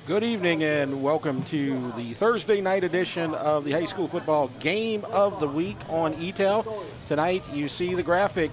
Good evening and welcome to the Thursday night edition of the high school football game of the week on Eatel. Tonight you see the graphic.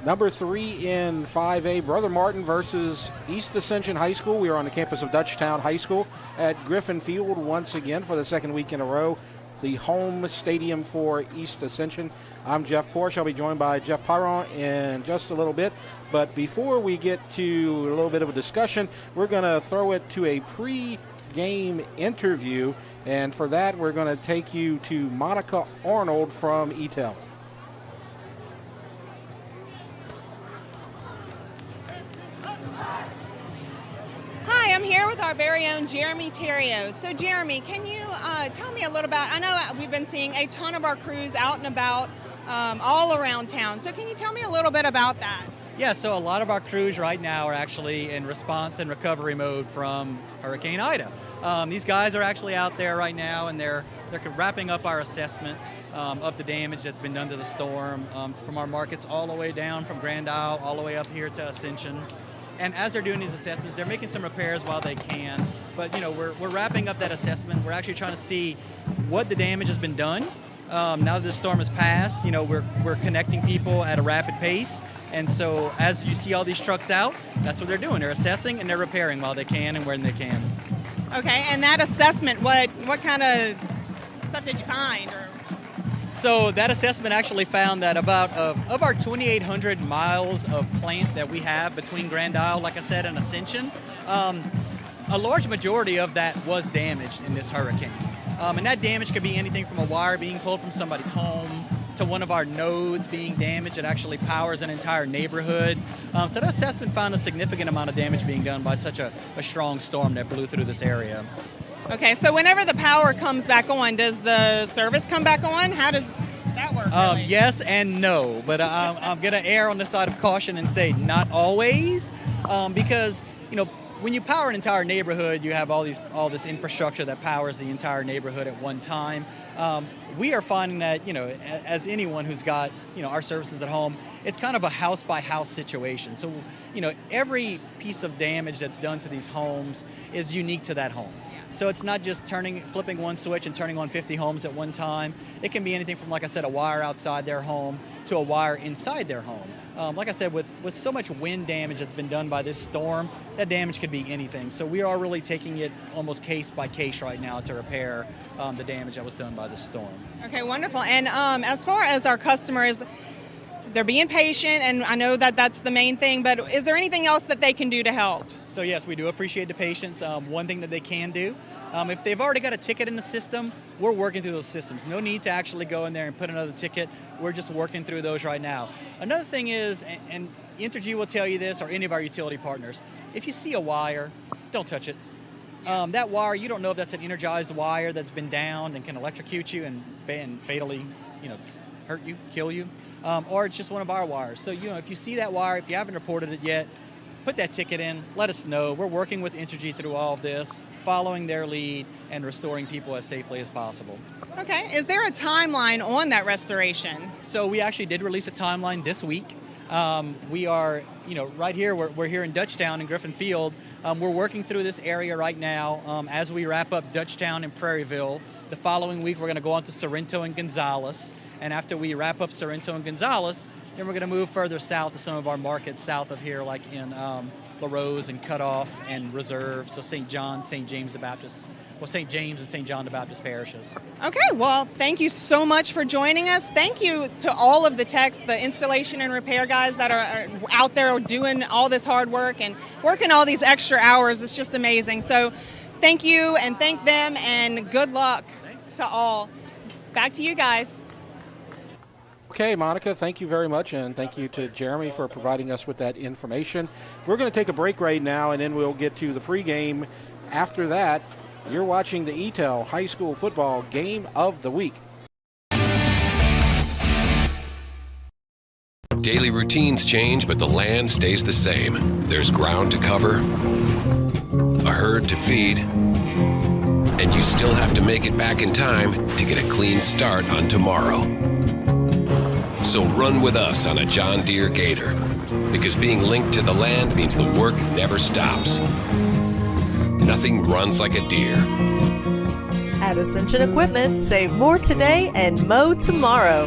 Number 3 in 5A, Brother Martin versus East Ascension High School. We are on the campus of Dutchtown High School at Griffin Field once again for the second week in a row. The home stadium for East Ascension. I'm Jeff Porsche. I'll be joined by Jeff Pyron in just a little bit. But before we get to a little bit of a discussion, we're going to throw it to a pre-game interview. And for that, we're going to take you to Monica Arnold from Eatel. Hi, I'm here with our very own Jeremy Theriault. So Jeremy, can you tell me a little about, I know we've been seeing a ton of our crews out and about all around town. So can you tell me a little bit about that? Yeah, so a lot of our crews right now are actually in response and recovery mode from Hurricane Ida. These guys are actually out there right now, and they're wrapping up our assessment of the damage that's been done to the storm from our markets all the way down from Grand Isle all the way up here to Ascension. And as they're doing these assessments, they're making some repairs while they can. But, you know, we're wrapping up that assessment. We're actually trying to see what the damage has been done. Now that the storm has passed, you know, we're connecting people at a rapid pace. And so as you see all these trucks out, that's what they're doing. They're assessing and they're repairing while they can and when they can. Okay, and that assessment, what kind of stuff did you find? So that assessment actually found that about of our 2,800 miles of plant that we have between Grand Isle, like I said, and Ascension, a large majority of that was damaged in this hurricane. And that damage could be anything from a wire being pulled from somebody's home to one of our nodes being damaged. It actually powers an entire neighborhood. So that assessment found a significant amount of damage being done by such a strong storm that blew through this area. Okay, so whenever the power comes back on, does the service come back on? How does that work? Really? Yes and no, but I'm going to err on the side of caution and say not always, because, you know, when you power an entire neighborhood, you have all this infrastructure that powers the entire neighborhood at one time. We are finding that, you know, as anyone who's got, you know, our services at home, it's kind of a house-by-house situation. So, you know, every piece of damage that's done to these homes is unique to that home. So it's not just flipping one switch and turning on 50 homes at one time. It can be anything from, like I said, a wire outside their home to a wire inside their home. Like I said, with so much wind damage that's been done by this storm, that damage could be anything. So we are really taking it almost case by case right now to repair the damage that was done by this storm. Okay, wonderful. And as far as our customers, they're being patient, and I know that that's the main thing, but is there anything else that they can do to help? So yes, we do appreciate the patience. One thing that they can do, if they've already got a ticket in the system, we're working through those systems. No need to actually go in there and put another ticket. We're just working through those right now. Another thing is, and Entergy will tell you this, or any of our utility partners, if you see a wire, don't touch it. That wire, you don't know if that's an energized wire that's been downed and can electrocute you and fatally, you know, hurt you, kill you. Or it's just one of our wires. So, you know, if you see that wire, if you haven't reported it yet, put that ticket in, let us know. We're working with Entergy through all of this, following their lead and restoring people as safely as possible. Okay, is there a timeline on that restoration? So we actually did release a timeline this week. We are, you know, right here, we're here in Dutchtown in Griffin Field. We're working through this area right now as we wrap up Dutchtown and Prairieville. The following week, we're going to go on to Sorrento and Gonzales. And after we wrap up Sorrento and Gonzales, then we're going to move further south to some of our markets south of here, like in La Rose and Cutoff and Reserve, so St. John, St. James the Baptist, well, St. James and St. John the Baptist parishes. Okay, well, thank you so much for joining us. Thank you to all of the techs, the installation and repair guys that are out there doing all this hard work and working all these extra hours. It's just amazing. So thank you and thank them, and good luck to all. Back to you guys. Okay, Monica, thank you very much, and thank you to Jeremy for providing us with that information. We're going to take a break right now, and then we'll get to the pregame. After that, you're watching the Eatel High School Football Game of the Week. Daily routines change, but the land stays the same. There's ground to cover, a herd to feed, and you still have to make it back in time to get a clean start on tomorrow. So run with us on a John Deere Gator, because being linked to the land means the work never stops. nothing runs like a deer. At Ascension Equipment, save more today and mow tomorrow.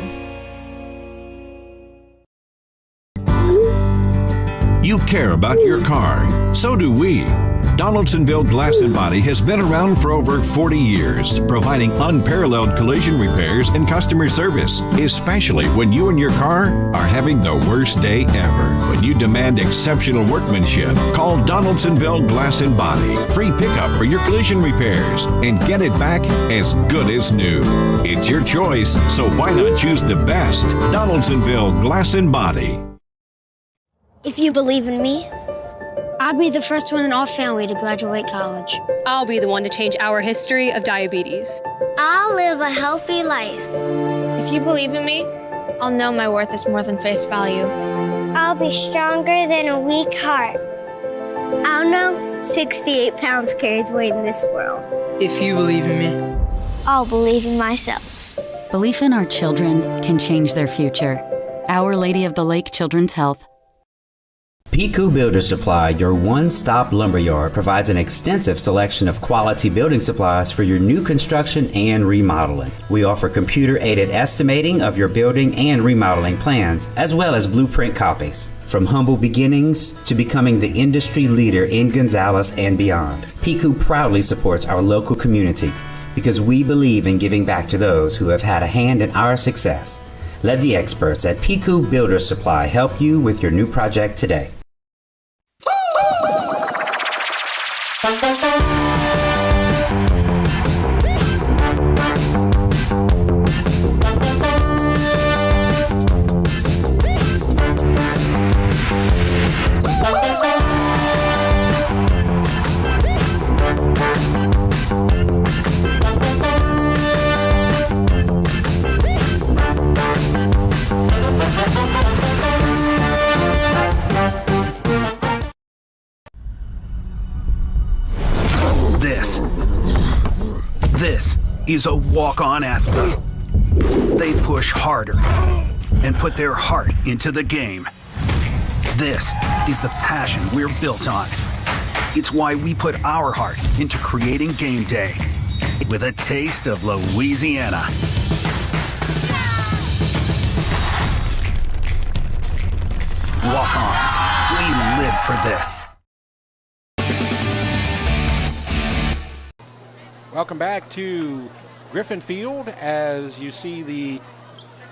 You care about your car. So do we. Donaldsonville Glass and Body has been around for over 40 years, providing unparalleled collision repairs and customer service, especially when you and your car are having the worst day ever. When you demand exceptional workmanship, call Donaldsonville Glass and Body. Free pickup for your collision repairs and get it back as good as new. It's your choice, so why not choose the best? Donaldsonville Glass and Body. If you believe in me, I'll be the first one in our family to graduate college. I'll be the one to change our history of diabetes. I'll live a healthy life. If you believe in me, I'll know my worth is more than face value. I'll be stronger than a weak heart. I'll know 68 pounds carries weight in this world. If you believe in me, I'll believe in myself. Belief in our children can change their future. Our Lady of the Lake Children's Health. Piku Builder Supply, your one-stop lumberyard, provides an extensive selection of quality building supplies for your new construction and remodeling. We offer computer-aided estimating of your building and remodeling plans, as well as blueprint copies. From humble beginnings to becoming the industry leader in Gonzales and beyond, Piku proudly supports our local community because we believe in giving back to those who have had a hand in our success. Let the experts at Piku Builder Supply help you with your new project today. This is a walk-on athlete. They push harder and put their heart into the game. This is the passion we're built on. It's why we put our heart into creating game day with a taste of Louisiana. Walk-ons, we live for this. Welcome back to Griffin Field as you see the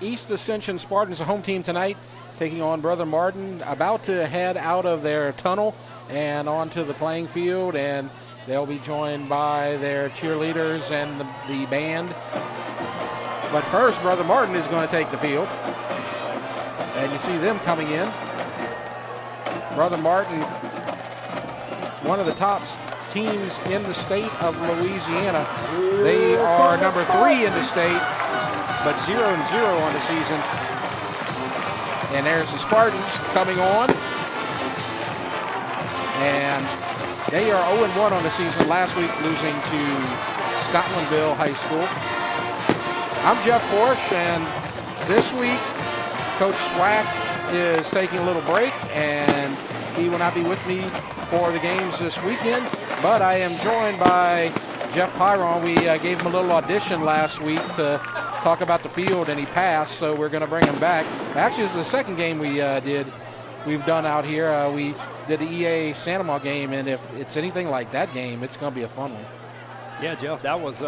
East Ascension Spartans, the home team tonight, taking on Brother Martin, about to head out of their tunnel and onto the playing field, and they'll be joined by their cheerleaders and the band. But first, Brother Martin is going to take the field, and you see them coming in. Brother Martin, one of the top teams in the state of Louisiana. They are number 3 in the state, but 0-0 on the season. And there's the Spartans coming on. And they are 0-1 on the season, last week losing to Scotlandville High School. I'm Jeff Porsche, and this week Coach Swack is taking a little break, and he will not be with me for the games this weekend. But I am joined by Jeff Pyron. We gave him a little audition last week to talk about the field, and he passed, so we're going to bring him back. Actually, this is the second game we've done out here. We did the EA Sanoma game, and if it's anything like that game, it's going to be a fun one. Yeah, Jeff, that was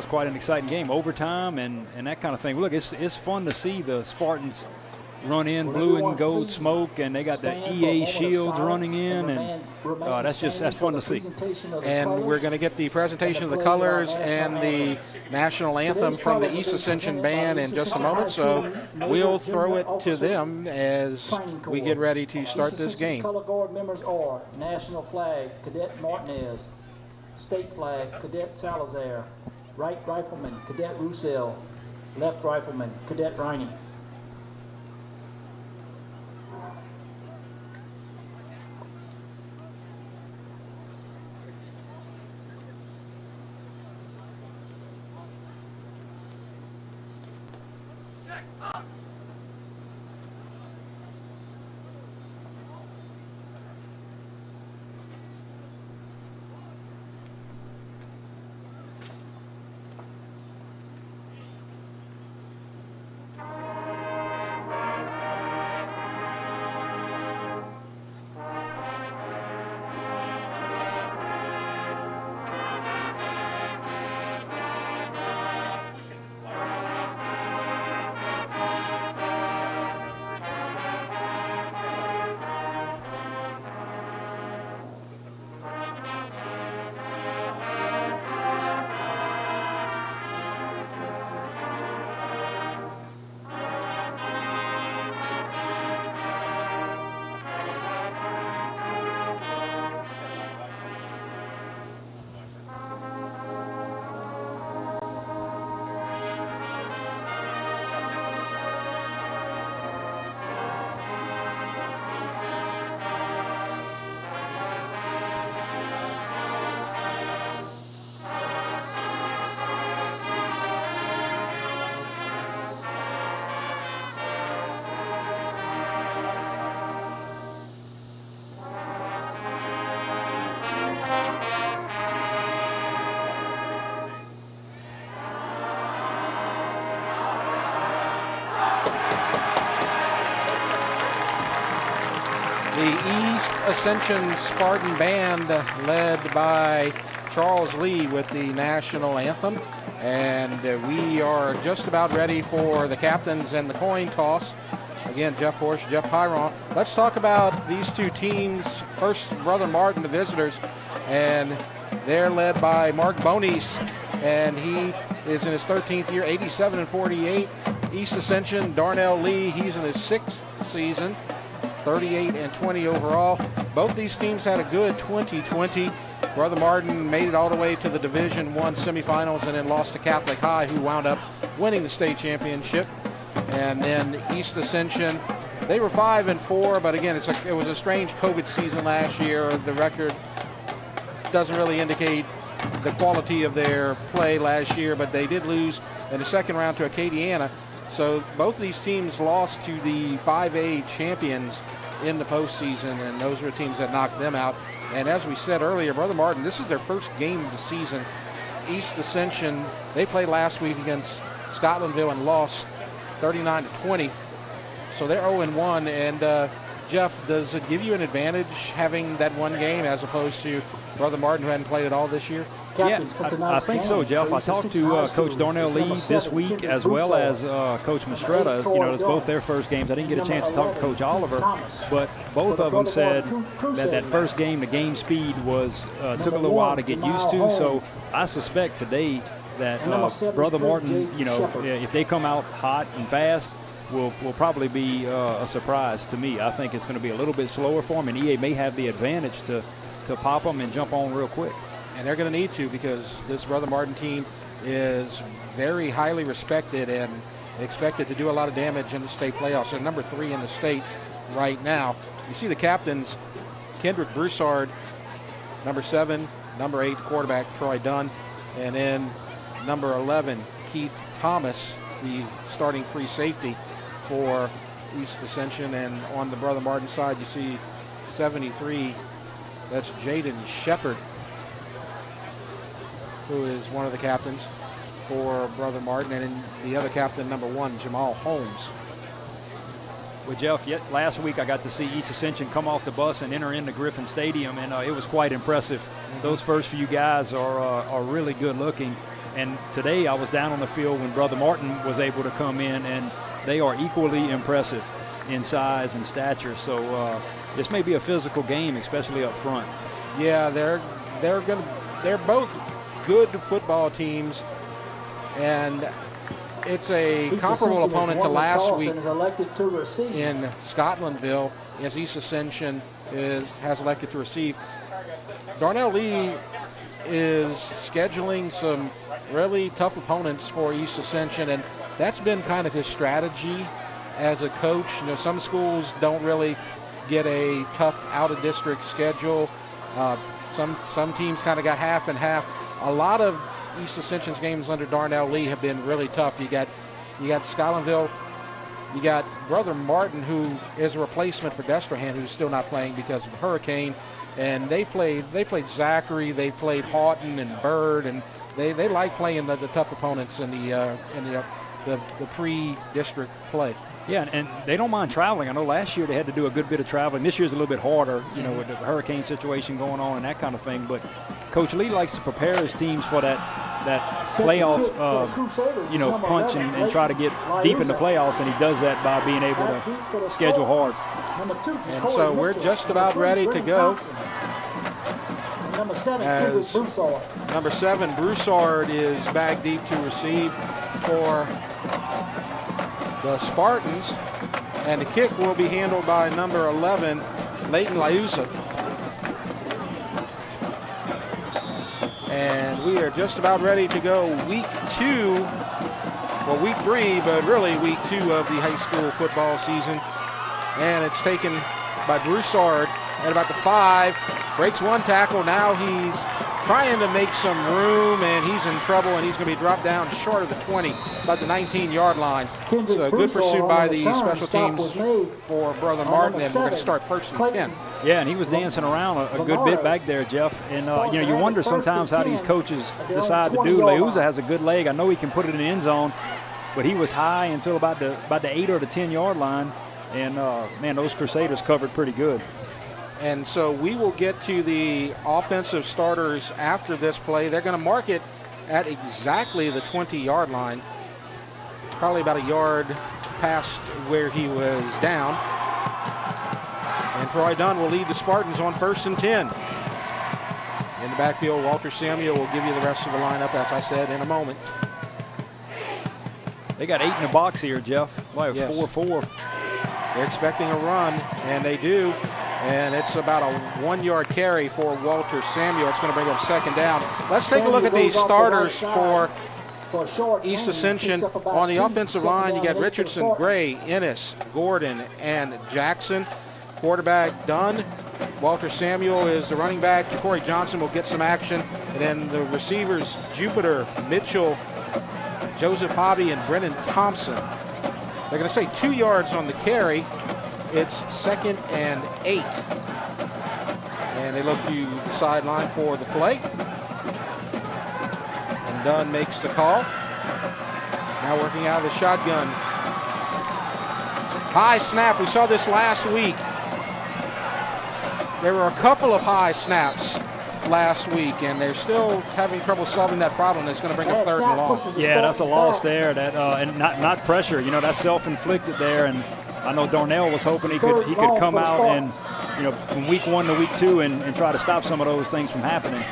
quite an exciting game, overtime and that kind of thing. Look, it's fun to see the Spartans run in blue and gold smoke, and they got the EA shields running in, and that's fun to see. And we're going to get the presentation of the colors and the national anthem from the East Ascension band in just a moment, so we'll throw it to them as we get ready to start this game. Color guard members are National Flag, Cadet Martinez; State Flag, Cadet Salazar; Right Rifleman, Cadet Roussel; Left Rifleman, Cadet Riney. the East Ascension Spartan Band, led by Charles Lee, with the national anthem. And we are just about ready for the captains and the coin toss. Again, Jeff Horsch, Jeff Pyron. Let's talk about these two teams. First, Brother Martin, the visitors, and they're led by Mark Bonis, and he is in his 13th year, 87-48. East Ascension, Darnell Lee, he's in his 6th season, 38-20 overall. Both these teams had a good 2020. Brother Martin made it all the way to the Division I semifinals and then lost to Catholic High, who wound up winning the state championship. And then East Ascension, they were 5-4, but again, it was a strange COVID season last year. The record doesn't really indicate the quality of their play last year, but they did lose in the second round to Acadiana. So both of these teams lost to the 5A champions in the postseason, and those were teams that knocked them out. And as we said earlier, Brother Martin, this is their first game of the season. East Ascension, they played last week against Scotlandville and lost 39-20. So they're 0-1. And Jeff, does it give you an advantage having that one game as opposed to Brother Martin, who hadn't played at all this year? Yeah, I think so, Jeff. I talked to Coach Darnell Lee this week, as well as Coach Mistretta. It's both their first games. I didn't get a chance to talk to Coach Oliver, but both of them said that first game, the game speed took a little while to get used to. So I suspect today that Brother Martin, if they come out hot and fast, will probably be a surprise to me. I think it's going to be a little bit slower for them, and EA may have the advantage to pop them and jump on real quick. And they're going to need to, because this Brother Martin team is very highly respected and expected to do a lot of damage in the state playoffs. They're number 3 in the state right now. You see the captains, Kendrick Broussard, number 7, number 8 quarterback Troy Dunn, and then number 11 Keith Thomas, the starting free safety for East Ascension. And on the Brother Martin side, you see 73, that's Jaden Shepard, who is one of the captains for Brother Martin, and then the other captain, number 1, Jamal Holmes. Well, Jeff, last week I got to see East Ascension come off the bus and enter into Griffin Stadium, and it was quite impressive. Those first few guys are really good looking. And today I was down on the field when Brother Martin was able to come in, and they are equally impressive in size and stature. So this may be a physical game, especially up front. Yeah, they're both good football teams, and it's a comparable opponent to last week in Scotlandville, as East Ascension has elected to receive. Darnell Lee is scheduling some really tough opponents for East Ascension, and that's been kind of his strategy as a coach. Some schools don't really get a tough out-of-district schedule. Some teams kind of got half and half. A lot of East Ascension's games under Darnell Lee have been really tough. You got Scotlandville, you got Brother Martin, who is a replacement for Destrehan, who's still not playing because of the hurricane. And they played Zachary, they played Houghton and Bird, and they like playing the tough opponents in the pre-district play. Yeah, and they don't mind traveling. I know last year they had to do a good bit of traveling. This year's a little bit harder, with the hurricane situation going on and that kind of thing. But Coach Lee likes to prepare his teams for that playoff, punch and try to get deep in the playoffs, and he does that by being able to schedule hard. And so we're just about ready to go. As number 7, Broussard, is back deep to receive for the Spartans, and the kick will be handled by number 11, Leighton Liusa. And we are just about ready to go week 3, but really week 2 of the high school football season. And it's taken by Broussard at about the 5, breaks one tackle. Now he's trying to make some room, and he's in trouble, and he's going to be dropped down short of the 20, about the 19-yard line. So good pursuit by the special teams for Brother Martin, and we're going to start 1st and 10. Yeah, and he was dancing around a good bit back there, Jeff. And, you wonder sometimes how these coaches decide to do. Leuza has a good leg. I know he can put it in the end zone, but he was high until about the 8 or the 10-yard line. And, man, those Crusaders covered pretty good. And so we will get to the offensive starters after this play. They're going to mark it at exactly the 20-yard line, probably about a yard past where he was down. And Troy Dunn will lead the Spartans on 1st and 10. In the backfield, Walter Samuel will give you the rest of the lineup, as I said, in a moment. They got 8 in the box here, Jeff. Like Yes. 4-4. They're expecting a run, and they do. And it's about a 1-yard carry for Walter Samuel. It's going to bring up 2nd down. Let's take a look at the starters for East Ascension. On the offensive line, you got Richardson, Gray, Ennis, Gordon, and Jackson. Quarterback Dunn. Walter Samuel is the running back. Corey Johnson will get some action. And then the receivers, Jupiter, Mitchell, Joseph Hobby, and Brennan Thompson. They're going to say 2 yards on the carry. It's 2nd and 8. And they look to the sideline for the play. And Dunn makes the call. Now working out of the shotgun. High snap. We saw this last week. There were a couple of high snaps last week, and they're still having trouble solving that problem. It's going to bring up 3rd and long. Yeah, that's a loss there. That and not pressure. You know, that's self-inflicted there. And I know Darnell was hoping he could come out and, you know, from week 1 to week 2 and try to stop some of those things from happening.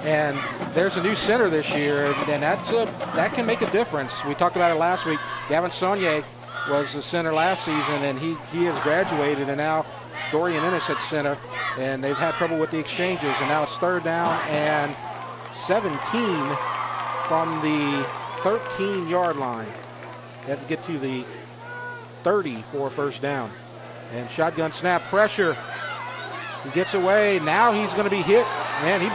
And there's a new center this year, and that can make a difference. We talked about it last week. Gavin Saunier was the center last season, and he has graduated, and now Dorian Ennis at center, and they've had trouble with the exchanges, and now it's 3rd down and 17 from the 13-yard line. They have to get to the 30 for a 1st down. And shotgun snap pressure. He gets away. Now he's going to be hit, and he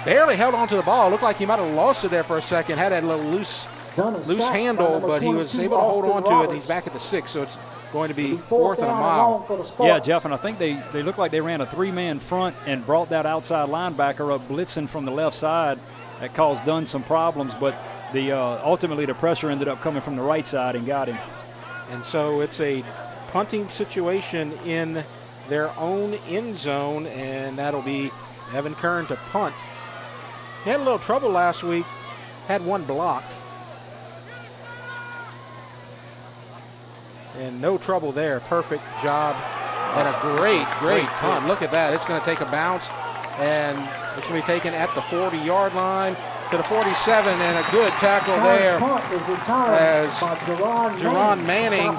barely held onto the ball. Looked like he might have lost it there for a second. Had that little loose handle, but he was able to hold on to it. He's back at the 6, so it's going to be 4th and a mile. Yeah, Jeff, and I think they looked like they ran a 3-man front and brought that outside linebacker up blitzing from the left side. That caused Dunn some problems, but ultimately the pressure ended up coming from the right side and got him. And so it's a punting situation in their own end zone, and that'll be Evan Kern to punt. He had a little trouble last week, had 1 blocked. And no trouble there. Perfect job. And a great punt. Look at that. It's going to take a bounce, and it's going to be taken at the 40-yard line to the 47, and a good tackle there as Jerron Manning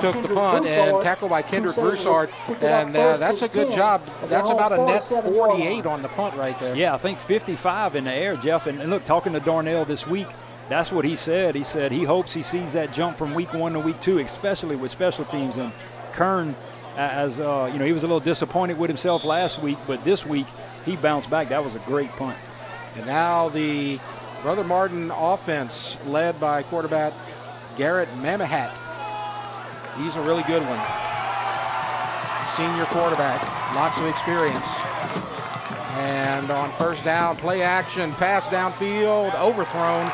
took the punt and tackled by Kendrick Broussard. And that's a good job. That's about a net 48 on the punt right there. Yeah, I think 55 in the air, Jeff. And look, talking to Darnell this week, that's what he said. He said he hopes he sees that jump from week 1 to week 2, especially with special teams. And Kern, as you know, he was a little disappointed with himself last week, but this week he bounced back. That was a great punt. And now the Brother Martin offense led by quarterback Garrett Mamahat. He's a really good one. Senior quarterback, lots of experience. And on 1st down, play action, pass downfield, overthrown,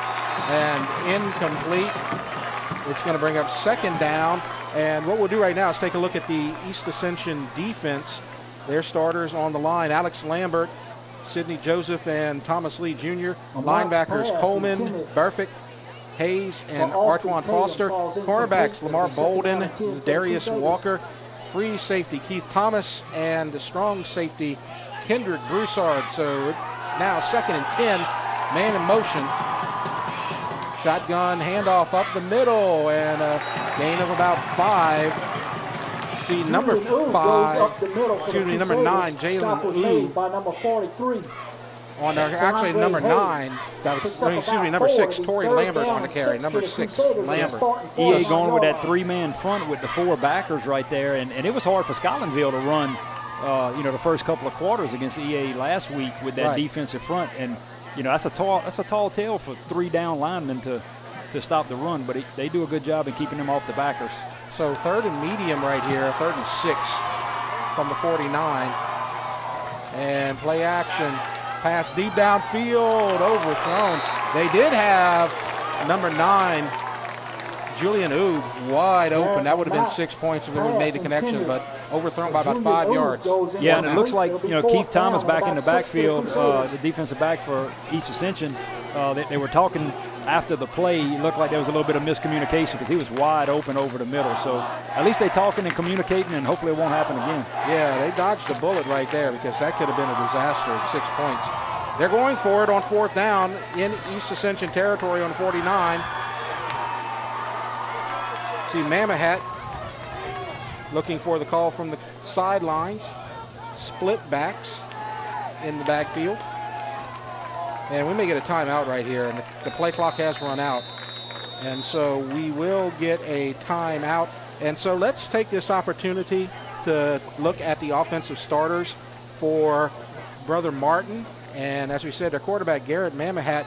and incomplete. It's going to bring up 2nd down. And what we'll do right now is take a look at the East Ascension defense. Their starters on the line, Alex Lambert, Sidney Joseph, and Thomas Lee Jr. Linebackers Coleman, Burfict, Hayes, and Artwan Foster. Cornerbacks Lamar Bolden, Darius Walker. Free safety Keith Thomas, and the strong safety Kendrick Broussard. So it's now 2nd and 10, man in motion. Shotgun handoff up the middle, and a gain of about 5. See, number 9, Jalen Ooh. By number 43. On actually number 9, number 6, Torrey Lambert on the carry. Number 6, Lambert. EA going with that 3-man front with the 4 backers right there, and it was hard for Scotlandville to run, the first couple of quarters against EA last week with that defensive front, and that's a tall tale for 3 down linemen to stop the run, but they do a good job in keeping them off the backers. So 3rd and medium right here, 3rd and 6 from the 49. And play action, pass deep downfield, overthrown. They did have number 9, Julian Oob wide open. That would have been 6 points if they would have made the connection, but overthrown by about 5 yards. Yeah, and it looks like, Keith Thomas back in the backfield, the defensive back for East Ascension, they were talking after the play. It looked like there was a little bit of miscommunication because he was wide open over the middle. So at least they're talking and communicating, and hopefully it won't happen again. Yeah, they dodged a bullet right there because that could have been a disaster at 6 points. They're going for it on 4th down in East Ascension territory on 49. See Mamahat looking for the call from the sidelines. Split backs in the backfield. And we may get a timeout right here, and the play clock has run out. And so we will get a timeout. And so let's take this opportunity to look at the offensive starters for Brother Martin. And as we said, their quarterback, Garrett Mamahat,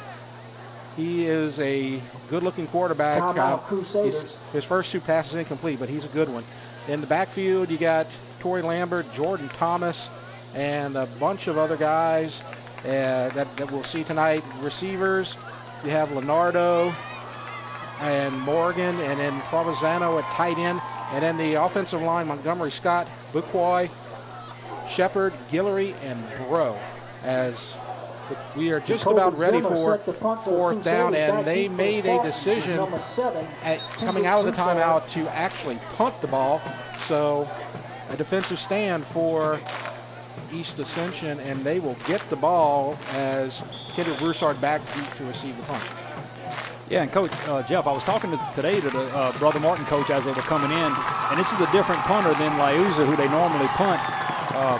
he is a good-looking quarterback. His first 2 passes incomplete, but he's a good one. In the backfield, you got Torrey Lambert, Jordan Thomas, and a bunch of other guys that we'll see tonight. Receivers, you have Leonardo and Morgan, and then Provenzano at tight end. And then the offensive line, Montgomery Scott, Buquoy, Shepard, Guillory, and Bro. As we are just about ready for 4th down, and they made a decision coming out of the timeout to actually punt the ball. So a defensive stand for East Ascension, and they will get the ball as Kendrick Broussard back deep to receive the punt. Yeah, and Coach Jeff, I was talking today to the Brother Martin coach as they were coming in, and this is a different punter than Liuza, who they normally punt.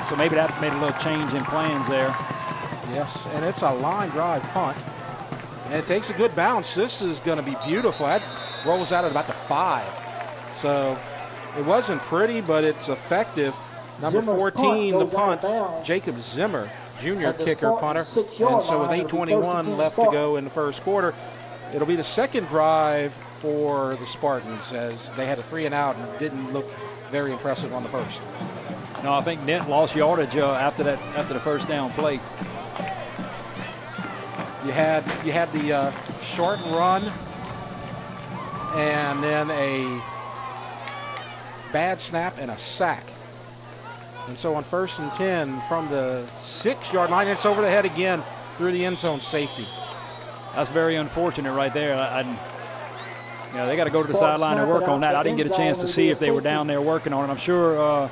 So maybe that made a little change in plans there. Yes, and it's a line drive punt, and it takes a good bounce. This is going to be beautiful. That rolls out at about the 5. So it wasn't pretty, but it's effective. Number 14, the punt, Jacob Zimmer, junior kicker punter. And so with 8:21 left to go in the first quarter, it'll be the second drive for the Spartans, as they had a 3 and out and didn't look very impressive on the first. No, I think Nent lost yardage after the first down play. You had the short run, and then a bad snap and a sack. And so on 1st and 10 from the 6-yard line, it's over the head again through the end zone safety. That's very unfortunate right there. They got to go to the sideline and work on that. I didn't get a chance to see if they were down there working on it. I'm sure,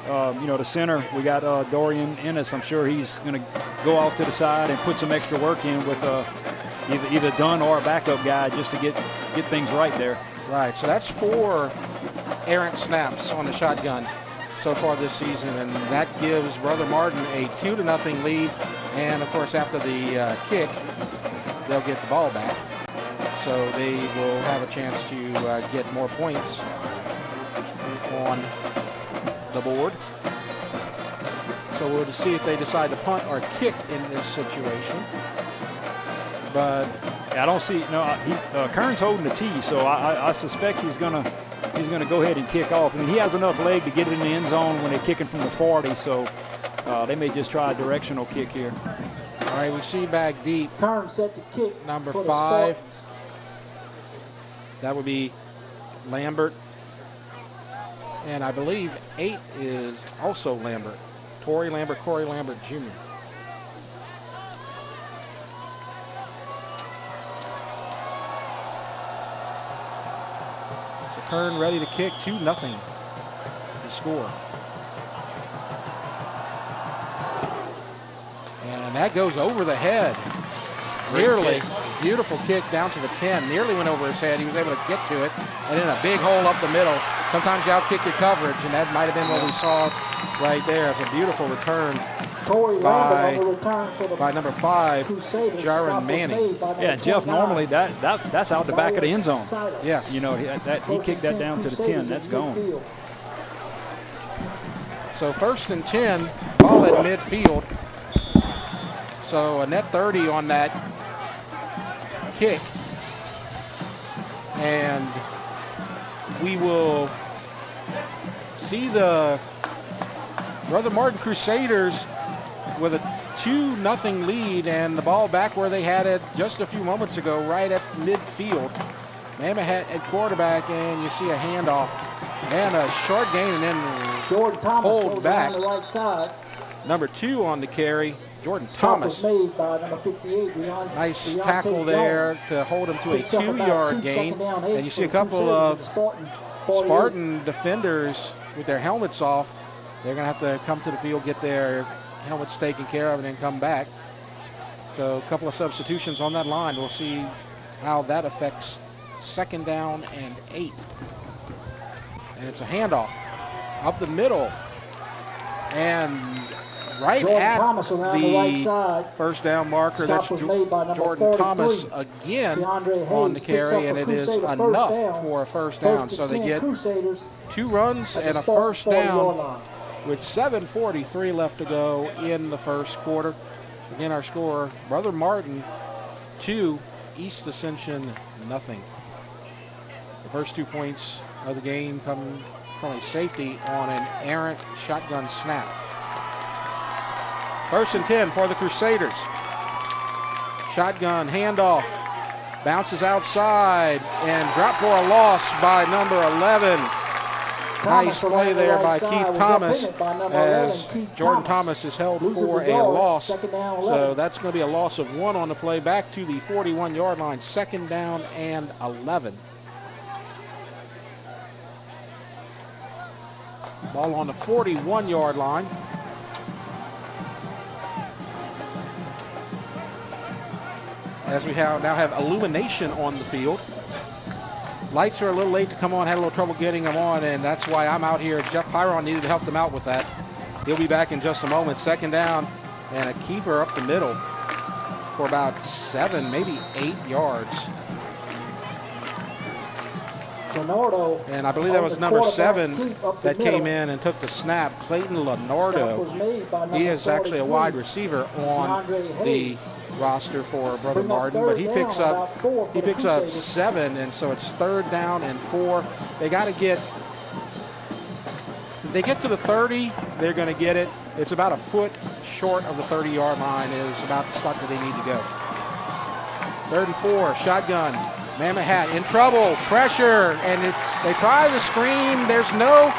the center, we got Dorian Ennis. I'm sure he's going to go off to the side and put some extra work in with either Dunn or a backup guy just to get things right there. Right, so that's 4 errant snaps on the shotgun so far this season, and that gives Brother Martin a 2-0 lead. And of course, after the kick, they'll get the ball back, so they will have a chance to get more points on the board. So we'll just see if they decide to punt or kick in this situation. But I don't see he's Kern's holding the tee, so I suspect he's gonna go ahead and kick off. I mean, he has enough leg to get it in the end zone when they're kicking from the 40, so they may just try a directional kick here. All right, we see back deep. Kern set to kick. Number 5. That would be Lambert. And I believe 8 is also Lambert. Corey Lambert Jr. So Kern ready to kick, 2-0 to score. And that goes over the head. Nearly. Beautiful kick down to the 10. Nearly went over his head. He was able to get to it. And then a big hole up the middle. Sometimes you outkick your coverage, and that might have been what we saw right there. It's a beautiful return by number 5, Jaron Manning. Yeah, Jeff, normally that's out the back of the end zone. Yes. He kicked that down to the 10. That's gone. So 1st and 10, ball at midfield. So a net 30 on that kick. And we will see the Brother Martin Crusaders with a 2-0 lead, and the ball back where they had it just a few moments ago, right at midfield. Mamahat at quarterback, and you see a handoff and a short gain, and then Jordan Thomas pulled back. on the right side. Number 2 on the carry, Jordan Stop Thomas. was made by number 58, Nice Deontay tackle there Jones. to hold him to a Picks up about 2-yard 2 gain. second down, And you see a for couple Crusaders of with the Spartan 48. Spartan defenders with their helmets off. They're going to have to come to the field, get their helmets taken care of, and then come back. So a couple of substitutions on that line. We'll see how that affects 2nd down and 8. And it's a handoff up the middle. And right Jordan at Thomas around the right side. first down marker. Stop That's was made by number Jordan 33. Thomas again DeAndre Hayes on the picks up carry, a and it is Crusader first enough down. for a first down. First So and they 10 get Crusaders 2 runs at and the a first 40-yard down line. with 7:43 left to go in the first quarter. Again, our score, Brother Martin 2, East Ascension nothing. The first 2 points of the game come from a safety on an errant shotgun snap. 1st and 10 for the Crusaders. Shotgun handoff. Bounces outside and dropped for a loss by number 11. Nice play there by Keith Thomas as Jordan Thomas is held for a loss. So that's going to be a loss of 1 on the play. Back to the 41-yard line, 2nd down and 11. Ball on the 41-yard line. As we now have illumination on the field. Lights are a little late to come on, had a little trouble getting them on, and that's why I'm out here. Jeff Pyron needed to help them out with that. He'll be back in just a moment. 2nd down, and a keeper up the middle for about 7, maybe 8 yards. Leonardo, and I believe that was number 7 that came in and took the snap. Clayton Leonardo. He is actually a wide receiver on the roster for Brother Martin, but he picks up 7, and so it's 3rd down and 4. They got to get. If they get to the 30, they're going to get it. It's about a foot short of the 30-yard line is about the spot that they need to go. 3rd and 4, shotgun. Mamahat in trouble, pressure, and they try the screen. There's no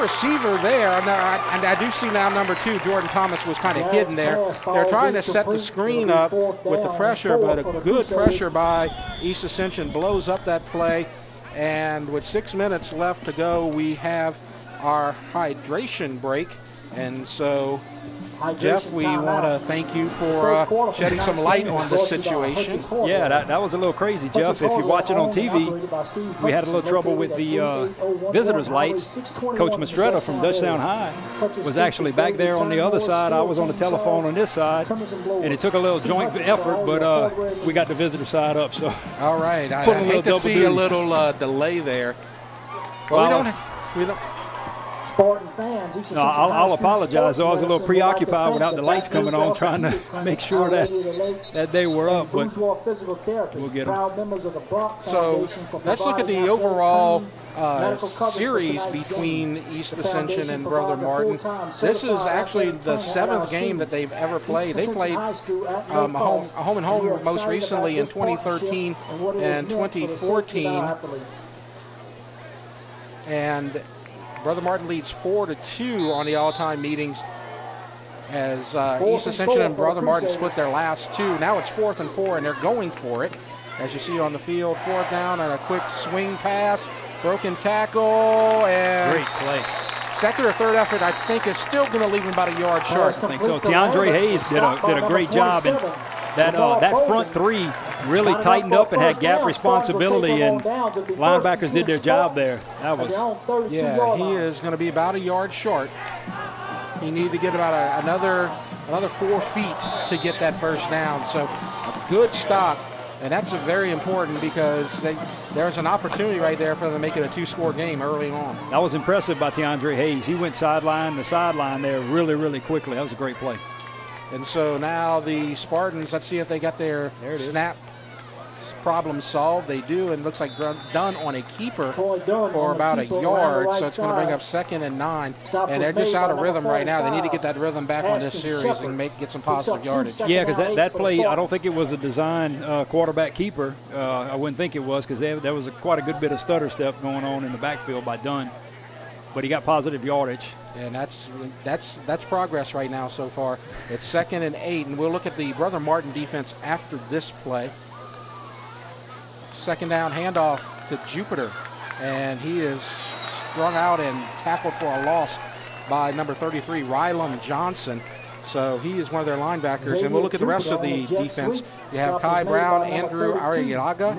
receiver there. And I do see now number 2, Jordan Thomas, was kind of hidden there. They're trying to set the screen up with the pressure, but a good pressure by East Ascension blows up that play. And with 6 minutes left to go, we have our hydration break. And so, Jeff, we want to thank you for shedding some light on this situation. Yeah, that was a little crazy, Jeff. If you watch it on TV, we had a little trouble with the visitors' lights. Coach Mastretta from Dutchtown High was actually back there on the other side. I was on the telephone on this side, and it took a little joint effort, but we got the visitor side up. So, all right, I hate to see a little delay there. Well, we don't. Spartan fans. No, I'll apologize. I was a little preoccupied without the lights coming on, trying to make sure that they were up, but we'll get them. So let's look at the overall series between East Ascension and Brother Martin. This is actually the 7th game that they've ever played. They played a home and home most recently in 2013 and 2014. And Brother Martin leads 4-2 on the all-time meetings as East Ascension and Brother Martin split their last 2. Now it's 4th and 4, and they're going for it. As you see on the field, 4th down and a quick swing pass, broken tackle, and great play. 2nd or 3rd effort, I think, is still going to leave him about a yard short. I think so. DeAndre Hayes did a great job, and that front 3 really tightened up and had gap responsibility, and linebackers did their job there. That was, yeah, he is going to be about a yard short. He needed to get about another 4 feet to get that first down. So a good stop, and that's very important because there's an opportunity right there for them to make it a 2-score game early on. That was impressive by DeAndre Hayes. He went sideline to sideline there really, really quickly. That was a great play. And so now the Spartans, let's see if they got their snap problem solved. They do, and it looks like done on a keeper for about a yard, so it's going to bring up 2nd and 9. And they're just out of rhythm right now. They need to get that rhythm back on this series and get some positive yardage. Yeah, because that play, I don't think it was a design quarterback keeper. I wouldn't think it was, because there was quite a good bit of stutter step going on in the backfield by Dunn. But he got positive yardage. And that's progress right now so far. It's 2nd and 8, and we'll look at the Brother Martin defense after this play. 2nd down handoff to Jupiter, and he is strung out and tackled for a loss by number 33, Rylan Johnson. So he is one of their linebackers. And we'll look at the rest of the defense. You have Kai Brown, Andrew Arriaga,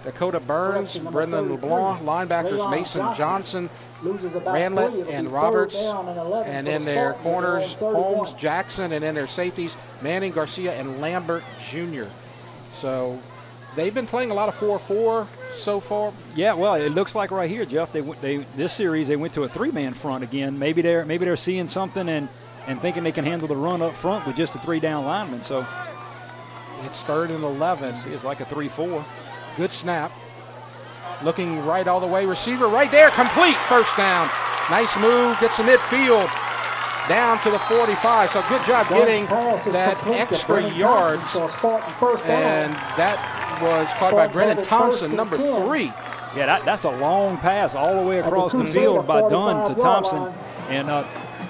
Dakota Burns, Brendan LeBlanc, linebackers Mason Johnson, Ranlett, and Roberts. And in their corners, Holmes, Jackson, and in their safeties, Manning, Garcia, and Lambert Jr. So they've been playing a lot of 4-4 so far. Yeah, well, it looks like right here, Jeff, this series they went to a 3-man front again. Maybe they're seeing something and thinking they can handle the run up front with just a 3-down lineman. So it's 3rd and 11. See, it's like a 3-4. Good snap. Looking right all the way. Receiver right there. Complete. First down. Nice move. Gets the midfield down to the 45. So good job getting that extra yards. And that was caught by Brennan Thompson, number 3. Yeah, that's a long pass all the way across the field by Dunn to Thompson. And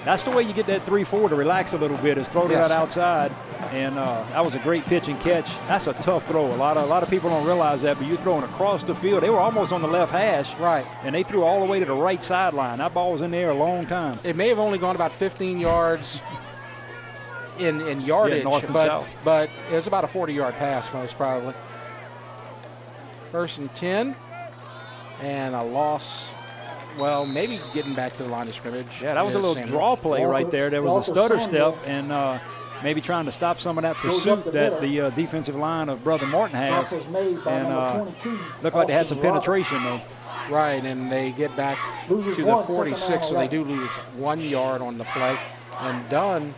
that's the way you get that 3-4 to relax a little bit, is throw it out outside. And that was a great pitch and catch. That's a tough throw. A lot of people don't realize that, but you're throwing across the field. They were almost on the left hash. Right. And they threw all the way to the right sideline. That ball was in there a long time. It may have only gone about 15 yards in yardage, north and south. But it was about a 40-yard pass most probably. 1st and 10. And a loss. Well, maybe getting back to the line of scrimmage. Yeah, that was a little draw play right there. There was a stutter step and maybe trying to stop some of that pursuit that the defensive line of Brother Martin has. And looked like they had some penetration, though. Right, and they get back to the 46, so they do lose 1 yard on the play. And Dunn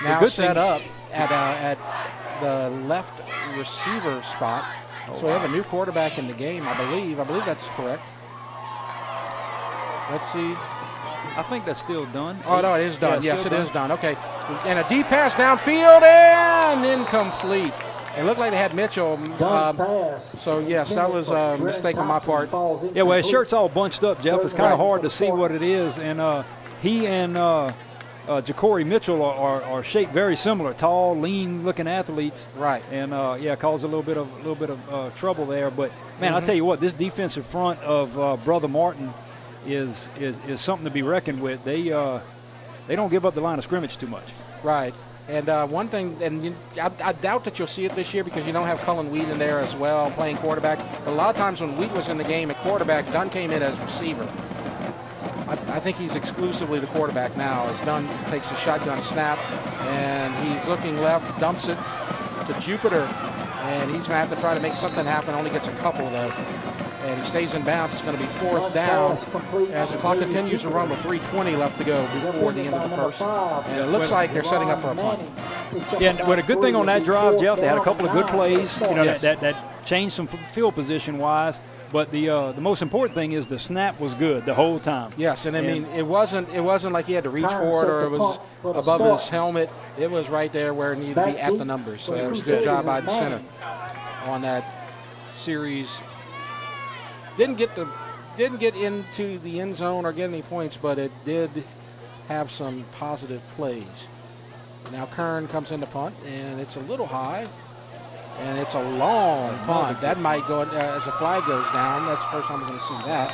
now set up at the left receiver spot. So we have a new quarterback in the game, I believe. I believe that's correct. Let's see. I think that's still done. Oh, no, it is done. Yeah, yes, it is done. Okay. And a deep pass downfield and incomplete. It looked like they had Mitchell. So, yes, that was a mistake on my part. Yeah, well, his shirt's all bunched up, Jeff. It's kind of hard to see what it is. And he and Ja'Cory Mitchell are shaped very similar, tall, lean-looking athletes. Right. And caused a little bit of trouble there. But man, I'll tell you what, this defensive front of Brother Martin is something to be reckoned with. They don't give up the line of scrimmage too much. Right. And one thing, and I doubt that you'll see it this year because you don't have Cullen Wheat in there as well playing quarterback. But a lot of times when Wheat was in the game at quarterback, Dunn came in as receiver. I think he's exclusively the quarterback now as Dunn takes a shotgun snap, and he's looking left, dumps it to Jupiter, and he's going to have to try to make something happen. Only gets a couple, though. And he stays in bounds. It's going to be 4th down as the clock continues to run with 3:20 left to go before the end of the first. And it looks like they're setting up for a punt. Yeah, but a good thing on that drive, Jeff, they had a couple of good plays, that changed some field position-wise. But the most important thing is the snap was good the whole time. Yes, and I mean it wasn't like he had to reach for it or it was above his helmet. It was right there where it needed to be at the numbers. So it was a good job by the center on that series. Didn't get into the end zone or get any points, but it did have some positive plays. Now Kern comes in to punt, and it's a little high. And it's a long punt. That might go as the flag goes down. That's the first time we're going to see that.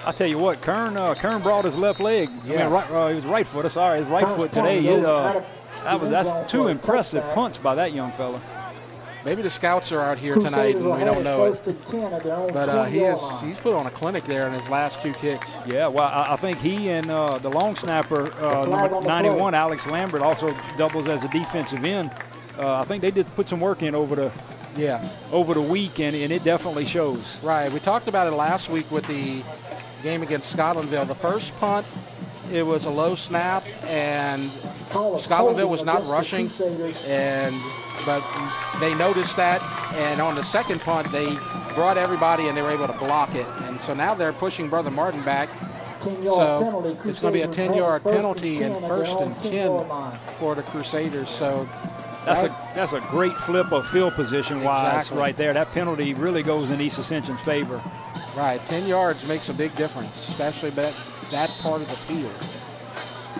I'll tell you what, Kern brought his left leg. Yes. He was right footer. Sorry, his right foot today. That's 2 impressive punts by that young fella. Maybe the scouts are out here tonight and we don't know it. But he's put on a clinic there in his last 2 kicks. Yeah, well, I think he and the long snapper, number 91, Alex Lambert, also doubles as a defensive end. I think they did put some work in over the week, and it definitely shows. Right. We talked about it last week with the game against Scotlandville. The first punt it was a low snap, and Scotlandville was not rushing, but they noticed that, and on the second punt, they brought everybody, and they were able to block it. And so now they're pushing Brother Martin back. So it's going to be a 10-yard penalty and 1st and 10 for the Crusaders. So that's a great flip of field position-wise exactly. right there. That penalty really goes in East Ascension's favor. Right, 10 yards makes a big difference, especially that part of the field.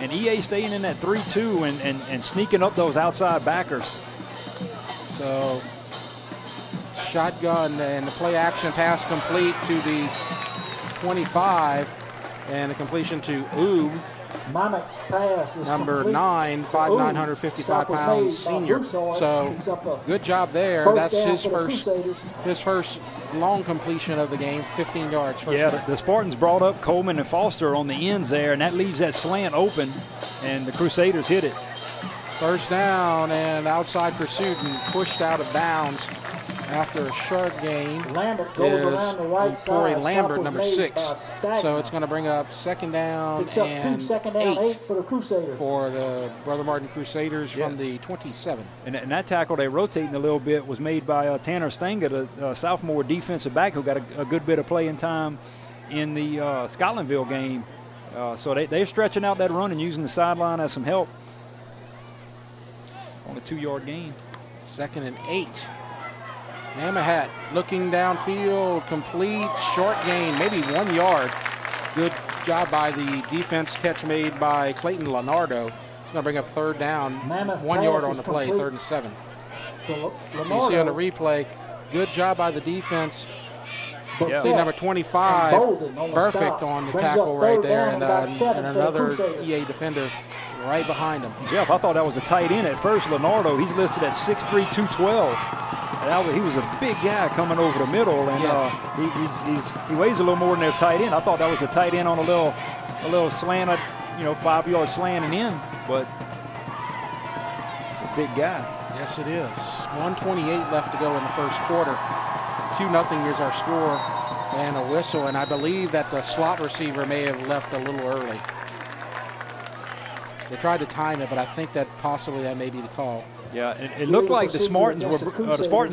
And EA staying in that 3-2 and sneaking up those outside backers. So shotgun and the play action pass complete to the 25 and a completion to Oob. Mammoth's pass is number complete. 9, 5'9", 155-pound senior. So good job there. That's his first long completion of the game, 15 yards. The Spartans brought up Coleman and Foster on the ends there, and that leaves that slant open, and the Crusaders hit it. First down and outside pursuit and pushed out of bounds after a short gain Lambert goes around the right Corey side. Lambert, number 6. So it's going to bring up second down Picks up and 8 for the Crusaders. For the Brother Martin Crusaders from the 27. And that tackle they rotating a little bit was made by Tanner Stanger, the sophomore defensive back who got a good bit of playing time in the Scotlandville game. So they're stretching out that run and using the sideline as some help on a 2-yard gain. 2nd and 8. Namahat looking downfield, complete, short gain, maybe 1 yard. Good job by the defense catch made by Clayton Leonardo. It's going to bring up 3rd down, 1 yard on the play, 3rd and 7. So you see on the replay, good job by the defense. See number 25, perfect on the tackle right there, and another EA defender right behind him. Jeff, I thought that was a tight end at first. Leonardo, he's listed at 6'3", 212. He was a big guy coming over the middle, and he weighs a little more than their tight end. I thought that was a tight end on a little slant, 5-yard slanting in, but it's a big guy. Yes, it is. 1:28 left to go in the first quarter. 2-0 is our score, and a whistle, and I believe that the slot receiver may have left a little early. They tried to time it, but I think that possibly that may be the call. Yeah, it looked like the Spartans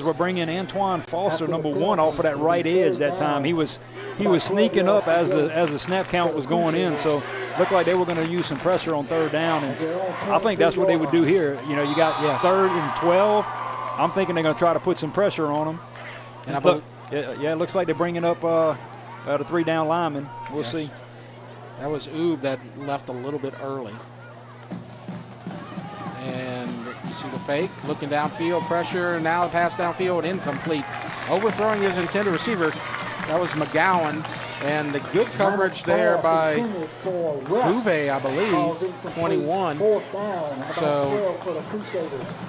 were bringing Antoine Foster, number 1, off of that right edge that time. He was sneaking up as the snap count was going in, so looked like they were going to use some pressure on 3rd down, and I think that's what they would do here. You got 3rd and 12. I'm thinking they're going to try to put some pressure on them. And it looks like they're bringing up the 3-down lineman. We'll see. That was Oob that left a little bit early. And you see the fake, looking downfield, pressure, now a pass downfield, incomplete. Overthrowing his intended receiver, that was McGowan, and the good coverage there by Bouvet, I believe, 21. So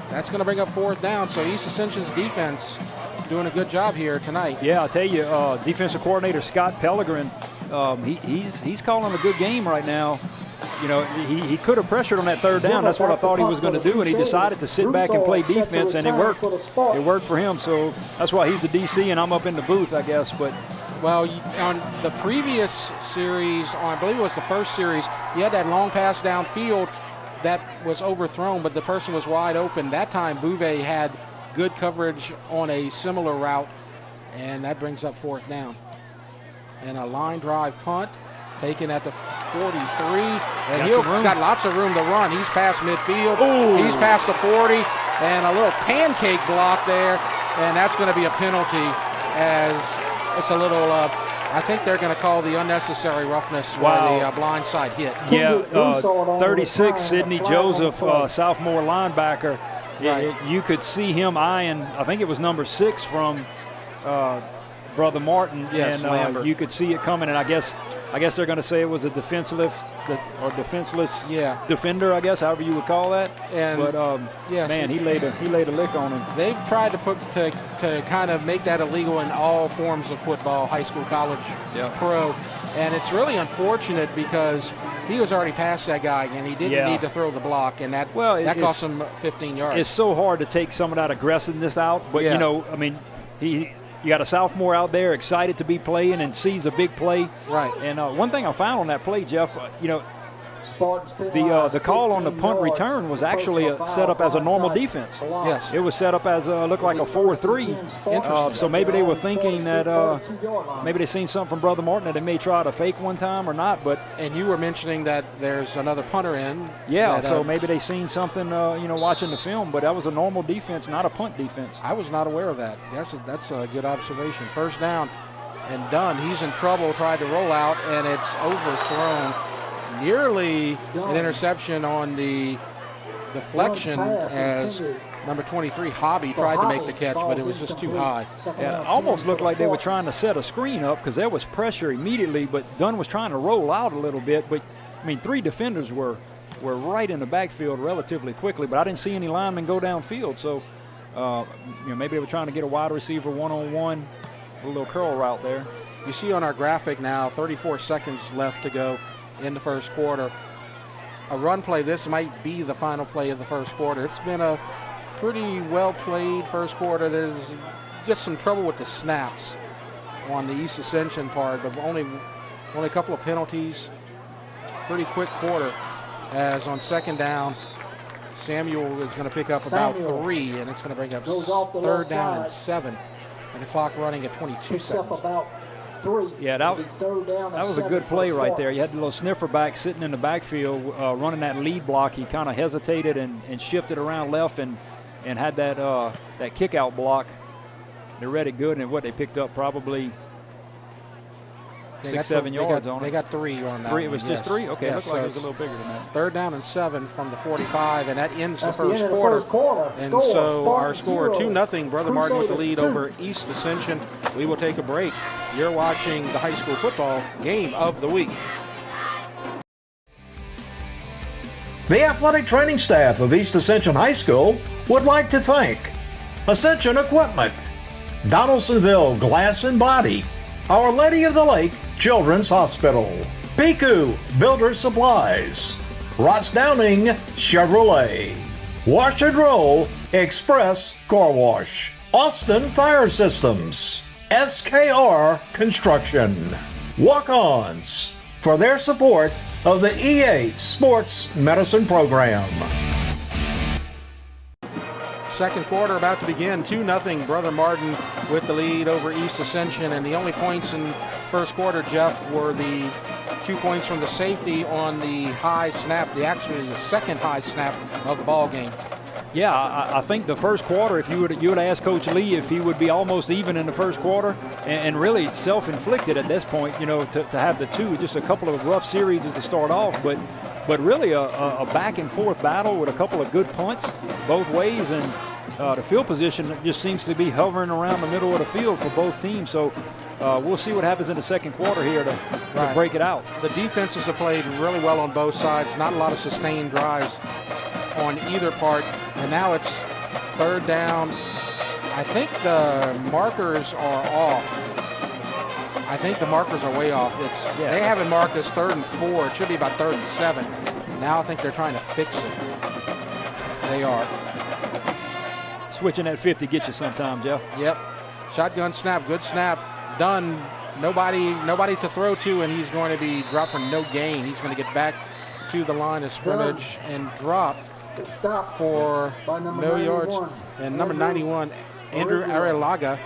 that's going to bring up 4th down, so East Ascension's defense doing a good job here tonight. Yeah, I'll tell you, defensive coordinator Scott Pellegrin, he's calling a good game right now. He could have pressured on that 3rd down. That's what I thought he was going to do, and he decided to sit back and play defense, and it worked. It worked for him, so that's why he's the DC, and I'm up in the booth, I guess. But well, on the previous series, I believe it was the first series, you had that long pass downfield that was overthrown, but the person was wide open. That time, Bouvet had good coverage on a similar route, and that brings up 4th down. And a line drive punt. Taken at the 43, and he's got lots of room to run. He's past midfield. Ooh. He's past the 40, and a little pancake block there, and that's going to be a penalty as it's a little, I think they're going to call the unnecessary roughness for the blindside hit. Yeah, 36, Sidney Joseph, sophomore linebacker. Right. You could see him eyeing, I think it was number 6 from Brother Martin, and you could see it coming, and I guess they're going to say it was a defenseless defender, I guess, however you would call that. But man, he laid a lick on him. They've tried to kind of make that illegal in all forms of football, high school, college, pro, and it's really unfortunate because he was already past that guy, and he didn't need to throw the block, and that cost him 15 yards. It's so hard to take some of that aggressiveness out, but you got a sophomore out there excited to be playing and sees a big play. Right. And one thing I found on that play, Jeff, The call on the punt return was actually set up as a normal defense. Yes. It was set up as looked like a 4-3. So maybe they were thinking that maybe they seen something from Brother Martin that they may try to fake one time or not. And you were mentioning that there's another punter in. Yeah, so maybe they seen something, watching the film. But that was a normal defense, not a punt defense. I was not aware of that. That's a good observation. First down and done. He's in trouble, tried to roll out, and it's overthrown. Nearly an interception on the deflection as number 23, Hobby, tried to make the catch, but it was just too high. Yeah, it almost looked like they were trying to set a screen up because there was pressure immediately, but Dunn was trying to roll out a little bit. But, 3 defenders were right in the backfield relatively quickly, but I didn't see any linemen go downfield. So, maybe they were trying to get a wide receiver one-on-one, a little curl route there. You see on our graphic now, 34 seconds left to go in the first quarter. A run play, this might be the final play of the first quarter. It's been a pretty well played first quarter. There's just some trouble with the snaps on the East Ascension part, but only a couple of penalties. Pretty quick quarter, as on second down, Samuel is going to pick up about 3, and it's going to bring up third down and 7, and the clock running at 22 seconds. Yeah, that was a good play right there. You had the little sniffer back sitting in the backfield running that lead block. He kind of hesitated and shifted around left and had that kick out block. They read it good, and what they picked up probably 6-7 yards on it. They got 3 on that. 3. It was just 3? Okay, yeah, it looked like it was a little bigger than that. Third down and 7 from the 45, and that ends the first quarter. And so our score 2-0. Brother Martin with the lead over East Ascension. We will take a break. You're watching the high school football game of the week. The athletic training staff of East Ascension High School would like to thank Ascension Equipment, Donaldsonville Glass and Body, Our Lady of the Lake Children's Hospital, Piku Builder Supplies, Ross Downing Chevrolet, Wash and Roll Express Car Wash, Austin Fire Systems, SKR Construction, Walk-Ons for their support of the EA Sports Medicine Program. Second quarter about to begin. 2-0. Brother Martin with the lead over East Ascension, and the only points in first quarter, Jeff, were the 2 points from the safety on the high snap, the second high snap of the ball game. Yeah, I think the first quarter, if you would ask Coach Lee if he would be almost even in the first quarter, and really self-inflicted at this point, to have the 2, just a couple of rough series to start off, but really a back and forth battle with a couple of good punts both ways, and the field position just seems to be hovering around the middle of the field for both teams. So we'll see what happens in the second quarter here to break it out. The defenses have played really well on both sides. Not a lot of sustained drives on either part. And now it's third down. I think the markers are off. I think the markers are way off. They have it marked as 3rd and 4. It should be about 3rd and 7. Now I think they're trying to fix it. They are. Switching at 50 gets you sometime, Jeff. Yep. Shotgun snap, good snap. Done. Nobody to throw to, and he's going to be dropped for no gain. He's going to get back to the line of scrimmage and dropped for no yards. And number 91, Andrew Arrilaga,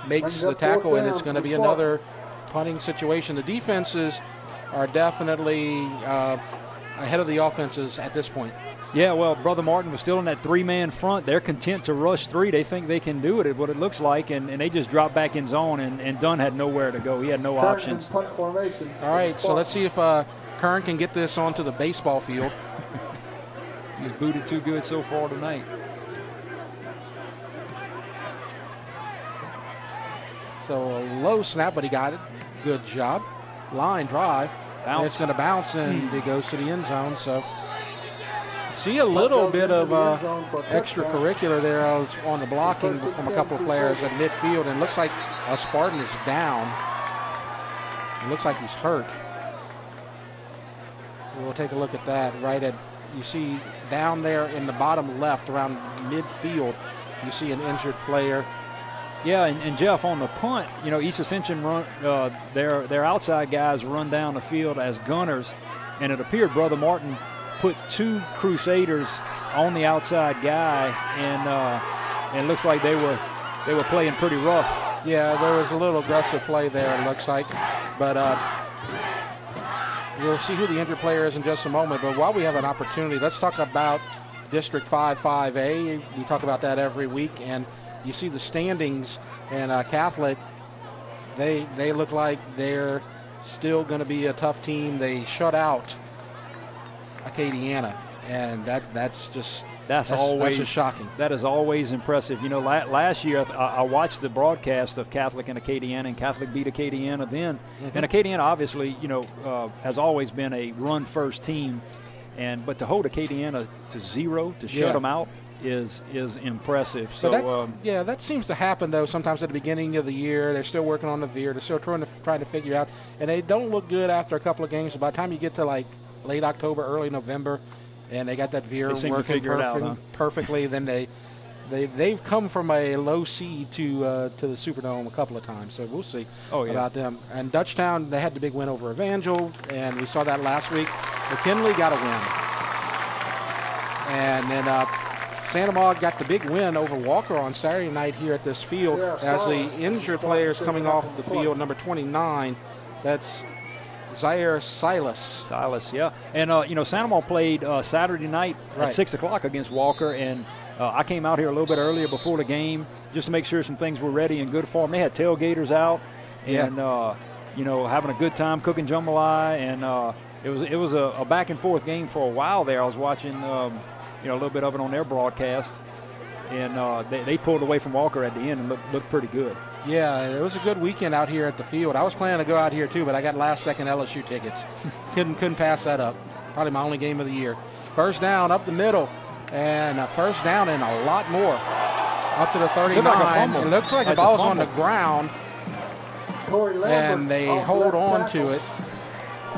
makes the tackle, and it's going to be another punting situation. The defenses are definitely ahead of the offenses at this point. Yeah, well, Brother Martin was still in that 3-man front. They're content to rush 3. They think they can do it, what it looks like, and they just dropped back in zone, and Dunn had nowhere to go. He had no options. All right, so let's see if Kern can get this onto the baseball field. He's booted too good so far tonight. So a low snap, but he got it. Good job. Line drive. And it's going to bounce, and it goes to the end zone. So see a little bit of extracurricular there on the blocking from a couple of players at midfield, and looks like a Spartan is down. It looks like he's hurt. We'll take a look at that. You see down there in the bottom left around midfield, you see an injured player. Yeah, and Jeff, on the punt, East Ascension run their outside guys run down the field as gunners, and it appeared Brother Martin put 2 Crusaders on the outside guy, and it looks like they were playing pretty rough. Yeah, there was a little aggressive play there, it looks like. But we'll see who the injured player is in just a moment. But while we have an opportunity, let's talk about District 5-5A. We talk about that every week. And you see the standings, and Catholic, they look like they're still going to be a tough team. They shut out Acadiana, and that's just shocking. That is always impressive. You know, last year I watched the broadcast of Catholic and Acadiana, and Catholic beat Acadiana then. And Acadiana obviously, you know, has always been a run-first team, but to hold Acadiana to 0, to shut them out, is impressive. So that seems to happen though sometimes at the beginning of the year. They're still working on the veer. They're still trying to figure out, and they don't look good after a couple of games. So by the time you get to like late October, early November, and they got that veer working perfectly, then they've come from a low seed to the Superdome a couple of times. So we'll see about them. And Dutchtown, they had the big win over Evangel, and we saw that last week. McKinley got a win, and then Santa Maud got the big win over Walker on Saturday night here at this field as the injured players coming off the field. Number 29, that's Zaire Silas, yeah. And, you know, Santa Maud played Saturday night at 6 o'clock against Walker, and I came out here a little bit earlier before the game just to make sure some things were ready and good for them. They had tailgaters out and, you know, having a good time cooking jambalaya, and it was a back-and-forth game for a while there. I was watching, you know, a little bit of it on their broadcast, and they pulled away from Walker at the end and looked pretty good. Yeah, it was a good weekend out here at the field. I was planning to go out here too, but I got last-second LSU tickets. couldn't pass that up. Probably my only game of the year. First down up the middle, and a first down and a lot more. Up to the 39. It looks like the ball's on the ground, and they hold on to it.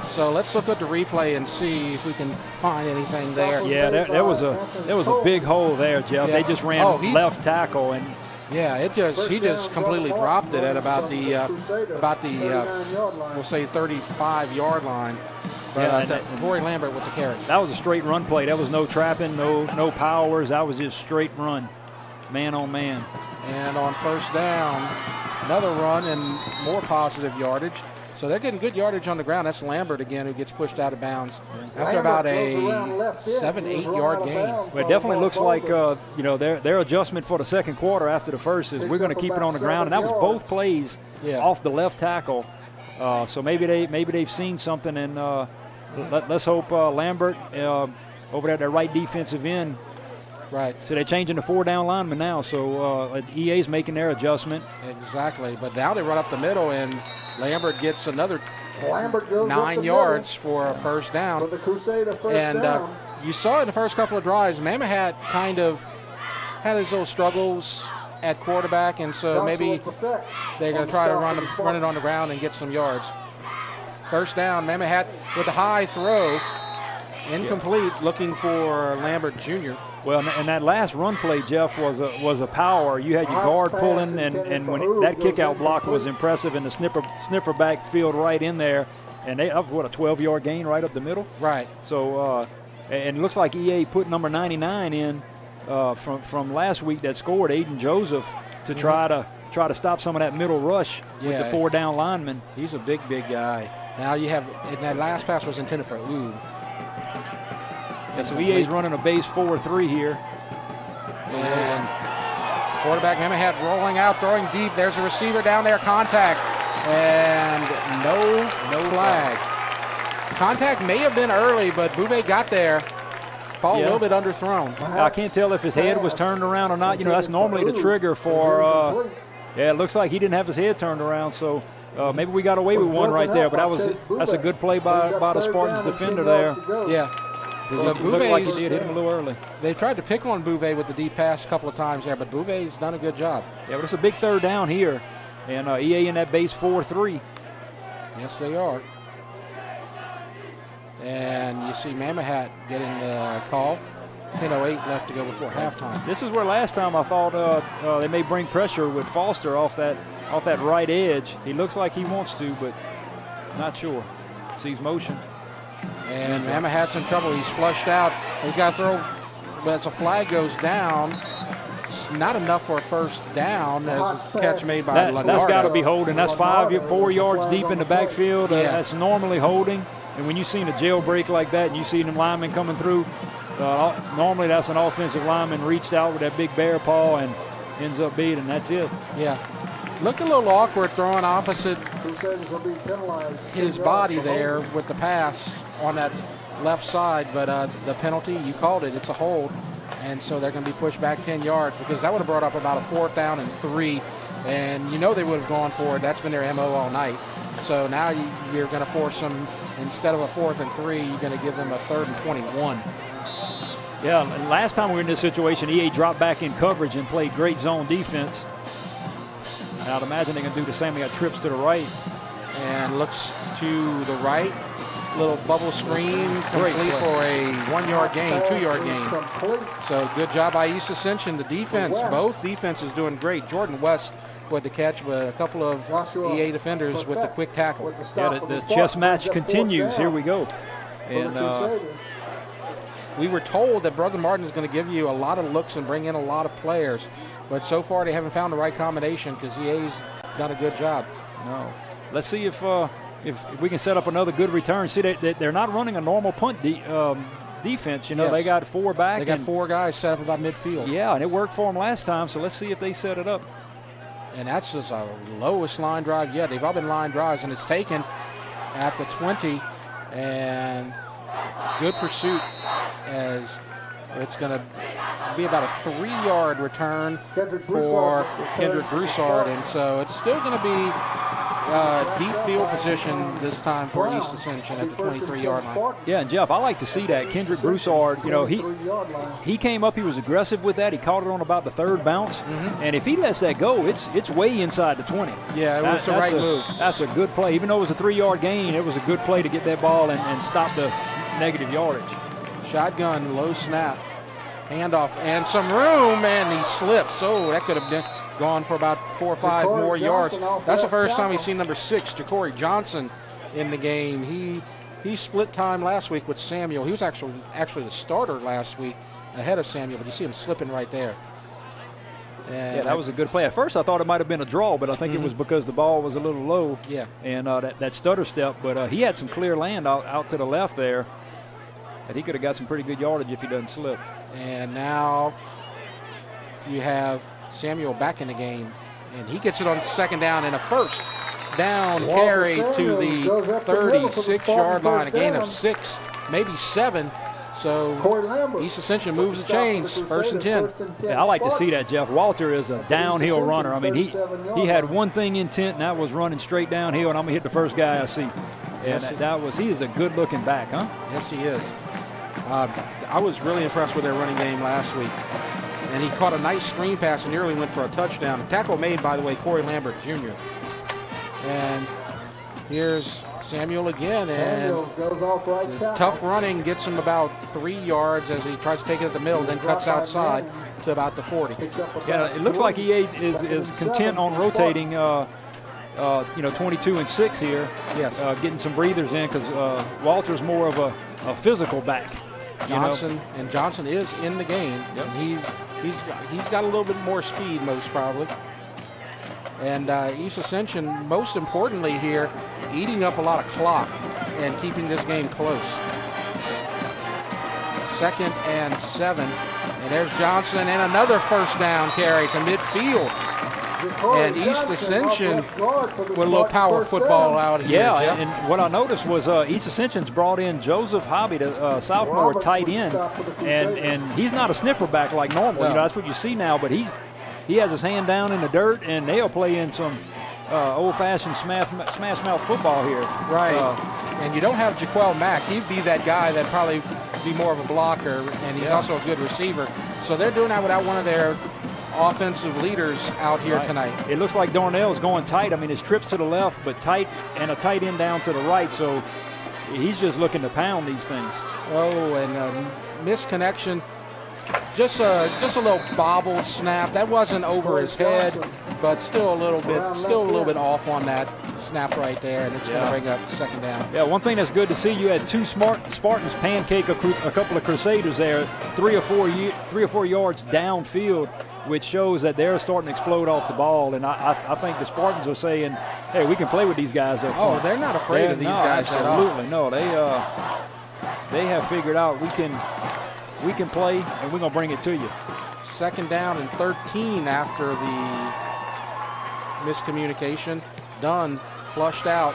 So let's look at the replay and see if we can find anything there. Yeah, there was a big hole there, Jeff. They just ran left tackle, and he just completely dropped it at about the we'll say 35-yard line. But Corey Lambert with the carry. That was a straight run play. That was no trapping, no powers. That was just straight run, man on man. And on first down, another run and more positive yardage. So they're getting good yardage on the ground. That's Lambert again who gets pushed out of bounds after about a 7-8 yard gain. Well, it definitely looks like you know, their adjustment for the second quarter after the first is we're going to keep it on the ground, and that was both plays off the left tackle. So maybe they've seen something, and let's hope Lambert over there at their right defensive end. Right. So they're changing the 4-down lineman now, so EA's making their adjustment. Exactly, but now they run up the middle, and Lambert gets another 9 yards for a first down. For the Crusader first down. You saw in the first couple of drives, Mamahat kind of had his little struggles at quarterback, and so maybe they're going to try to run it on the ground and get some yards. First down, Mamahat with a high throw, incomplete, looking for Lambert Jr. Well, and that last run play, Jeff, was a power. You had your guard pulling, and when that kick-out block was impressive, and the sniffer back field right in there, and they up, what, a 12-yard gain right up the middle? Right. So, and it looks like EA put number 99 in from last week that scored, Aiden Joseph, to try to stop some of that middle rush with the 4-down lineman. He's a big guy. Now you have, and that last pass was intended for Oob. And so EA's running a base 4-3 here. And quarterback Mamahat rolling out, throwing deep. There's a receiver down there, contact. And no flag. Contact may have been early, but Bouvet got there. Ball a little bit underthrown. I can't tell if his head was turned around or not. You know, that's normally the trigger for, it looks like he didn't have his head turned around, so maybe we got away with one right there, but that's a good play by the Spartans defender there. Yeah. It looked like he did hit him a little early. They tried to pick on Bouvet with the deep pass a couple of times there, but Bouvet's done a good job. Yeah, but it's a big third down here, and EA in that base 4-3. Yes, they are. And you see Mamahat getting the call. 10:08 left to go before halftime. This is where last time I thought they may bring pressure with Foster off that right edge. He looks like he wants to, but not sure. Sees motion. And Mammoth had some trouble. He's flushed out. He's got to throw, but as the flag goes down, it's not enough for a first down as a catch made by Lombardo. That's got to be holding. That's 4 yards deep in the backfield. That's normally holding. And when you've seen a jailbreak like that and you see them linemen coming through, normally that's an offensive lineman reached out with that big bear paw and ends up beating. That's it. Yeah. Looked a little awkward throwing opposite his body there with the pass on that left side, but the penalty, you called it, it's a hold, and so they're going to be pushed back 10 yards because that would have brought up about a 4th down and 3, and you know they would have gone for it. That's been their MO all night. So now you're going to force them, instead of a 4th and 3, you're going to give them a 3rd and 21. Yeah, last time we were in this situation, EA dropped back in coverage and played great zone defense. I'd imagine they're going to do the same. They got trips to the right. And looks to the right. Little bubble screen complete for a 1-yard gain, 2-yard gain. So good job by East Ascension. The defense, both defenses doing great. Jordan West with the catch, but a couple of EA defenders with the quick tackle. Yeah, the chess match continues. Here we go. And we were told that Brother Martin is going to give you a lot of looks and bring in a lot of players. But so far, they haven't found the right combination because EA's done a good job. No. Let's see if we can set up another good return. See, they're not running a normal punt defense. You know, They got 4 back. They got 4 guys set up about midfield. Yeah, and it worked for them last time, so let's see if they set it up. And that's just a lowest line drive yet. They've all been line drives, and it's taken at the 20. And good pursuit as it's going to be about a 3-yard return for Kendrick Broussard. And so it's still going to be deep field position this time for East Ascension at the 23-yard line. Yeah, and Jeff, I like to see that. Kendrick Broussard, you know, he came up, he was aggressive with that. He caught it on about the 3rd bounce. And if he lets that go, it's way inside the 20. Yeah, it was the right move. That's a good play. Even though it was a 3-yard gain, it was a good play to get that ball and stop the negative yardage. Shotgun, low snap, handoff, and some room, and he slips. Oh, that could have been gone for about 4 or 5 more yards. That's the first time we've seen number 6, Ja'Cory Johnson, in the game. He split time last week with Samuel. He was actually the starter last week ahead of Samuel, but you see him slipping right there. And yeah, that was a good play. At first, I thought it might have been a draw, but I think it was because the ball was a little low. Yeah. And that stutter step, but he had some clear land out to the left there. That he could have got some pretty good yardage if he doesn't slip. And now you have Samuel back in the game, and he gets it on 2nd down and a 1st down carry to the 36-yard line, a gain of 6, maybe 7. So East Ascension moves the chains, 1st and 10. Yeah, I like to see that, Jeff. Walter is a downhill runner. I mean, he had one thing intent, and that was running straight downhill, and I'm going to hit the first guy I see. And he is a good-looking back, huh? Yes, he is. I was really impressed with their running game last week. And he caught a nice screen pass and nearly went for a touchdown. A tackle made, by the way, Corey Lambert Jr. And here's Samuel again. And goes off right tough running gets him about 3 yards as he tries to take it at the middle, then cuts outside to about the 40. Yeah, it looks like EA is content on rotating 22 and 6 here. Yes. Getting some breathers in because Walter's more of a physical back. Johnson is in the game. Yep. And he's got a little bit more speed, most probably. And East Ascension, most importantly here, eating up a lot of clock and keeping this game close. 2nd and 7. And there's Johnson and another 1st down carry to midfield. And East Ascension with a little power football out here. Yeah, Jeff. and what I noticed was East Ascension's brought in Joseph Hobby, the sophomore tight end, and he's not a sniffer back like normal. No. You know, that's what you see now, but he has his hand down in the dirt, and they'll play in some old-fashioned smash mouth football here. Right. And you don't have Jaquel Mack. He'd be that guy that probably be more of a blocker, and he's also a good receiver. So they're doing that without one of their offensive leaders out here tonight. It looks like Darnell's going tight. I mean, his trips to the left, but tight, and a tight end down to the right. So he's just looking to pound these things. Oh, and misconnection. Just a little bobbled snap. That wasn't over his head. but still a little bit off on that snap right there, and it's going to bring up second down. Yeah, one thing that's good to see, you had two Spartans pancake a couple of Crusaders there, 3 or 4 yards downfield, which shows that they're starting to explode off the ball. And I think the Spartans are saying, hey, we can play with these guys up front. Oh, they're not afraid of these guys at all. Absolutely, no. They have figured out we can play, and we're going to bring it to you. Second down and 13 after the miscommunication. Dunn flushed out,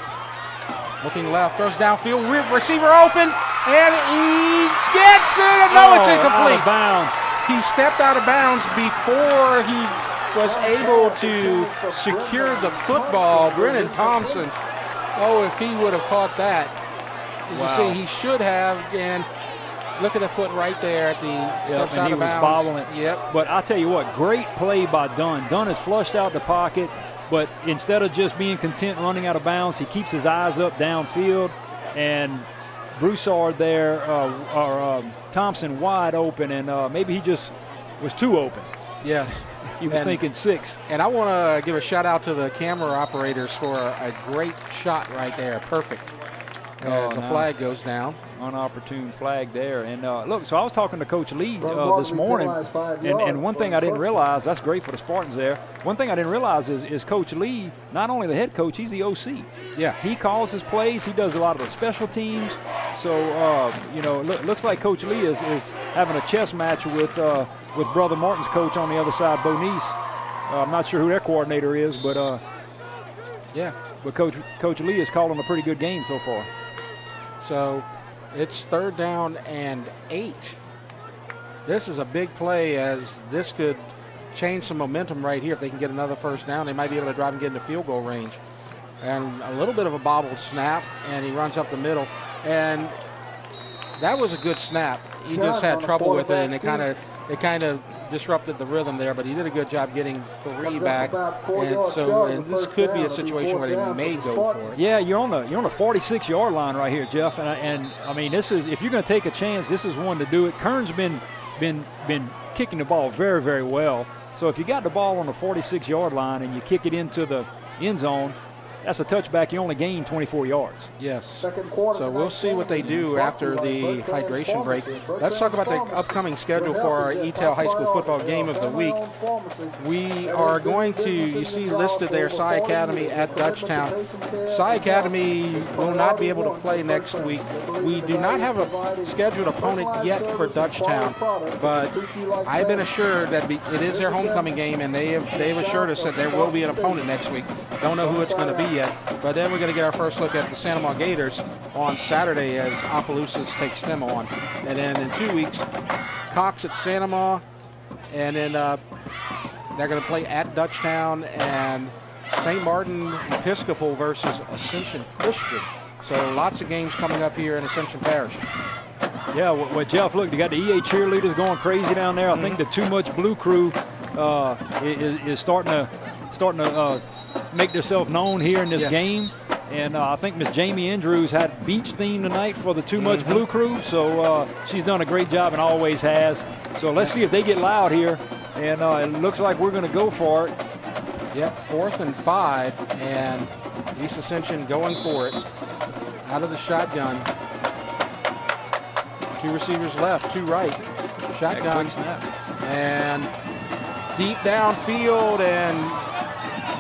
looking left, throws downfield, receiver open, and he gets it. No, it's incomplete. Out of bounds. He stepped out of bounds before he was able to secure the football. Brennan Thompson, if he would have caught that. As you see, he should have, and look at the foot right there at the steps out of bounds. Bobbling. Yep. But I tell you what, great play by Dunn. Dunn has flushed out the pocket, but instead of just being content running out of bounds, he keeps his eyes up downfield, and Broussard there, Thompson wide open, and maybe he just was too open. Yes. He was thinking 6. And I want to give a shout out to the camera operators for a great shot right there. Perfect. As the flag goes down. Unopportune flag there. And look, so I was talking to Coach Lee this morning, and one thing I didn't realize, that's great for the Spartans there. One thing I didn't realize is Coach Lee, not only the head coach, he's the OC. Yeah. He calls his plays. He does a lot of the special teams. So, looks like Coach Lee is having a chess match with Brother Martin's coach on the other side, Bonice. I'm not sure who their coordinator is, but But Coach Lee is calling a pretty good game so far. So it's third down and 8. This is a big play, as this could change some momentum right here. If they can get another first down, they might be able to drive and get into field goal range. And a little bit of a bobbled snap, and he runs up the middle. And that was a good snap. He just had trouble with it, and it kind of disrupted the rhythm there, but he did a good job getting 3 back. And this could be a situation where they may go for it. Yeah, you're on the 46-yard line right here, Jeff. And I mean, this is, if you're going to take a chance, this is one to do it. Kern's been kicking the ball very, very well. So if you got the ball on the 46-yard line and you kick it into the end zone, that's a touchback. You only gain 24 yards. Yes. So we'll see what they do after the hydration break. Let's talk about the upcoming schedule for our Eatel High School Football Game of the Week. We are going to, you see listed there, Cy Academy at Dutchtown. Cy Academy will not be able to play next week. We do not have a scheduled opponent yet for Dutchtown, but I've been assured that it is their homecoming game, and they've assured us that there will be an opponent next week. Don't know who it's going to be yet, but then we're going to get our first look at the Santa Maria Gators on Saturday as Opelousas takes them on. And then in 2 weeks, Cox at Santa Maria, and then they're going to play at Dutchtown, and St. Martin Episcopal versus Ascension Christian. So lots of games coming up here in Ascension Parish. Yeah, well, Jeff, look, you got the EA cheerleaders going crazy down there. I think the Too Much Blue crew is starting to make themselves known here in this game. And I think Miss Jamie Andrews had beach theme tonight for the Too Much Blue crew. So she's done a great job and always has. So let's see if they get loud here. And it looks like we're going to go for it. Yep, 4th and 5, and East Ascension going for it. Out of the shotgun. 2 receivers left, 2 right. Shotgun snap. And deep downfield, and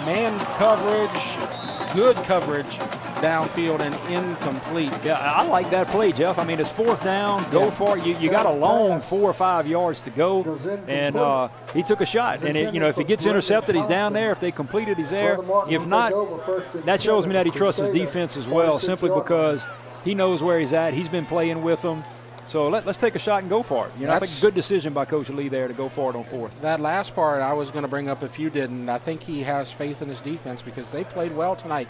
man coverage, good coverage downfield, and incomplete. Yeah, I like that play, Jeff. I mean, it's 4th down, go for it. You got a long 4 or 5 yards to go, and he took a shot. And if he gets intercepted, he's down there. If they complete it, he's there. If not, that shows me that he trusts his defense as well, simply because he knows where he's at. He's been playing with them. So let's take a shot and go for it. I think a good decision by Coach Lee there to go for it on 4th. That last part I was going to bring up if you didn't. I think he has faith in his defense because they played well tonight.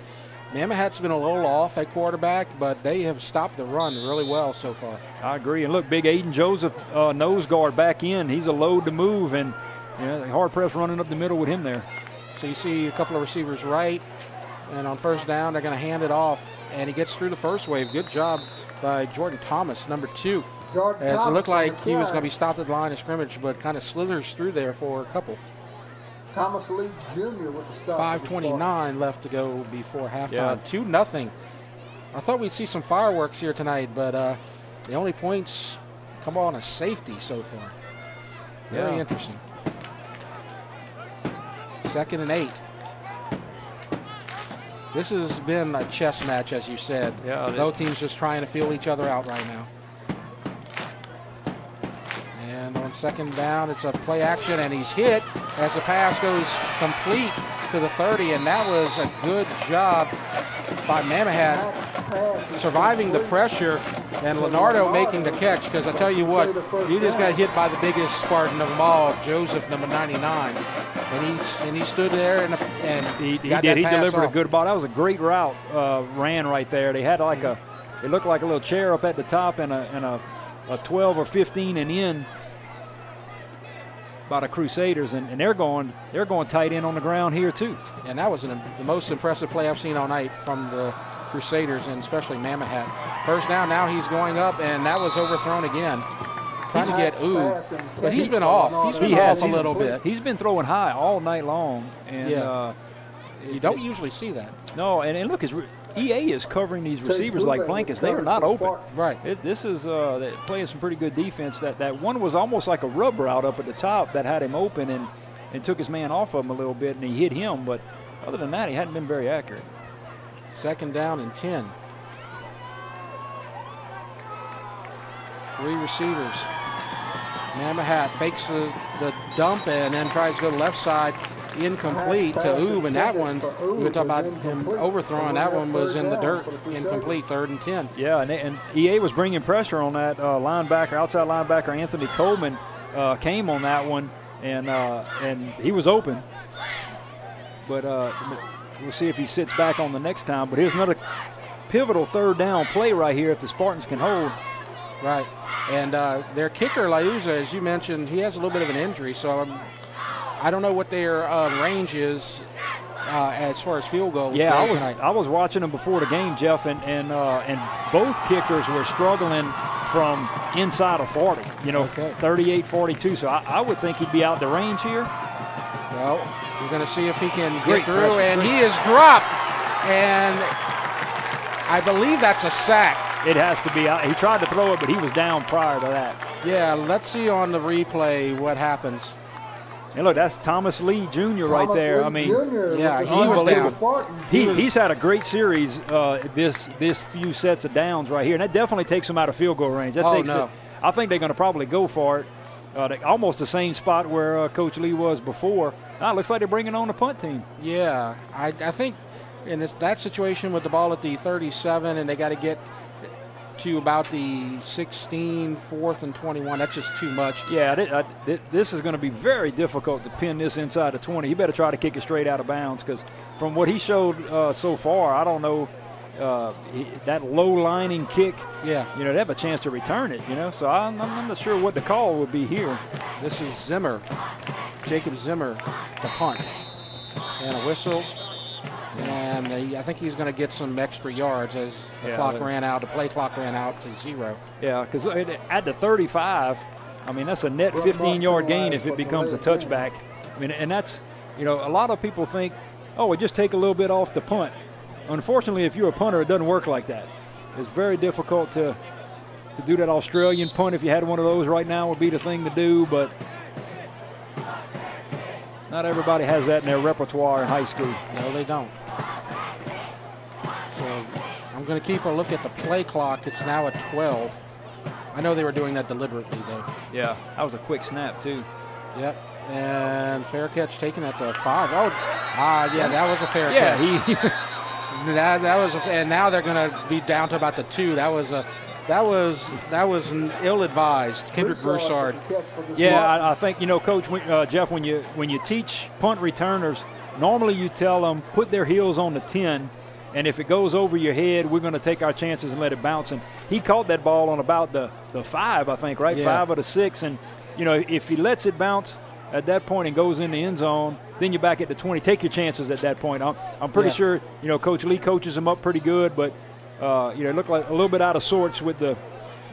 Namahat's been a little off at quarterback, but they have stopped the run really well so far. I agree. And look, big Aiden Joseph, nose guard back in. He's a load to move, and hard press running up the middle with him there. So you see a couple of receivers right, and on 1st down, they're going to hand it off, and he gets through the first wave. Good job by Jordan Thomas, number 2. As it looked like he was going to be stopped at the line of scrimmage, but kind of slithers through there for a couple. Thomas Lee Jr. with the stop. 5:29 left to go before halftime. Yeah. 2-0. I thought we'd see some fireworks here tonight, but the only points come on a safety so far. Very interesting. 2nd and 8. This has been a chess match, as you said. Yeah, both teams just trying to feel each other out right now. And on 2nd down, it's a play action, and he's hit as the pass goes complete to the 30, and that was a good job by Mamahat surviving the pressure and Leonardo making the catch, because I tell you what, he just got hit by the biggest Spartan of them all, Joseph, number 99. And he stood there and he got did. That He pass delivered off. a good ball. That was a great route ran right there. They had like it looked like a little chair up at the top and a 12 or 15 and in by the Crusaders, and they're going tight end on the ground here too. And that was the most impressive play I've seen all night from the Crusaders, and especially Mamahat. 1st down, now he's going up, and that was overthrown again. Trying to get but he's been off. He's been off a little bit. He's been throwing high all night long, and you don't usually see that. No, and look, EA is covering these receivers like blankets. They are not open. Right. This is they're playing some pretty good defense. That one was almost like a rub route up at the top that had him open and took his man off of him a little bit, and he hit him. But other than that, he hadn't been very accurate. 2nd down and 10. 3 receivers. Mamahat fakes the dump and then tries to go to left side. Incomplete to Oob, and that one, we were talking about him overthrowing, that one was in the dirt, incomplete, 3rd and 10. Yeah, and EA was bringing pressure on that linebacker, outside linebacker Anthony Coleman came on that one, and he was open. But we'll see if he sits back on the next time. But here's another pivotal 3rd down play right here if the Spartans can hold. Right, and their kicker, Liuza, as you mentioned, he has a little bit of an injury, so I don't know what their range is as far as field goals. Yeah, I was watching them before the game, Jeff, and both kickers were struggling from inside of 40, 38, 42. So I would think he'd be out the range here. Well, we're going to see if he can get through, and he is dropped, and I believe that's a sack. It has to be. He tried to throw it, but he was down prior to that. Yeah, let's see on the replay what happens. And look, that's Thomas Lee Jr. right there. I mean, yeah, he was down. He's had a great series this few sets of downs right here, and that definitely takes him out of field goal range. That takes it. I think they're going to probably go for it. Almost the same spot where Coach Lee was before. It looks like they're bringing on the punt team. Yeah, I think in that situation with the ball at the 37, and they got to get to about the 16, 4th and 21. That's just too much. Yeah, this is going to be very difficult to pin this inside the 20. You better try to kick it straight out of bounds, because from what he showed so far, I don't know, that low lining kick, they have a chance to return it, So I'm not sure what the call would be here. This is Zimmer, Jacob Zimmer, the punt. And a whistle. And I think he's going to get some extra yards as the clock ran out. The play clock ran out to 0. Yeah, because at the 35, I mean, that's a net 15-yard gain if it becomes a touchback. I mean, and that's, a lot of people think, we just take a little bit off the punt. Unfortunately, if you're a punter, it doesn't work like that. It's very difficult to do that Australian punt. If you had one of those right now, would be the thing to do, but not everybody has that in their repertoire in high school. No, they don't. So I'm going to keep a look at the play clock. It's now at 12. I know they were doing that deliberately, though. Yeah, that was a quick snap, too. Yep. And fair catch taken at the 5. Yeah, that was a fair catch. That was, and now they're going to be down to about the 2. That was an ill-advised Kendrick Broussard. Yeah, I think Coach Jeff, when you teach punt returners, normally you tell them put their heels on the 10, and if it goes over your head, we're going to take our chances and let it bounce. And he caught that ball on about the 5, I think, right? Yeah. 5 of the 6, and if he lets it bounce at that point and goes in the end zone, then you're back at the 20. Take your chances at that point. I'm pretty sure Coach Lee coaches him up pretty good, but. It looked like a little bit out of sorts with the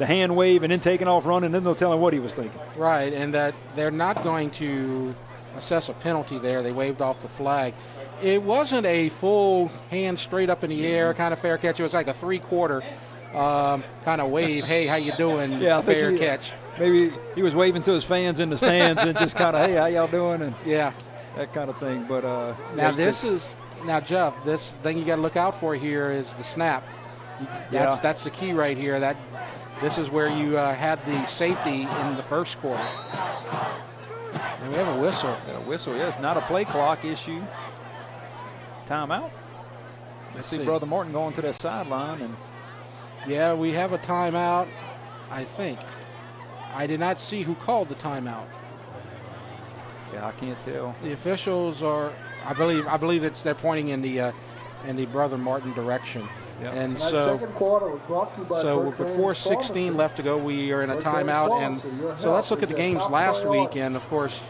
hand wave and then taking off running, and then they'll tell him what he was thinking. Right, and that they're not going to assess a penalty there. They waved off the flag. It wasn't a full hand straight up in the air kind of fair catch. It was like a 3/4 kind of wave. Hey, how you doing? Yeah, fair catch. Maybe he was waving to his fans in the stands and just kind of, hey, how y'all doing? And yeah, that kind of thing. But now Jeff, this thing you got to look out for here is the snap. That's the key right here. This is where you had the safety in the first quarter. And we have a whistle. A whistle, yes, not a play clock issue. Timeout. Let's see Brother Martin going to that sideline. And yeah, we have a timeout, I think. I did not see who called the timeout. Yeah, I can't tell. The officials are, I believe they're pointing in the Brother Martin direction. Yep. And that second quarter was brought to you by so before 16 left to go, we are in a timeout. And so let's look at the games last week. And of course,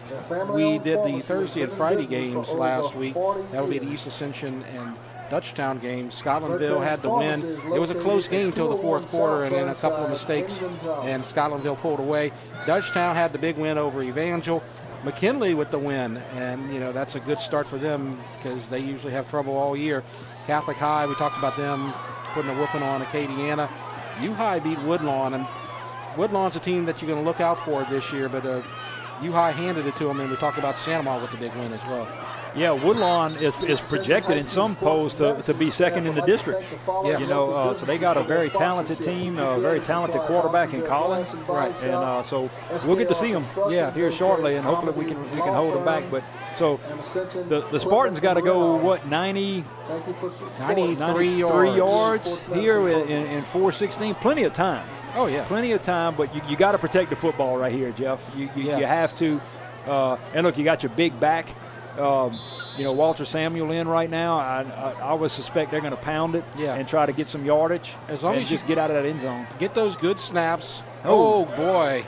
we did the Thursday and Friday games last week. That would be the East Ascension and Dutchtown game. Scotlandville had the win. It was a close game till the fourth quarter, and then a couple of mistakes, and Scotlandville pulled away. Dutchtown had the big win over Evangel. McKinley with the win, and that's a good start for them because they usually have trouble all year. Catholic High, we talked about them putting a whooping on Acadiana. U-High beat Woodlawn, and Woodlawn's a team that you're going to look out for this year, but U-High handed it to them, and we talked about Sandoval with the big win as well. Yeah, Woodlawn is projected in some polls to be second in the district. Yes. So they got a very talented team, a very talented quarterback in Collins. Right. And so we'll get to see them here shortly, and hopefully we can hold them back. But so the Spartans got to go 93 yards here in 4:16. Plenty of time. Oh yeah, plenty of time. But you got to protect the football right here, Jeff. You have to. And look, you got your big back. Walter Samuel in right now. I would suspect they're going to pound it and try to get some yardage. As long as you just get out of that end zone. Get those good snaps. Oh boy.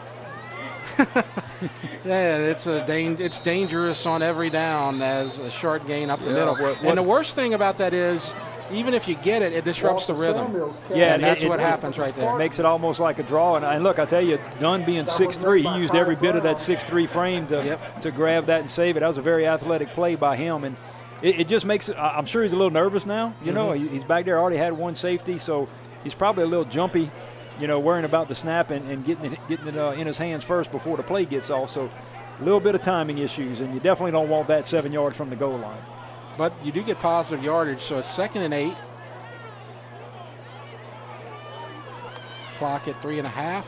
Yeah, it's dangerous on every down as a short gain up the middle. And the worst thing about that is, even if you get it, it disrupts the rhythm. Yeah, and that's what happens right there. It makes it almost like a draw. And look, I tell you, Dunn being 6'3", he used every bit of that 6'3" frame to grab that and save it. That was a very athletic play by him. And it just makes it – I'm sure he's a little nervous now. He's back there, already had one safety, so he's probably a little jumpy, worrying about the snap and getting it in his hands first before the play gets off. So a little bit of timing issues, and you definitely don't want that 7 yards from the goal line. But you do get positive yardage, so it's 2nd and 8. Clock at 3.5.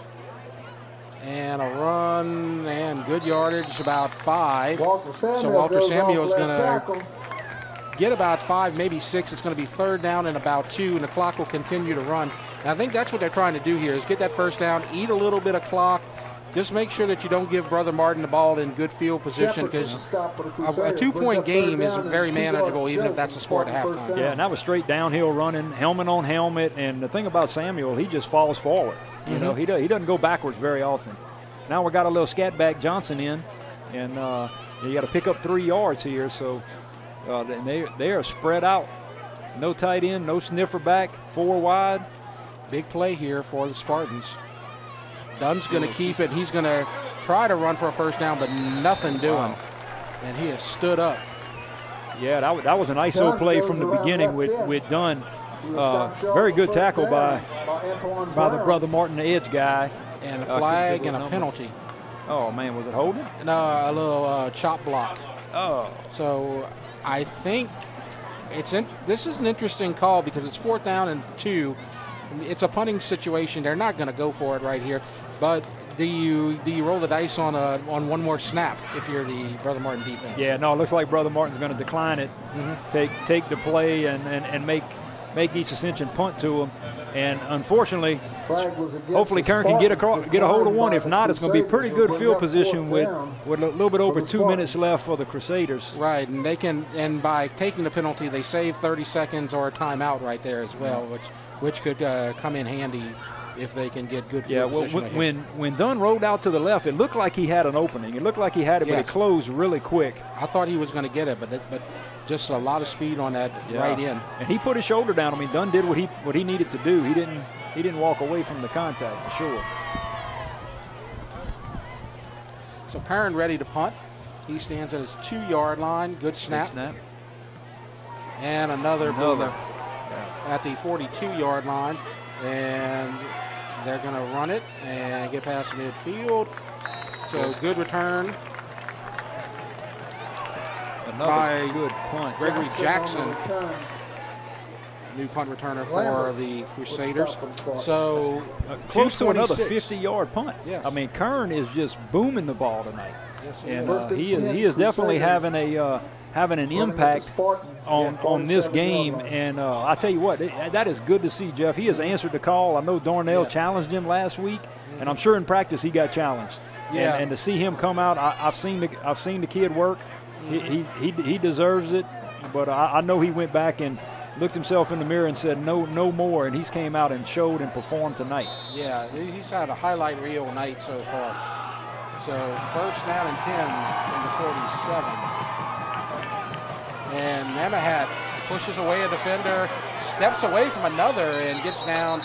And a run and good yardage, about 5. So Walter Samuel's going to get about 5, maybe 6. It's going to be 3rd down and about 2, and the clock will continue to run. And I think that's what they're trying to do here is get that first down, eat a little bit of clock. Just make sure that you don't give Brother Martin the ball in good field position because a 2-point game is very manageable even if that's a score at halftime. Yeah, and that was straight downhill running, helmet on helmet. And the thing about Samuel, he just falls forward. He doesn't go backwards very often. Now we got a little scat back Johnson in, and you got to pick up 3 yards here. So they are spread out. No tight end, no sniffer back, 4 wide. Big play here for the Spartans. Dunn's going to keep it. He's going to try to run for a first down, but nothing doing. And he has stood up. Yeah, that was an ISO play from the beginning with Dunn. Very good tackle by the Brother Martin, the edge guy. And a flag and a penalty. Oh, man, was it holding? No, a little chop block. Oh. So I think this is an interesting call because it's 4th down and 2. It's a punting situation. They're not going to go for it right here. But do you roll the dice on one more snap if you're the Brother Martin defense? Yeah, no, it looks like Brother Martin's going to decline it, take the play and make East Ascension punt to him. And unfortunately, hopefully Kern can get a hold of one. If not, it's going to be pretty good field position with a little bit over 2 minutes left for the Crusaders. Right, and by taking the penalty, they save 30 seconds or a timeout right there as well, which could come in handy if they can get good field position. Yeah, when Dunn rolled out to the left, it looked like he had an opening. It looked like he had it, but it closed really quick. I thought he was going to get it, but just a lot of speed on that right in. And he put his shoulder down. I mean, Dunn did what he needed to do. He didn't walk away from the contact for sure. So Perrin ready to punt. He stands at his 2-yard line. Good snap. Good snap. And another boomer at the 42-yard line. And they're going to run it and get past midfield. So good return. Another good punt. Gregory Jackson, new punt returner for the Crusaders. So close to another 50-yard punt. Yes. I mean, Kern is just booming the ball tonight. Yes, and he is definitely having an impact on this game. And I tell you what, that is good to see, Jeff. He has answered the call. I know Darnell challenged him last week, and I'm sure in practice he got challenged. Yeah. And to see him come out, I've seen the kid work. He deserves it, but I know he went back and looked himself in the mirror and said no more, and he's came out and showed and performed tonight. Yeah, he's had a highlight reel night so far. So first down and 10 from the 47. And Namahat pushes away a defender, steps away from another, and gets down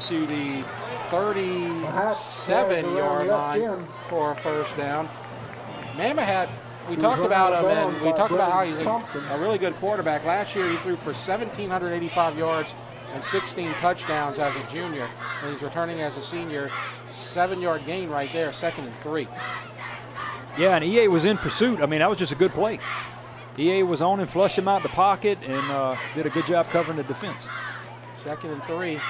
to the 37-yard line for a first down. Namahat, we talked about him, and we talked about how he's a really good quarterback. Last year he threw for 1,785 yards and 16 touchdowns as a junior. And he's returning as a senior. 7-yard gain right there, 2nd and 3. Yeah, and EA was in pursuit. I mean, that was just a good play. EA was on and flushed him out the pocket and did a good job covering the defense. 2nd and 3.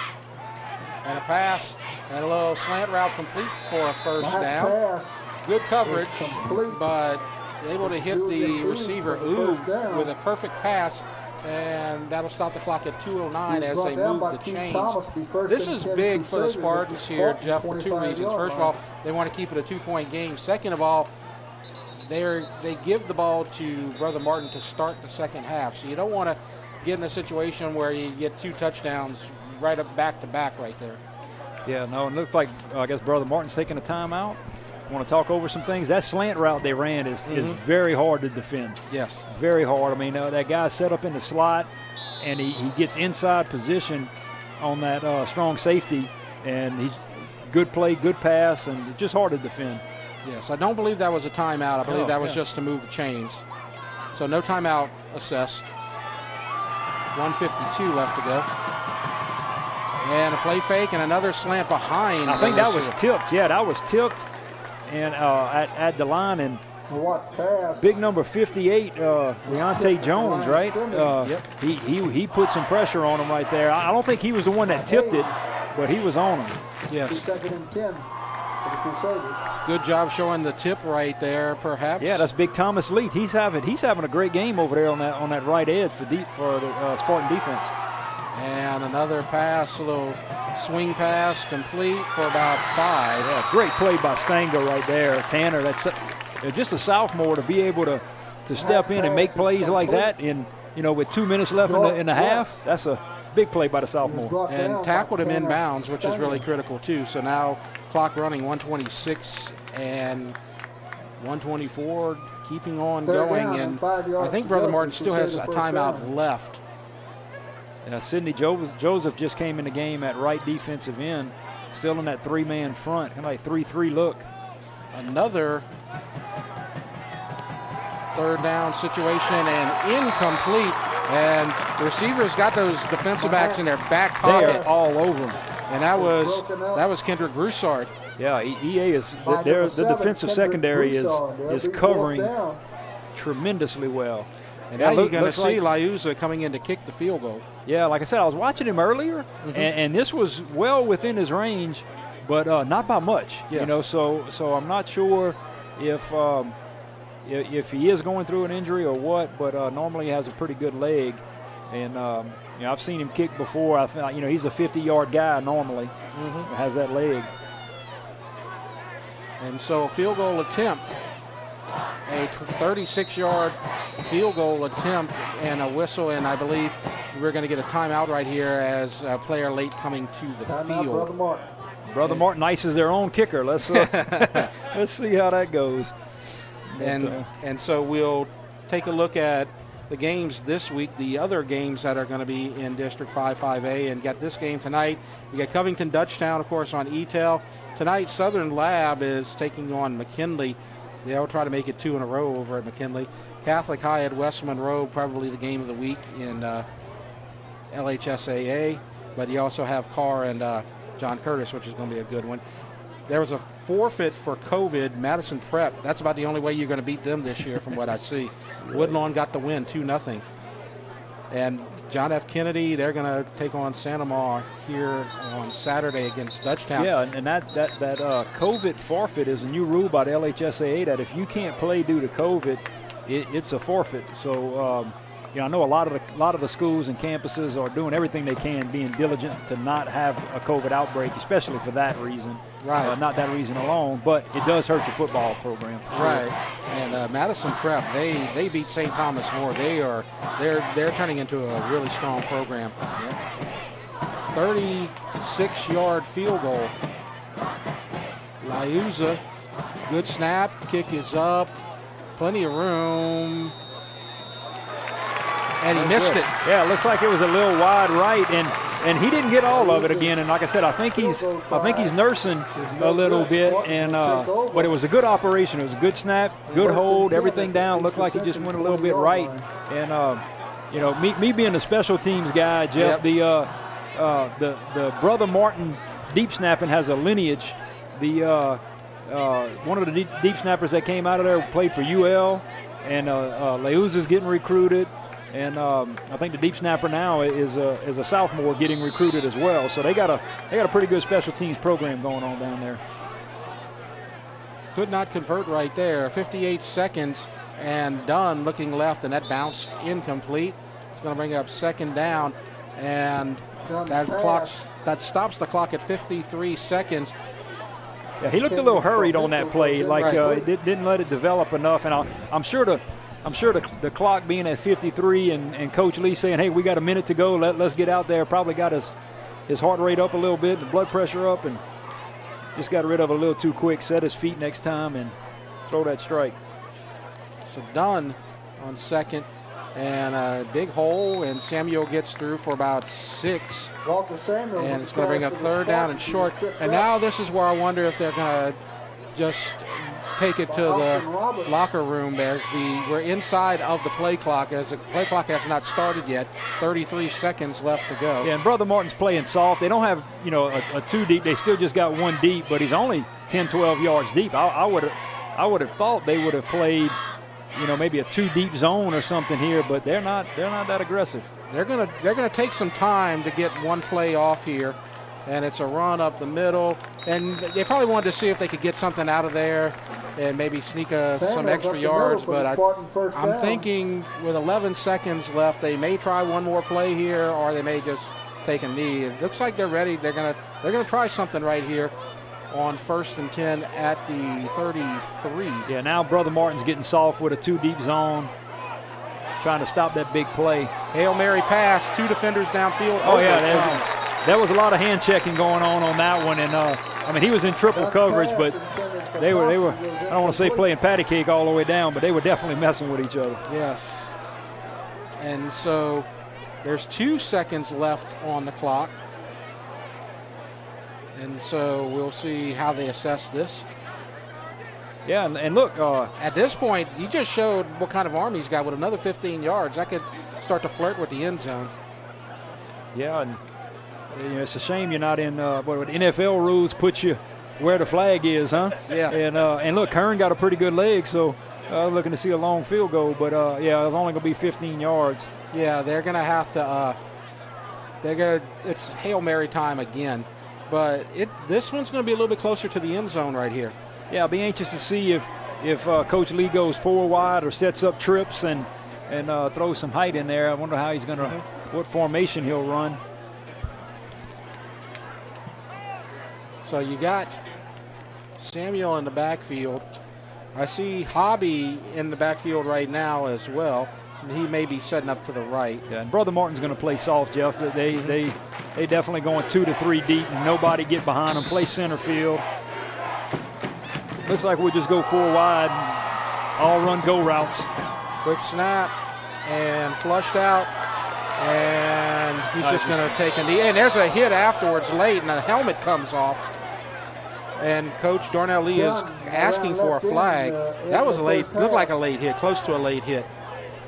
And a pass and a little slant route complete for a first down. Good coverage, but able to hit the receiver Oob with a perfect pass, and that'll stop the clock at 2:09 as they move the chains. This is big for the Spartans here, Jeff, for 2 reasons. First of all, they want to keep it a 2-point game. Second of all, they give the ball to Brother Martin to start the second half. So you don't want to get in a situation where you get 2 touchdowns right up back-to-back right there. Yeah, no, it looks like, I guess, Brother Martin's taking a timeout. Want to talk over some things. That slant route they ran is very hard to defend. Yes. Very hard. I mean, that guy set up in the slot, and he gets inside position on that strong safety, and he's good play, good pass, and just hard to defend. Yes, I don't believe that was a timeout. I believe that was just to move the chains. So no timeout assessed. 1:52 left to go. And a play fake and another slant behind. I think that was tipped. Yeah, that was tipped. And at the line, and big number 58, Deontay Jones, right? He put some pressure on him right there. I don't think he was the one that tipped it, but he was on him. Yes. 2nd and 10 for the Crusaders. Good job showing the tip right there, perhaps. Yeah, that's big Thomas Leith. He's having a great game over there on that right edge for the Spartan defense. And another pass, a little swing pass, complete for about 5. Yeah, great play by Stango right there. Tanner, that's just a sophomore to be able to step in and make plays like that with 2 minutes left in the half. That's a big play by the sophomore. And tackled him inbounds, which is really critical too. So now clock running, 1:26 and 1:24, keeping on going. And I think Brother Martin still has a timeout left. Sidney Joseph just came in the game at right defensive end, still in that 3-man front, kind of like 3-3 look. Another 3rd down situation and incomplete. And the receivers got those defensive backs in their back pocket. They are all over them. And that was Kendrick Broussard. Yeah, EA is the defensive secondary is covering tremendously well. And now you're going to see Liuza coming in to kick the field goal. Yeah, like I said, I was watching him earlier, and this was well within his range, but not by much. Yes. So I'm not sure if he is going through an injury or what, but normally he has a pretty good leg, and I've seen him kick before. He's a 50-yard guy normally. Has that leg. And so a field goal attempt. A 36-yard field goal attempt and a whistle, and I believe we're going to get a timeout right here as a player late coming to the field. Brother Martin ices their own kicker. Let's see how that goes. And so we'll take a look at the games this week, the other games that are going to be in District 5-5A, and got this game tonight. We got Covington Dutchtown, of course, on Eatel. Tonight, Southern Lab is taking on McKinley. They'll try to make it 2 in a row over at McKinley. Catholic High at West Monroe, probably the game of the week in LHSAA. But you also have Carr and John Curtis, which is going to be a good one. There was a forfeit for COVID. Madison Prep, that's about the only way you're going to beat them this year from what I see. Woodlawn got the win, 2-0. And John F. Kennedy, they're going to take on Santa Maria here on Saturday against Dutchtown. Yeah, and that COVID forfeit is a new rule by the LHSAA that if you can't play due to COVID, it's a forfeit. So, I know a lot of the schools and campuses are doing everything they can, being diligent to not have a COVID outbreak, especially for that reason. Right. Not that reason alone, but it does hurt your football program. Right. And Madison Prep, they beat St. Thomas More. They're turning into a really strong program. 36-yard field goal. Liuza, good snap. Kick is up. Plenty of room. And he missed it. Yeah, it looks like it was a little wide right, and he didn't get all of it again. And like I said, I think he's nursing a little bit. And but it was a good operation. It was a good snap, good hold, everything down. Looked like he just went a little bit right. And me being a special teams guy, Jeff, the Brother Martin deep snapping has a lineage. One of the deep snappers that came out of there played for UL, and Leuza's getting recruited. And I think the deep snapper now is a sophomore getting recruited as well. So they got a pretty good special teams program going on down there. Could not convert right there. 58 seconds and done looking left, and that bounced incomplete. It's going to bring up second down, and that stops the clock at 53 seconds. Yeah, he looked a little hurried on that play, like didn't let it develop enough. And I'm sure the clock being at 53 and Coach Lee saying, hey, we got a minute to go, let's get out there, probably got his heart rate up a little bit, the blood pressure up, and just got rid of it a little too quick, set his feet next time, and throw that strike. So done on second, and a big hole, and Samuel gets through for about 6. Walter Samuel, and it's going to bring up third down and short. And now this is where I wonder if they're going to just take it to the locker room as we're inside of the play clock, as the play clock has not started yet. 33 seconds left to go. Yeah, and Brother Martin's playing soft. They don't have a 2 deep. They still just got 1 deep, but he's only 10, 12 yards deep. I would have thought they would have played maybe a 2 deep zone or something here, but they're not that aggressive. They're gonna take some time to get one play off here, and it's a run up the middle, and they probably wanted to see if they could get something out of there and maybe sneak some extra yards, but I'm thinking with 11 seconds left, they may try one more play here, or they may just take a knee. It looks like they're ready. They're gonna try something right here on 1st and 10 at the 33. Yeah, now Brother Martin's getting soft with a 2 deep zone, trying to stop that big play. Hail Mary pass, 2 defenders downfield. Oh yeah, there was a lot of hand checking going on that one, and he was in triple coverage, but they were I don't want to say playing patty cake all the way down, but they were definitely messing with each other. Yes. And so there's 2 seconds left on the clock. And so we'll see how they assess this. Yeah, and look. At this point, he just showed what kind of arm he's got with another 15 yards. That could start to flirt with the end zone. Yeah, and it's a shame you're not in what NFL rules put you where the flag is, huh? Yeah. And look, Kern got a pretty good leg, so looking to see a long field goal. But, it's only going to be 15 yards. Yeah, they're going to have to it's Hail Mary time again. But this one's going to be a little bit closer to the end zone right here. Yeah, I'll be anxious to see if Coach Lee goes 4 wide or sets up trips and throws some height in there. I wonder how he's going to, what formation he'll run. So you got Samuel in the backfield. I see Hobby in the backfield right now as well. He may be setting up to the right. Yeah, and Brother Martin's going to play soft, Jeff. They definitely going 2 to 3 deep and nobody get behind them. Play center field. Looks like we'll just go 4 wide, all run go routes. Quick snap and flushed out. And he's just going to take a knee. And there's a hit afterwards late, and the helmet comes off. and Coach Darnell Lee is asking for a flag. That was a late, looked like a late hit, close to a late hit.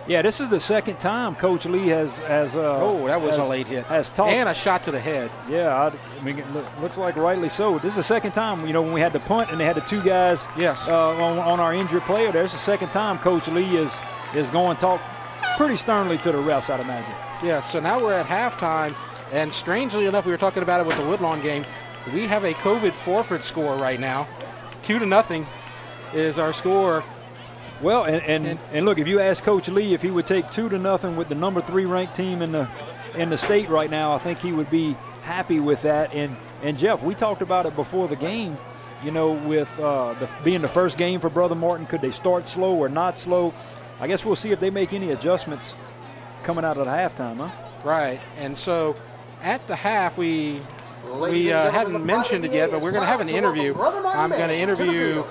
Yeah, this is the second time Coach Lee has oh, that was a late hit. Has talked. And a shot to the head. Yeah, I mean, it looks like rightly so. This is the second time, when we had to punt and they had the two guys on our injured player. There's the second time Coach Lee is going to talk pretty sternly to the refs, I'd imagine. Yeah, so now we're at halftime, and strangely enough, we were talking about it with the Woodlawn game. We have a COVID forfeit score right now. 2-0 is our score. Well, and look, if you ask Coach Lee if he would take 2-0 with the number 3 ranked team in the state right now, I think he would be happy with that. And Jeff, we talked about it before the game, with being the first game for Brother Martin. Could they start slow or not slow? I guess we'll see if they make any adjustments coming out of the halftime, huh? Right, and so at the half we hadn't mentioned it yet, but we're going to have an interview. I'm going to interview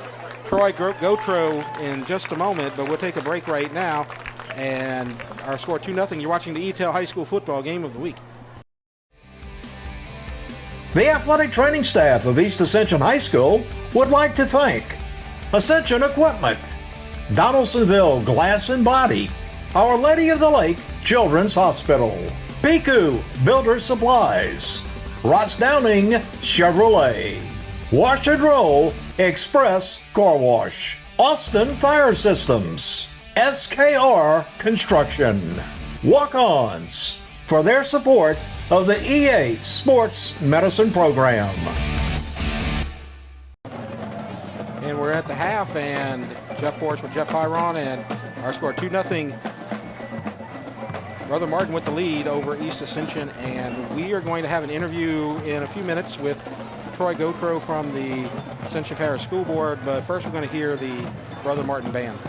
Troy Gautreaux in just a moment, but we'll take a break right now. And our score 2-0. You're watching the Eatel High School Football Game of the Week. The athletic training staff of East Ascension High School would like to thank Ascension Equipment, Donaldsonville Glass and Body, Our Lady of the Lake Children's Hospital, Piku Builder Supplies, Ross Downing Chevrolet, Wash and Roll Express Car Wash, Austin Fire Systems, SKR Construction, Walk-Ons for their support of the EA Sports Medicine Program. And we're at the half, and Jeff Forrest with Jeff Pyron, and our score 2-0. Brother Martin with the lead over East Ascension, and we are going to have an interview in a few minutes with Troy Gautreaux from the Ascension Parish School Board, but first we're going to hear the Brother Martin Band.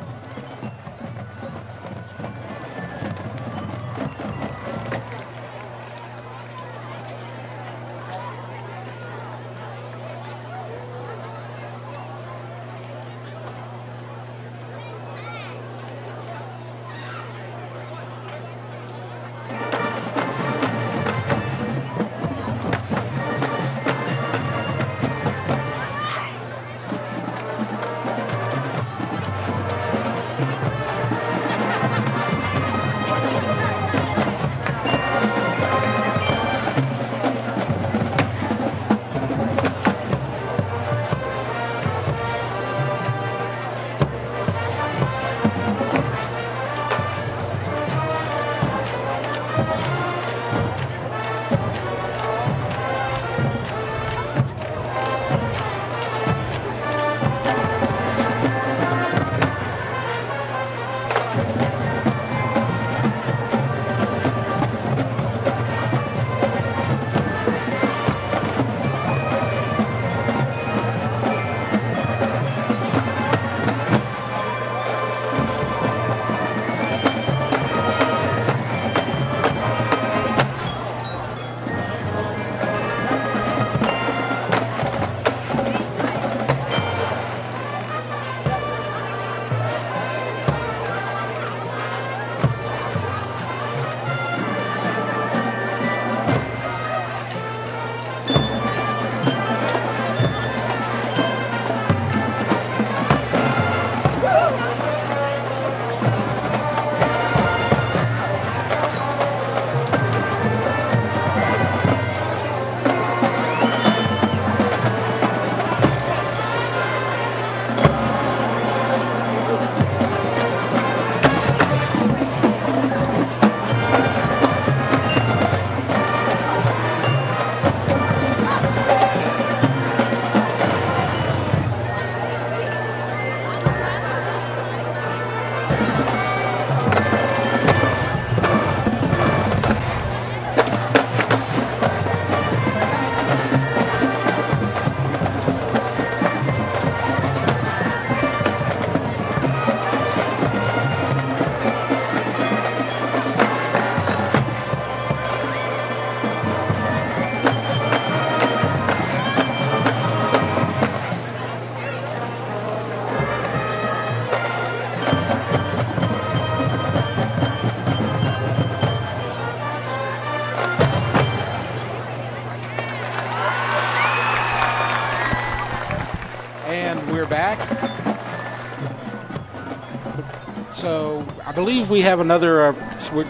So I believe we have another,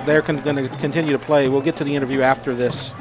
they're going to continue to play. We'll get to the interview after this.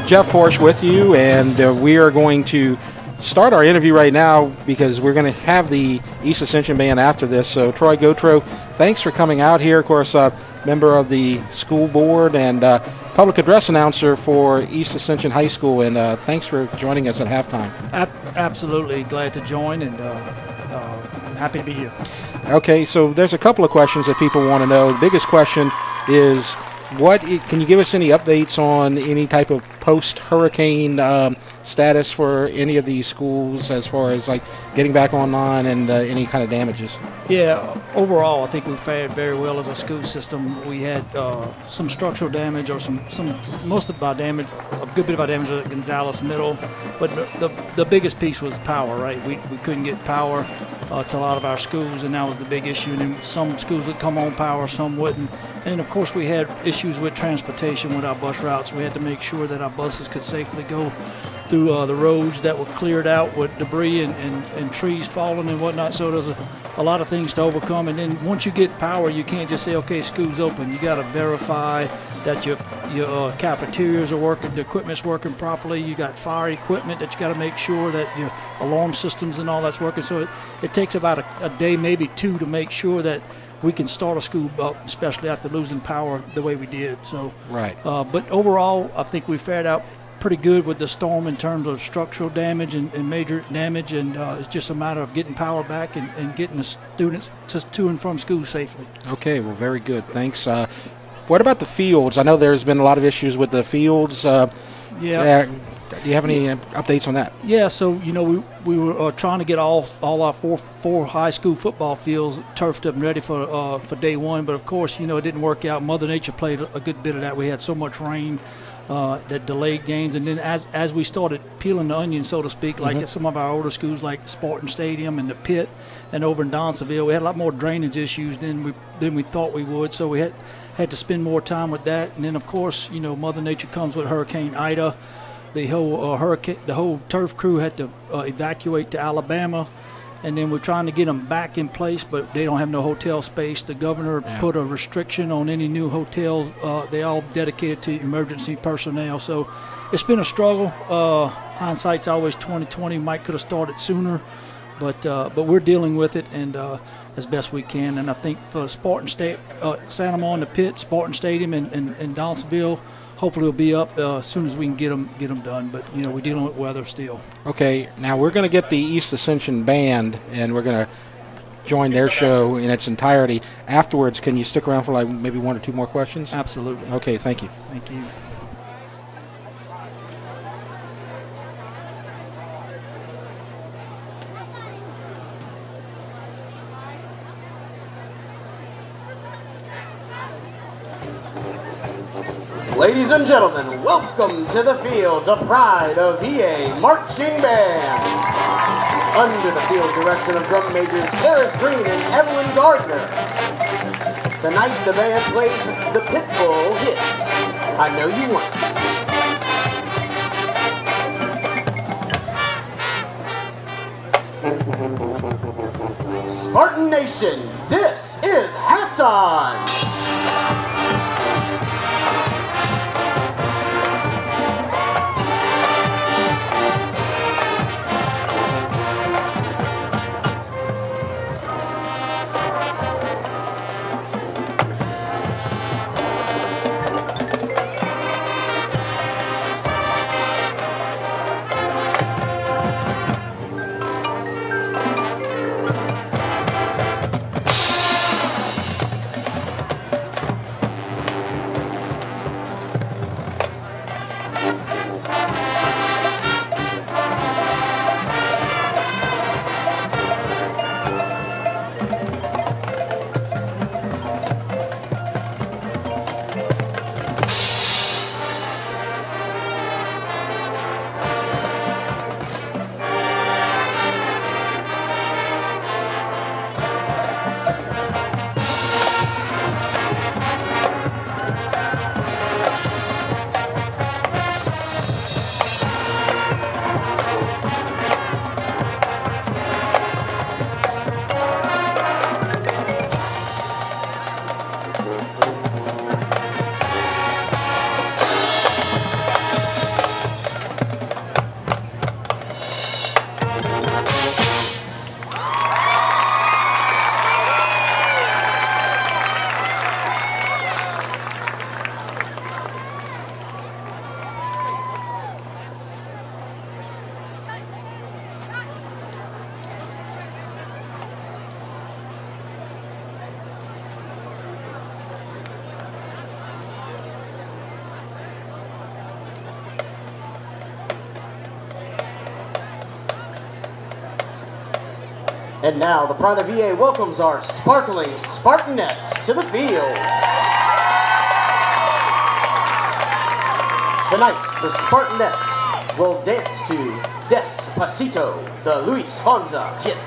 Jeff Forsch with you, and we are going to start our interview right now because we're going to have the East Ascension Band after this. So Troy Gautreaux, thanks for coming out here. Of course, member of the school board and public address announcer for East Ascension High School, and thanks for joining us at halftime. Absolutely glad to join, and happy to be here. Okay, so there's a couple of questions that people want to know. The biggest question is, can you give us any updates on any type of post-hurricane status for any of these schools as far as like getting back online and any kind of damages? Yeah, overall, I think we fared very well as a school system. We had some structural damage, or most of our damage, a good bit of our damage was at Gonzales Middle, but the biggest piece was power, right? We couldn't get power to a lot of our schools, and that was the big issue. And then some schools would come on power, some wouldn't. And of course, we had issues with transportation with our bus routes. We had to make sure that our buses could safely go through the roads that were cleared out with debris and trees falling and whatnot. So there's a lot of things to overcome. And then once you get power, you can't just say, okay, school's open. You got to verify that your cafeterias are working, the equipment's working properly. You got fire equipment that you got to make sure that your alarm systems and all that's working. So it takes about a day, maybe two, to make sure that we can start a school up, especially after losing power the way we did. So, right. But overall, I think we fared out pretty good with the storm in terms of structural damage and major damage, and it's just a matter of getting power back and getting the students to and from school safely. Okay, well, very good. Thanks. What about the fields? I know there's been a lot of issues with the fields. Do you have any updates on that? Yeah, so we were trying to get all our four high school football fields turfed up and ready for day one, but of course it didn't work out. Mother Nature played a good bit of that. We had so much rain that delayed games, and then as we started peeling the onion, so to speak, like at some of our older schools like Spartan Stadium and the Pit, and over in Donaldsonville, we had a lot more drainage issues than we thought we would. So we had to spend more time with that, and then of course Mother Nature comes with Hurricane Ida. The whole turf crew had to evacuate to Alabama, and then we're trying to get them back in place, but they don't have no hotel space. The governor put a restriction on any new hotels. They all dedicated to emergency personnel. So it's been a struggle. Hindsight's always 20/20. Might could have started sooner, but we're dealing with it and as best we can. And I think for Spartan State, Santa Monica and the Pit, Spartan Stadium, and Donaldsonville, hopefully we'll be up as soon as we can get them done. But we're dealing with weather still. Okay, now we're going to get the East Ascension Band, and we're going to join their show in its entirety. Afterwards, can you stick around for like maybe 1 or 2 more questions? Absolutely. Okay, thank you. Thank you. Ladies and gentlemen, welcome to the field, the pride of EA Marching Band. Under the field direction of drum majors Harris Green and Evelyn Gardner. Tonight the band plays the Pitbull hit, I Know You Want. Spartan Nation, this is halftime. And now, the pride of EA welcomes our sparkling Spartanettes to the field. Tonight, the Spartanettes will dance to Despacito, the Luis Fonsi hit.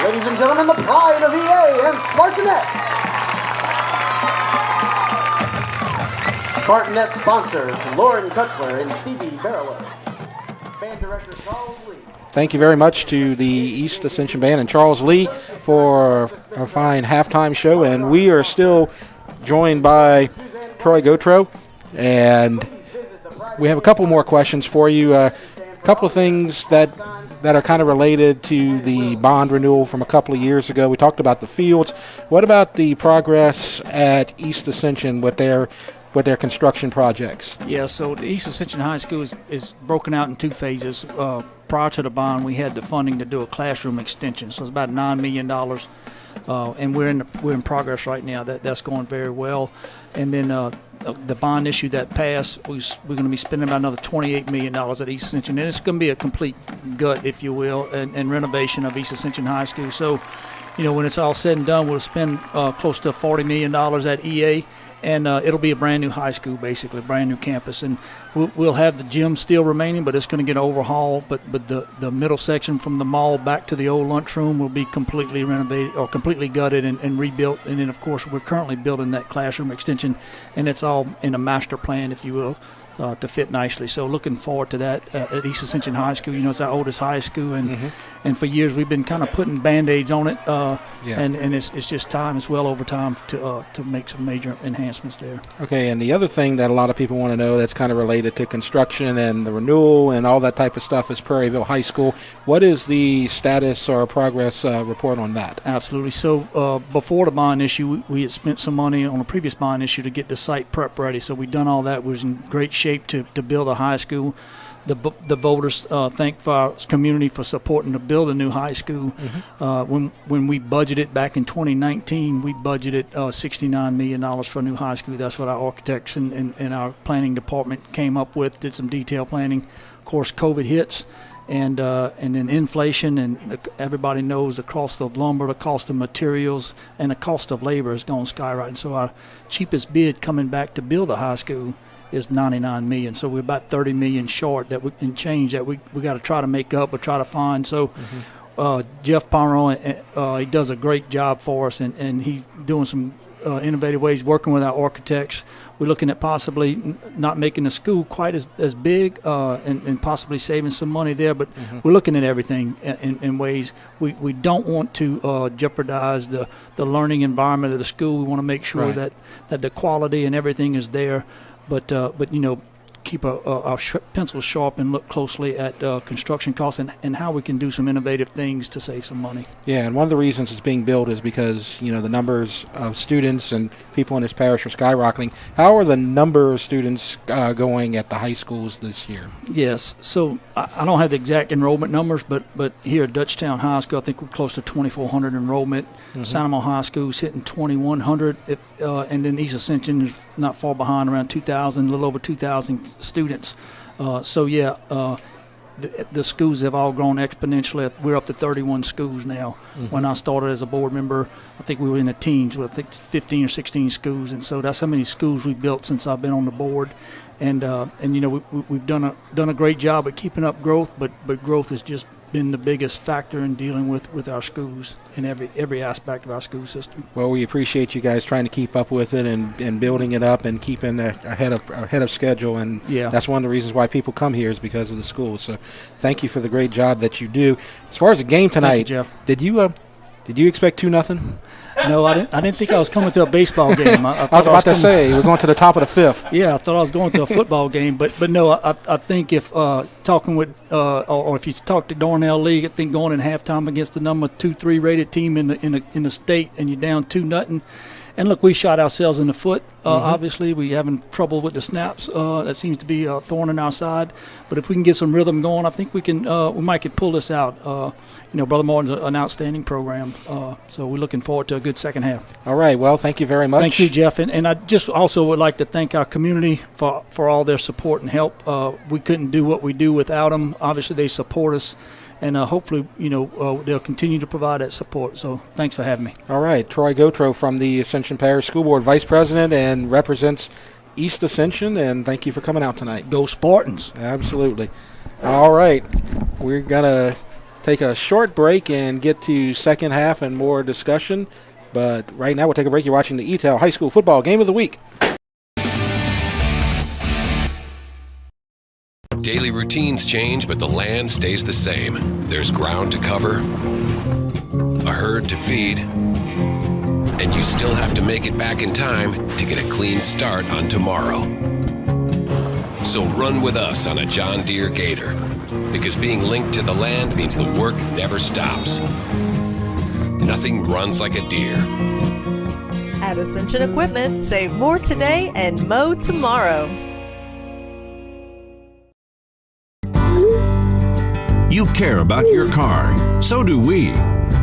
Ladies and gentlemen, the pride of EA and Spartanettes. Spartanet sponsors Lauren Kutchler and Stevie Barlow. Band director Charles Lee. Thank you very much to the East Ascension Band and Charles Lee for a fine halftime show. And we are still joined by Troy Gautreaux, and we have a couple more questions for you. A couple of things that are kind of related to the bond renewal from a couple of years ago. We talked about the fields. What about the progress at East Ascension with their construction projects? Yeah, so the East Ascension High School is broken out in two phases. Prior to the bond, we had the funding to do a classroom extension, so it's about $9 million, and we're in progress right now. That's going very well. And then the bond issue that passed, we're going to be spending about another $28 million at East Ascension, and it's going to be a complete gut, if you will, and renovation of East Ascension High School. So, when it's all said and done, we'll spend close to $40 million at EA. And it'll be a brand new high school, basically, a brand new campus. And we'll have the gym still remaining, but it's going to get overhauled. But the middle section from the mall back to the old lunchroom will be completely renovated or completely gutted and rebuilt. And then, of course, we're currently building that classroom extension, and it's all in a master plan, if you will, to fit nicely. So looking forward to that at East Ascension High School. It's our oldest high school, and for years we've been kind of putting Band-Aids on it, and it's just time. It's well over time to make some major enhancements there. Okay, and the other thing that a lot of people want to know that's kind of related to construction and the renewal and all that type of stuff is Prairieville High School. What is the status or progress report on that? Absolutely. So before the bond issue, we had spent some money on a previous bond issue to get the site prep ready. So we've done all that. We was in great shape to build a high school. The voters thank our community for supporting to build a new high school. When we budgeted back in 2019, we budgeted $69 million for a new high school. That's what our architects and our planning department came up with, did some detailed planning. Of course, COVID hits, and then inflation, and everybody knows the cost of lumber, the cost of materials, and the cost of labor is going skyrocket. So our cheapest bid coming back to build a high school is $99 million. So we're about $30 million short that we can change that we got to try to make up or try to find. So Jeff Pomeroy, he does a great job for us, and he's doing some innovative ways, working with our architects. We're looking at possibly not making the school quite as big and possibly saving some money there, but we're looking at everything in ways. We don't want to jeopardize the learning environment of the school. We want to make sure that the quality and everything is there. But keep our pencils sharp and look closely at construction costs and how we can do some innovative things to save some money. Yeah, and one of the reasons it's being built is because, the numbers of students and people in this parish are skyrocketing. How are the number of students going at the high schools this year? Yes, so I don't have the exact enrollment numbers, but here at Dutchtown High School, I think we're close to 2,400 enrollment. Sanamo High School is hitting 2,100, and then East Ascension is not far behind, around 2,000, a little over 2,000 students. The schools have all grown exponentially. We're up to 31 schools now. When I started as a board member, I think we were in the teens with 15 or 16 schools, and so that's how many schools we've built since I've been on the board. And we've done a great job at keeping up growth, but growth has just been the biggest factor in dealing with our schools in every aspect of our school system. Well, we appreciate you guys trying to keep up with it and building it up and keeping ahead of schedule. And that's one of the reasons why people come here is because of the school. So thank you for the great job that you do. As far as the game tonight, Jeff. Did you expect 2-0? No, I didn't think I was coming to a baseball game. I was about to say, we're going to the top of the fifth. Yeah, I thought I was going to a football game, but no, I think if talking with or if you talk to Darnell League, I think going in halftime against the number 2-3 rated team in the state, and you're down 2-0. And look, we shot ourselves in the foot. Obviously, we having trouble with the snaps. That seems to be a thorn in our side. But if we can get some rhythm going, I think we can. We might could pull this out. Brother Martin's an outstanding program. So we're looking forward to a good second half. All right. Well, thank you very much. Thank you, Jeff. And I just also would like to thank our community for all their support and help. We couldn't do what we do without them. Obviously, they support us. And hopefully, they'll continue to provide that support. So thanks for having me. All right. Troy Gautreaux from the Ascension Parish School Board, Vice President, and represents East Ascension. And thank you for coming out tonight. Go Spartans. Absolutely. All right. We're going to take a short break and get to second half and more discussion. But right now we'll take a break. You're watching the Eatel High School Football Game of the Week. Daily routines change, but the land stays the same. There's ground to cover, a herd to feed, and you still have to make it back in time to get a clean start on tomorrow. So run with us on a John Deere Gator, because being linked to the land means the work never stops. Nothing runs like a deer. At Ascension Equipment, save more today and mow tomorrow. You care about your car. So do we.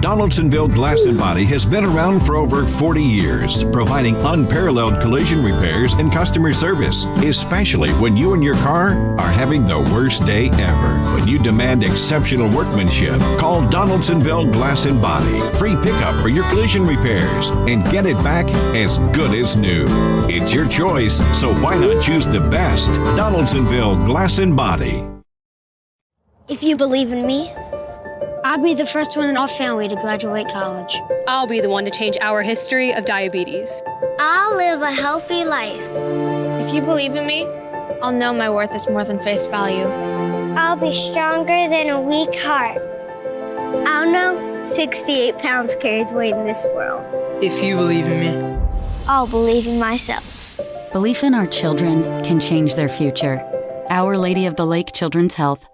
Donaldsonville Glass and Body has been around for over 40 years, providing unparalleled collision repairs and customer service, especially when you and your car are having the worst day ever. When you demand exceptional workmanship, call Donaldsonville Glass and Body. Free pickup for your collision repairs and get it back as good as new. It's your choice, so why not choose the best? Donaldsonville Glass and Body. If you believe in me, I'll be the first one in our family to graduate college. I'll be the one to change our history of diabetes. I'll live a healthy life. If you believe in me, I'll know my worth is more than face value. I'll be stronger than a weak heart. I'll know 68 pounds carries weight in this world. If you believe in me, I'll believe in myself. Belief in our children can change their future. Our Lady of the Lake Children's Health.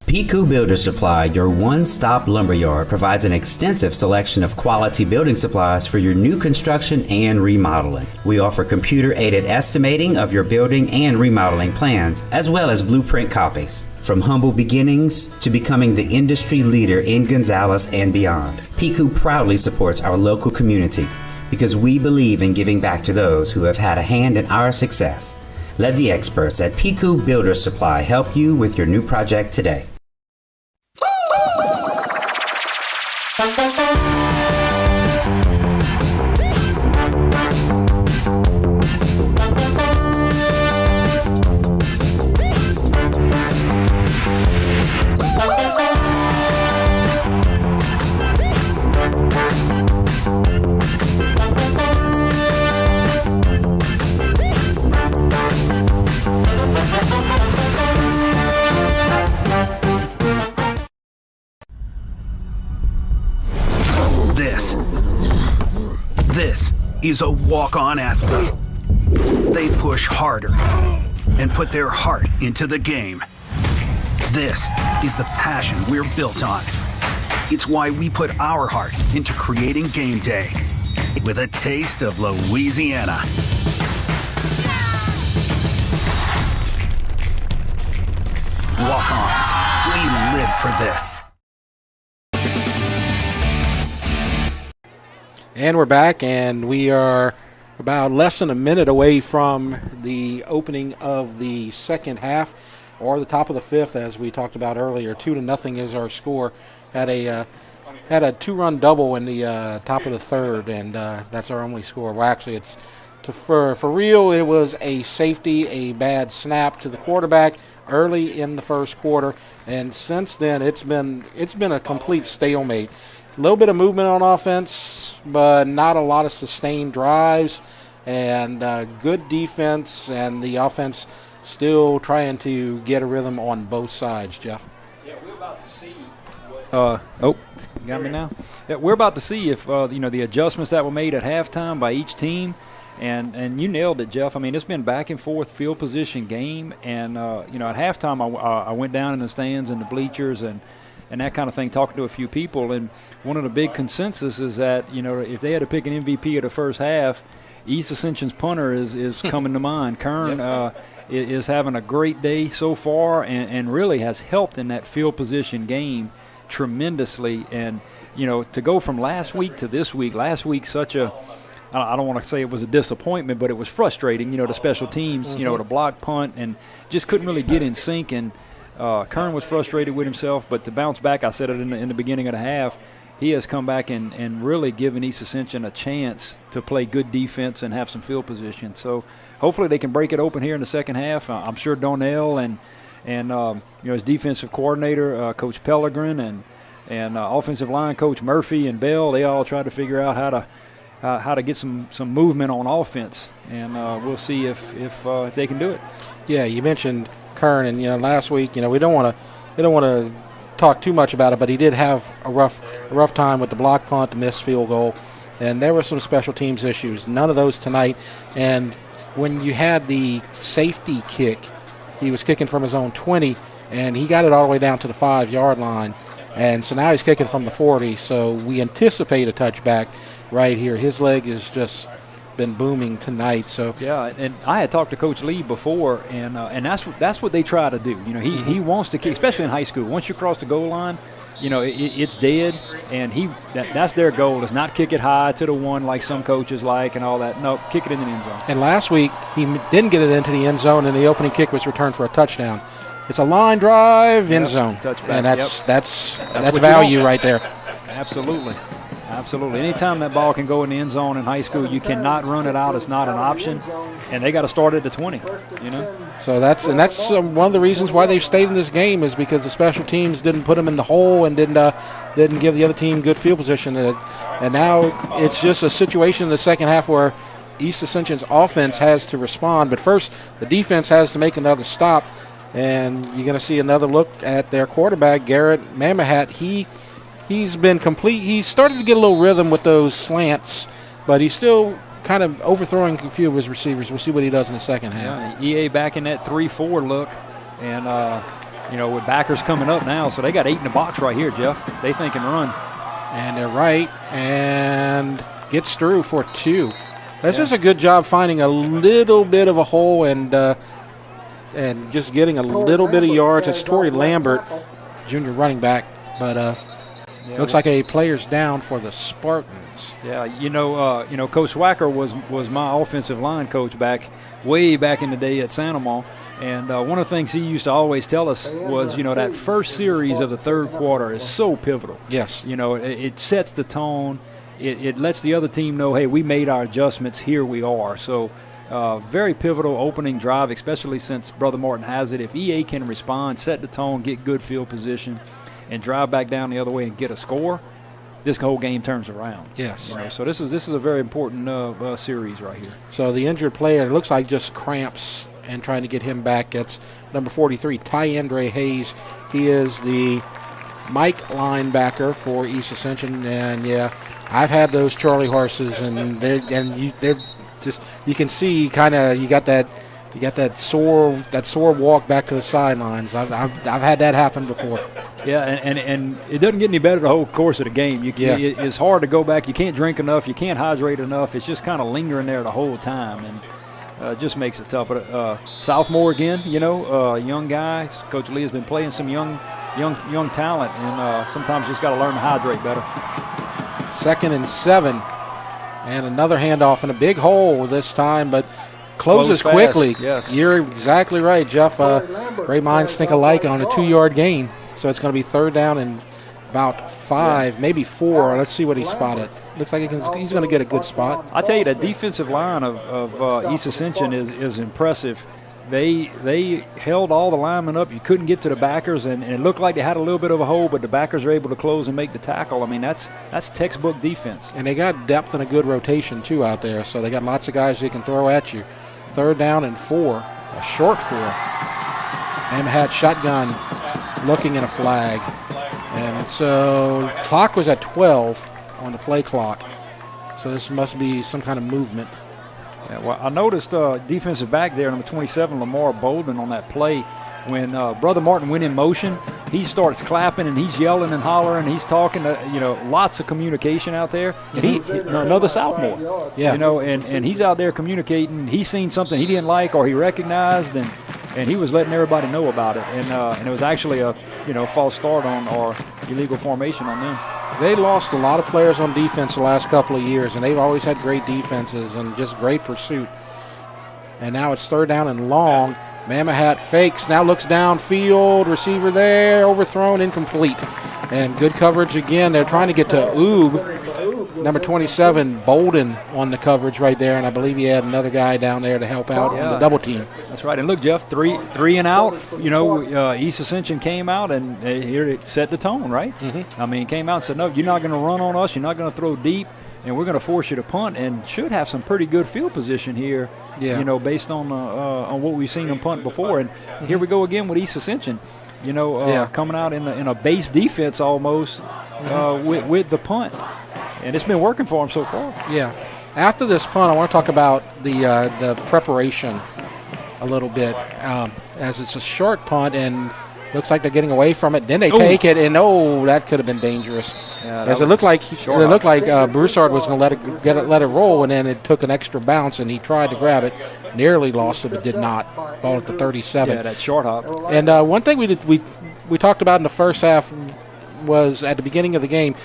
Piku Builder Supply, your one-stop lumberyard, provides an extensive selection of quality building supplies for your new construction and remodeling. We offer computer-aided estimating of your building and remodeling plans, as well as blueprint copies. From humble beginnings to becoming the industry leader in Gonzales and beyond, Piku proudly supports our local community because we believe in giving back to those who have had a hand in our success. Let the experts at Piku Builder Supply help you with your new project today. This is a walk-on athlete. They push harder and put their heart into the game. This is the passion we're built on. It's why we put our heart into creating game day with a taste of Louisiana. Walk-ons, we live for this. And we're back, and we are about less than a minute away from the opening of the second half, or the top of the fifth, as we talked about earlier. 2-0 is our score. Had a two-run double in the top of the third, and that's our only score. Well, actually, it's for real. It was a safety, a bad snap to the quarterback early in the first quarter, and since then it's been a complete stalemate. A little bit of movement on offense, but not a lot of sustained drives, and good defense, and the offense still trying to get a rhythm on both sides, Jeff. Yeah, we're about to see. You got me now? Yeah, we're about to see if the adjustments that were made at halftime by each team, and you nailed it, Jeff. I mean, it's been back and forth field position game, and at halftime I went down in the stands and the bleachers and that kind of thing, talking to a few people, and one of the big consensus is that if they had to pick an MVP of the first half, East Ascension's punter is coming to mind. Kern is having a great day so far, and really has helped in that field position game tremendously. And to go from last week to this week, last week such a I don't want to say it was a disappointment, but it was frustrating. The special teams, the block punt, and just couldn't really get in sync. And Kern was frustrated with himself, but to bounce back, I said it in the beginning of the half, he has come back and really given East Ascension a chance to play good defense and have some field position. So hopefully they can break it open here in the second half. I'm sure Donnell and his defensive coordinator, Coach Pellegrin, and offensive line coach Murphy and Bell, they all try to figure out how to get some movement on offense, and we'll see if they can do it. Yeah, you mentioned Kern. And last week, we don't want to talk too much about it, but he did have a rough time with the block punt, the missed field goal, and there were some special teams issues. None of those tonight. And when you had the safety kick, he was kicking from his own 20, and he got it all the way down to the 5-yard line. And so now he's kicking from the 40, so we anticipate a touchback right here. His leg has just been booming tonight. So yeah, and I had talked to Coach Lee before, and that's what they try to do. He wants to kick, especially in high school. Once you cross the goal line, it's dead, and that's their goal, is not kick it high to the 1 like some coaches like and all that. No, kick it in the end zone. And last week he didn't get it into the end zone, and the opening kick was returned for a touchdown. It's a line drive, end zone, touchback, and that's value right there. Absolutely. Anytime that ball can go in the end zone in high school, you cannot run it out. It's not an option, and they got to start at the 20. So that's one of the reasons why they've stayed in this game, is because the special teams didn't put them in the hole and didn't give the other team good field position. And now it's just a situation in the second half where East Ascension's offense has to respond, but first the defense has to make another stop. And you're going to see another look at their quarterback, Garrett Mamahat. He's been complete. He's started to get a little rhythm with those slants, but he's still kind of overthrowing a few of his receivers. We'll see what he does in the second half. Yeah, EA back in that 3-4 look, and with backers coming up now, so they got 8 in the box right here, Jeff. They think and run. And they're right, and gets through for 2. That's just a good job finding a little bit of a hole and just getting a little bit of yards. It's Torrey Lambert, junior running back, but looks like a player's down for the Spartans. Yeah, Coach Swacker was my offensive line coach way back in the day at Santa Ma. And one of the things he used to always tell us was, that first series of the third quarter is so pivotal. Yes. It sets the tone. It lets the other team know, hey, we made our adjustments. Here we are. So very pivotal opening drive, especially since Brother Martin has it. If EA can respond, set the tone, get good field position, and drive back down the other way and get a score, this whole game turns around. Yes. So this is a very important series right here. So the injured player, it looks like just cramps, and trying to get him back. That's number 43, Ty Andre Hayes. He is the Mike linebacker for East Ascension, and I've had those Charlie horses, and they're just, you can see kind of you got that sore walk back to the sidelines. I've had that happen before. Yeah, and it doesn't get any better the whole course of the game. It's hard to go back. You can't drink enough. You can't hydrate enough. It's just kind of lingering there the whole time, and it just makes it tough. But sophomore again, young guy. Coach Lee has been playing some young talent, and sometimes just got to learn to hydrate better. 2nd and 7, and another handoff in a big hole this time, but closes quickly. Yes. You're exactly right, Jeff. Great minds think alike on a 2-yard gain. So it's going to be 3rd down and about 5, maybe 4. Let's see what he spotted. Looks like he's going to get a good spot. I tell you, that defensive line of East Ascension is impressive. They held all the linemen up. You couldn't get to the backers, and it looked like they had a little bit of a hole, but the backers are able to close and make the tackle. I mean, that's textbook defense. And they got depth and a good rotation, too, out there. So they got lots of guys they can throw at you. 3rd down and 4, a short 4. Mamahat shotgun, looking at a flag. And so clock was at 12 on the play clock. So this must be some kind of movement. Yeah, well, I noticed defensive back there, number 27, Lamar Bolden, on that play. When Brother Martin went in motion, he starts clapping and he's yelling and hollering. He's talking to, lots of communication out there. And another sophomore, and he's out there communicating. He's seen something he didn't like or he recognized, and he was letting everybody know about it. And it was actually a false start on or illegal formation on them. They lost a lot of players on defense the last couple of years, and they've always had great defenses and just great pursuit. And now it's 3rd down and long. Mamahat fakes, now looks downfield, receiver there, overthrown, incomplete. And good coverage again. They're trying to get to Oob. Number 27, Bolden, on the coverage right there, and I believe he had another guy down there to help out on the double team. That's right. And look, Jeff, three and out. East Ascension came out, and here it set the tone, right? Mm-hmm. I mean, came out and said, no, you're not going to run on us. You're not going to throw deep. and we're going to force you to punt, and should have some pretty good field position here. Yeah. You know, based on what we've seen them punt before, and here we go again with East Ascension. You know, coming out in a base defense almost with the punt, and it's been working for them so far. Yeah. After this punt, I want to talk about the preparation a little bit, as it's a short punt and looks like they're getting away from it. Then they take it, and that could have been dangerous. Yeah, as it looked like Broussard was going to let it roll, and then it took an extra bounce, and he tried to grab it, nearly lost it, but did not. Ball at the 37. Yeah, that short hop. And one thing we talked about in the first half was at the beginning of the game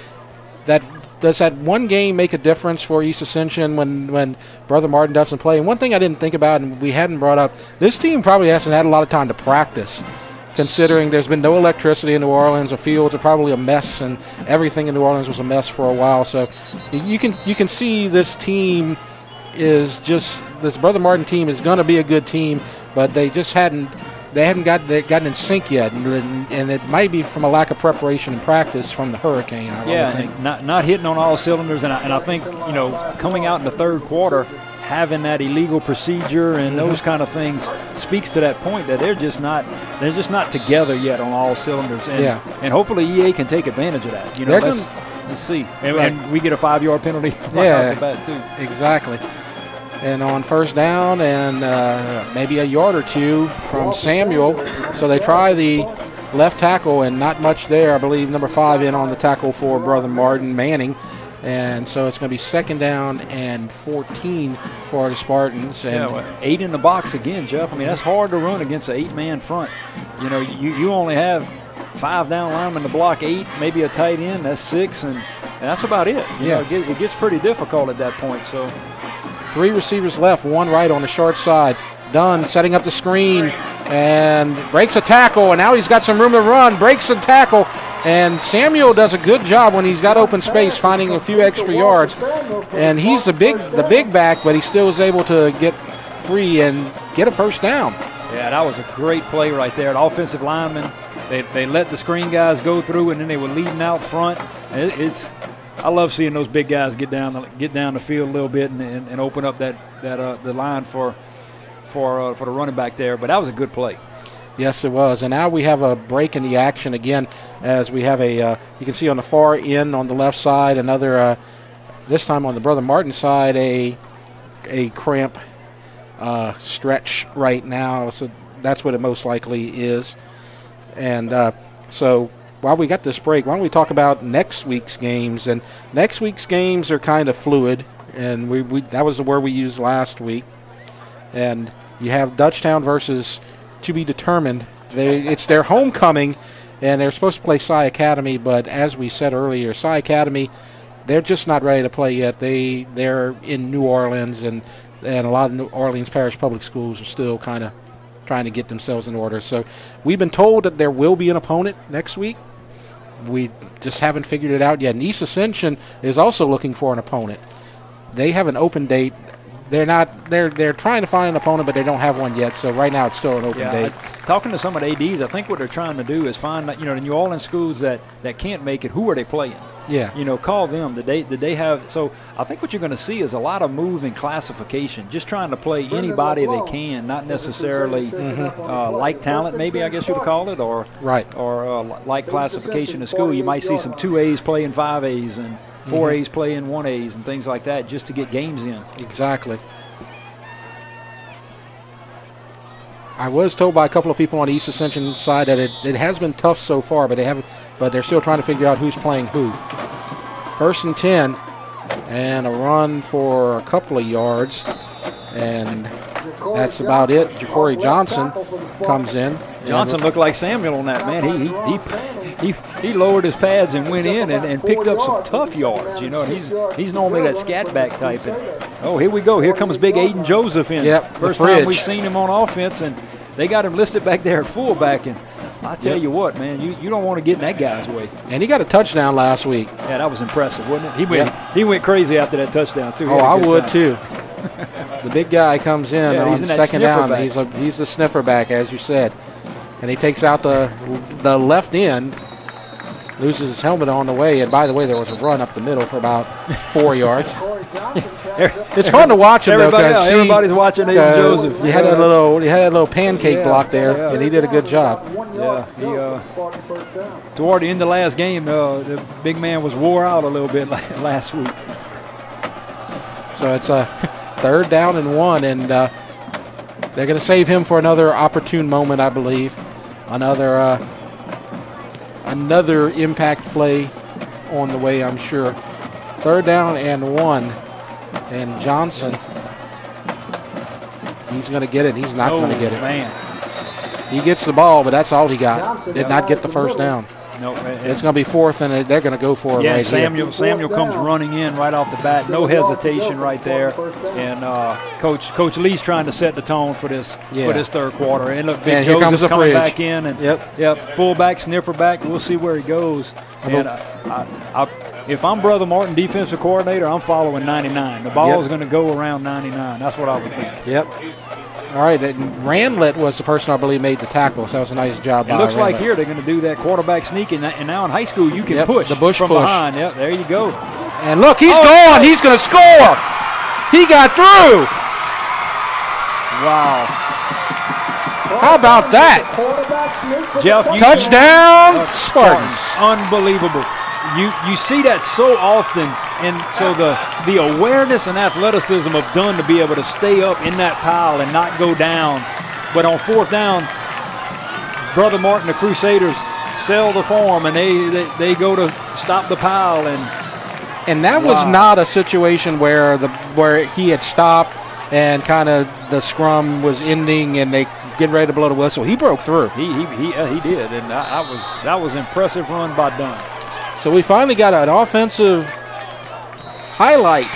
that. Does that one game make a difference for East Ascension when Brother Martin doesn't play? And one thing I didn't think about and we hadn't brought up, this team probably hasn't had a lot of time to practice, considering there's been no electricity in New Orleans. The fields are probably a mess, and everything in New Orleans was a mess for a while. So you can see this team this Brother Martin team is going to be a good team, but they just hadn't gotten in sync yet, and it might be from a lack of preparation and practice from the hurricane. I think. Not hitting on all cylinders, and I think coming out in the third quarter, having that illegal procedure and those kind of things speaks to that point that they're just not together yet on all cylinders, and hopefully EA can take advantage of that. Let's see, and we get a 5-yard penalty right off the bat too. Exactly. And on first down and maybe a yard or two from Samuel. So they try the left tackle and not much there. I believe number 5 in on the tackle for Brother Martin Manning. And so it's going to be second down and 14 for the Spartans. And 8 in the box again, Jeff. I mean, that's hard to run against an 8-man front. You only have 5 down linemen to block 8, maybe a tight end. That's 6, and that's about it. It gets pretty difficult at that point. So 3 receivers left, 1 right on the short side. Dunn setting up the screen and breaks a tackle, and now he's got some room to run, breaks a tackle, and Samuel does a good job when he's got open space, finding a few extra yards. And he's the big back, but he still is able to get free and get a first down. Yeah, that was a great play right there. The offensive linemen, they let the screen guys go through, and then they were leading out front. I love seeing those big guys get down the field a little bit and open up the line for the running back there. But that was a good play. Yes, it was. And now we have a break in the action again, as we have you can see on the far end on the left side another, this time on the Brother Martin side, a cramp stretch right now. So that's what it most likely is. And so while we got this break, why don't we talk about next week's games? And next week's games are kind of fluid, and that was the word we used last week. And you have Dutchtown versus to be determined. It's their homecoming, and they're supposed to play Cy Academy, but as we said earlier, Cy Academy, they're just not ready to play yet. They're in New Orleans, and a lot of New Orleans Parish Public Schools are still kind of trying to get themselves in order. So we've been told that there will be an opponent next week. We just haven't figured it out yet. And East Ascension is also looking for an opponent. They have an open date. They're trying to find an opponent, but they don't have one yet. So right now it's still an open date. Talking to some of the ADs, I think what they're trying to do is find the New Orleans schools that can't make it. Who are they playing? Yeah. Call them. Did they have? So I think what you're going to see is a lot of move in classification, just trying to play anybody they can, not necessarily like talent, maybe I guess you would call it, or like classification in school. You might see some 2As playing 5As and 4As playing 1As and things like that, just to get games in. Exactly. I was told by a couple of people on the East Ascension side that it has been tough so far, but they're still trying to figure out who's playing who. 1st and 10, and a run for a couple of yards, and that's about it. Ja'Cory Johnson comes in. Johnson looked like Samuel on that, man. He lowered his pads and went in and picked up some tough yards. He's normally that scat back type. And, here we go. Here comes big Aiden Joseph in. Yep, First time we've seen him on offense, and they got him listed back there at fullback. And I tell you what, man, you don't want to get in that guy's way. And he got a touchdown last week. Yeah, that was impressive, wasn't it? He went crazy after that touchdown too. Oh, I would too. The big guy comes in on second down. Back. He's the sniffer back, as you said. And he takes out the left end. loses his helmet on the way. And by the way, there was a run up the middle for about 4 yards. It's fun to watch him, though, because everybody's watching Aiden Joseph. He had a little pancake block there, and he did a good job. Yeah, toward the end of the last game, the big man was wore out a little bit last week. So it's a 3rd down and 1, and they're going to save him for another opportune moment, I believe. Another impact play on the way, I'm sure. 3rd down and 1, and Johnson, he's going to get it. He's not going to get it. Man. He gets the ball, but that's all he got. Did not get the first down. No, it's going to be 4th, and they're going to go for it. Yeah, right Samuel comes running in right off the bat. No hesitation right there. And Coach Lee's trying to set the tone for this 3rd quarter. And look, Big Joseph's coming back in. And fullback, sniffer back. We'll see where he goes. And if I'm Brother Martin, defensive coordinator, I'm following 99. The ball is going to go around 99. That's what I would think. Yep. All right, Ramlett was the person I believe made the tackle, so that was a nice job by It looks Ramlett. like here they're going to do that quarterback sneak, and now in high school you can push the bush from push. behind. Yep, there you go. And look, he's gone. He's going to score. He got through. Wow. How about that? Jeff, touchdown, Spartans. Unbelievable. You see that so often, and so the awareness and athleticism of Dunn to be able to stay up in that pile and not go down. But on 4th down, Brother Martin, the Crusaders, sell the form, and they go to stop the pile. And that was not a situation where he had stopped and kind of the scrum was ending and they getting ready to blow the whistle. He broke through. He did, and that was impressive run by Dunn. So we finally got an offensive highlight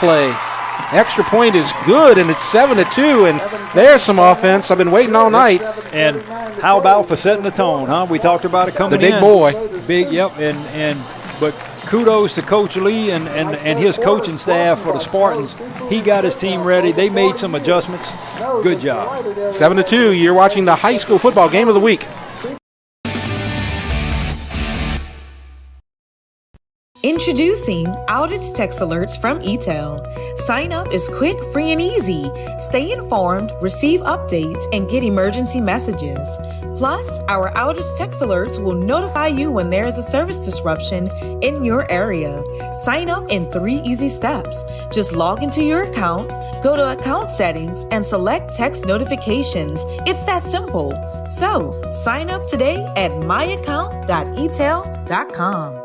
play. Extra point is good, and it's 7-2, and there's some offense. I've been waiting all night. And how about for setting the tone, huh? We talked about it coming in. The big boy. Big, yep. But kudos to Coach Lee and his coaching staff for the Spartans. He got his team ready. They made some adjustments. Good job. 7-2. You're watching the high school football game of the week. Introducing outage text alerts from Eatel. Sign up is quick, free, and easy. Stay informed, receive updates, and get emergency messages. Plus, our outage text alerts will notify you when there is a service disruption in your area. Sign up in 3 easy steps. Just log into your account, go to account settings, and select text notifications. It's that simple. So, sign up today at myaccount.eatel.com.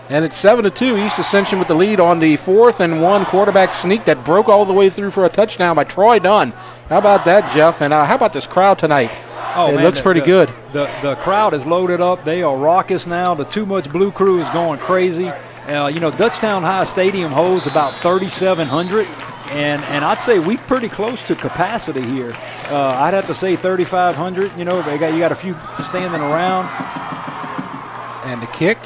And it's 7-2. East Ascension with the lead on the 4th and 1 quarterback sneak that broke all the way through for a touchdown by Troy Dunn. How about that, Jeff? And how about this crowd tonight? It looks pretty good. The crowd is loaded up. They are raucous now. The Too Much Blue crew is going crazy. Dutchtown High Stadium holds about 3,700. And I'd say we're pretty close to capacity here. I'd have to say 3,500. You got a few standing around. And the kick.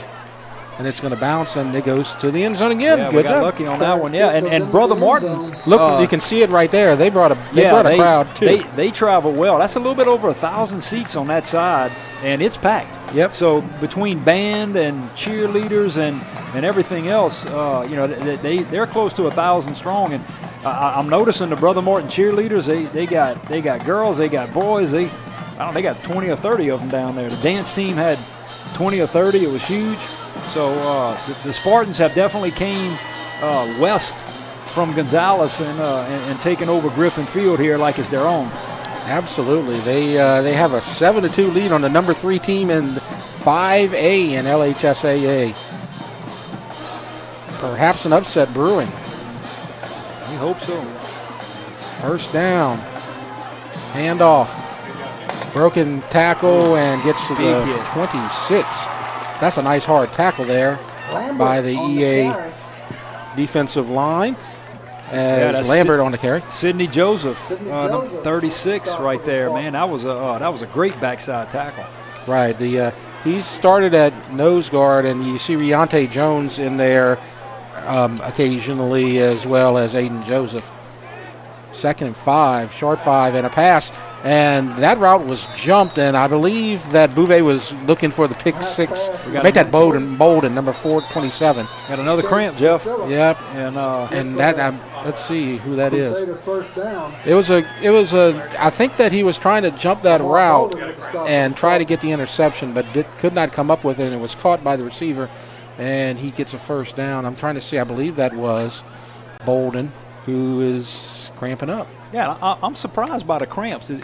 And it's going to bounce, and it goes to the end zone again. Yeah, Good we got job. lucky on that one. Yeah, and Brother Martin. Look, you can see it right there. They brought a crowd too. They travel well. That's a little bit over 1,000 seats on that side, and it's packed. Yep. So between band and cheerleaders and everything else, they're close to 1,000 strong. And I'm noticing the Brother Martin cheerleaders. They got girls, they got boys. They got 20 or 30 of them down there. The dance team had 20 or 30. It was huge. So the Spartans have definitely came west from Gonzales and taken over Griffin Field here like it's their own. Absolutely. They have a 7-2 lead on the number 3 team in 5A in LHSAA. Perhaps an upset brewing. We hope so. First down. Handoff. Broken tackle and gets to the 26. That's a nice hard tackle there by the EA defensive line. As Lambert on the carry. Sidney Joseph, 36 right there, man. That was a great backside tackle. Right. He started at nose guard, and you see Riante Jones in there occasionally, as well as Aiden Joseph. 2nd and 5, short 5, and a pass. And that route was jumped, and I believe that Bouvet was looking for the pick six. Make that Bolden, number 427. Got another cramp, Jeff. Yep. And that let's see who that is. It was a. I think that he was trying to jump that route and try to get the interception, but could not come up with it, and it was caught by the receiver, and he gets a first down. I'm trying to see. I believe that was Bolden, who is cramping up. Yeah, I'm surprised by the cramps. The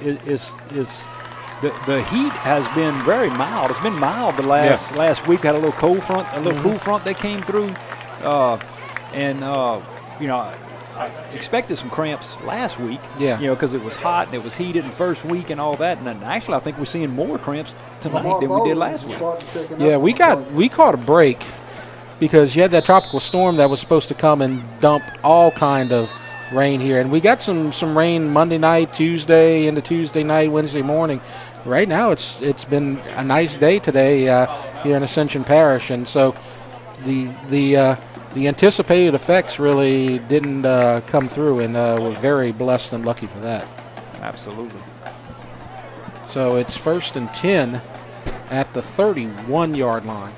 heat has been very mild. It's been mild the last week. Had a little cold front, cool front that came through, I expected some cramps last week. Yeah, because it was hot and it was heated in the first week and all that. And then actually, I think we're seeing more cramps tonight than we did last week. Yeah, we caught a break because you had that tropical storm that was supposed to come and dump all kind of rain here, and we got some rain Monday night, Tuesday into Tuesday night, Wednesday morning. Right now it's been a nice day today here in Ascension Parish, and so the anticipated effects really didn't come through, and we're very blessed and lucky for that. Absolutely. So it's 1st and 10 at the 31-yard line.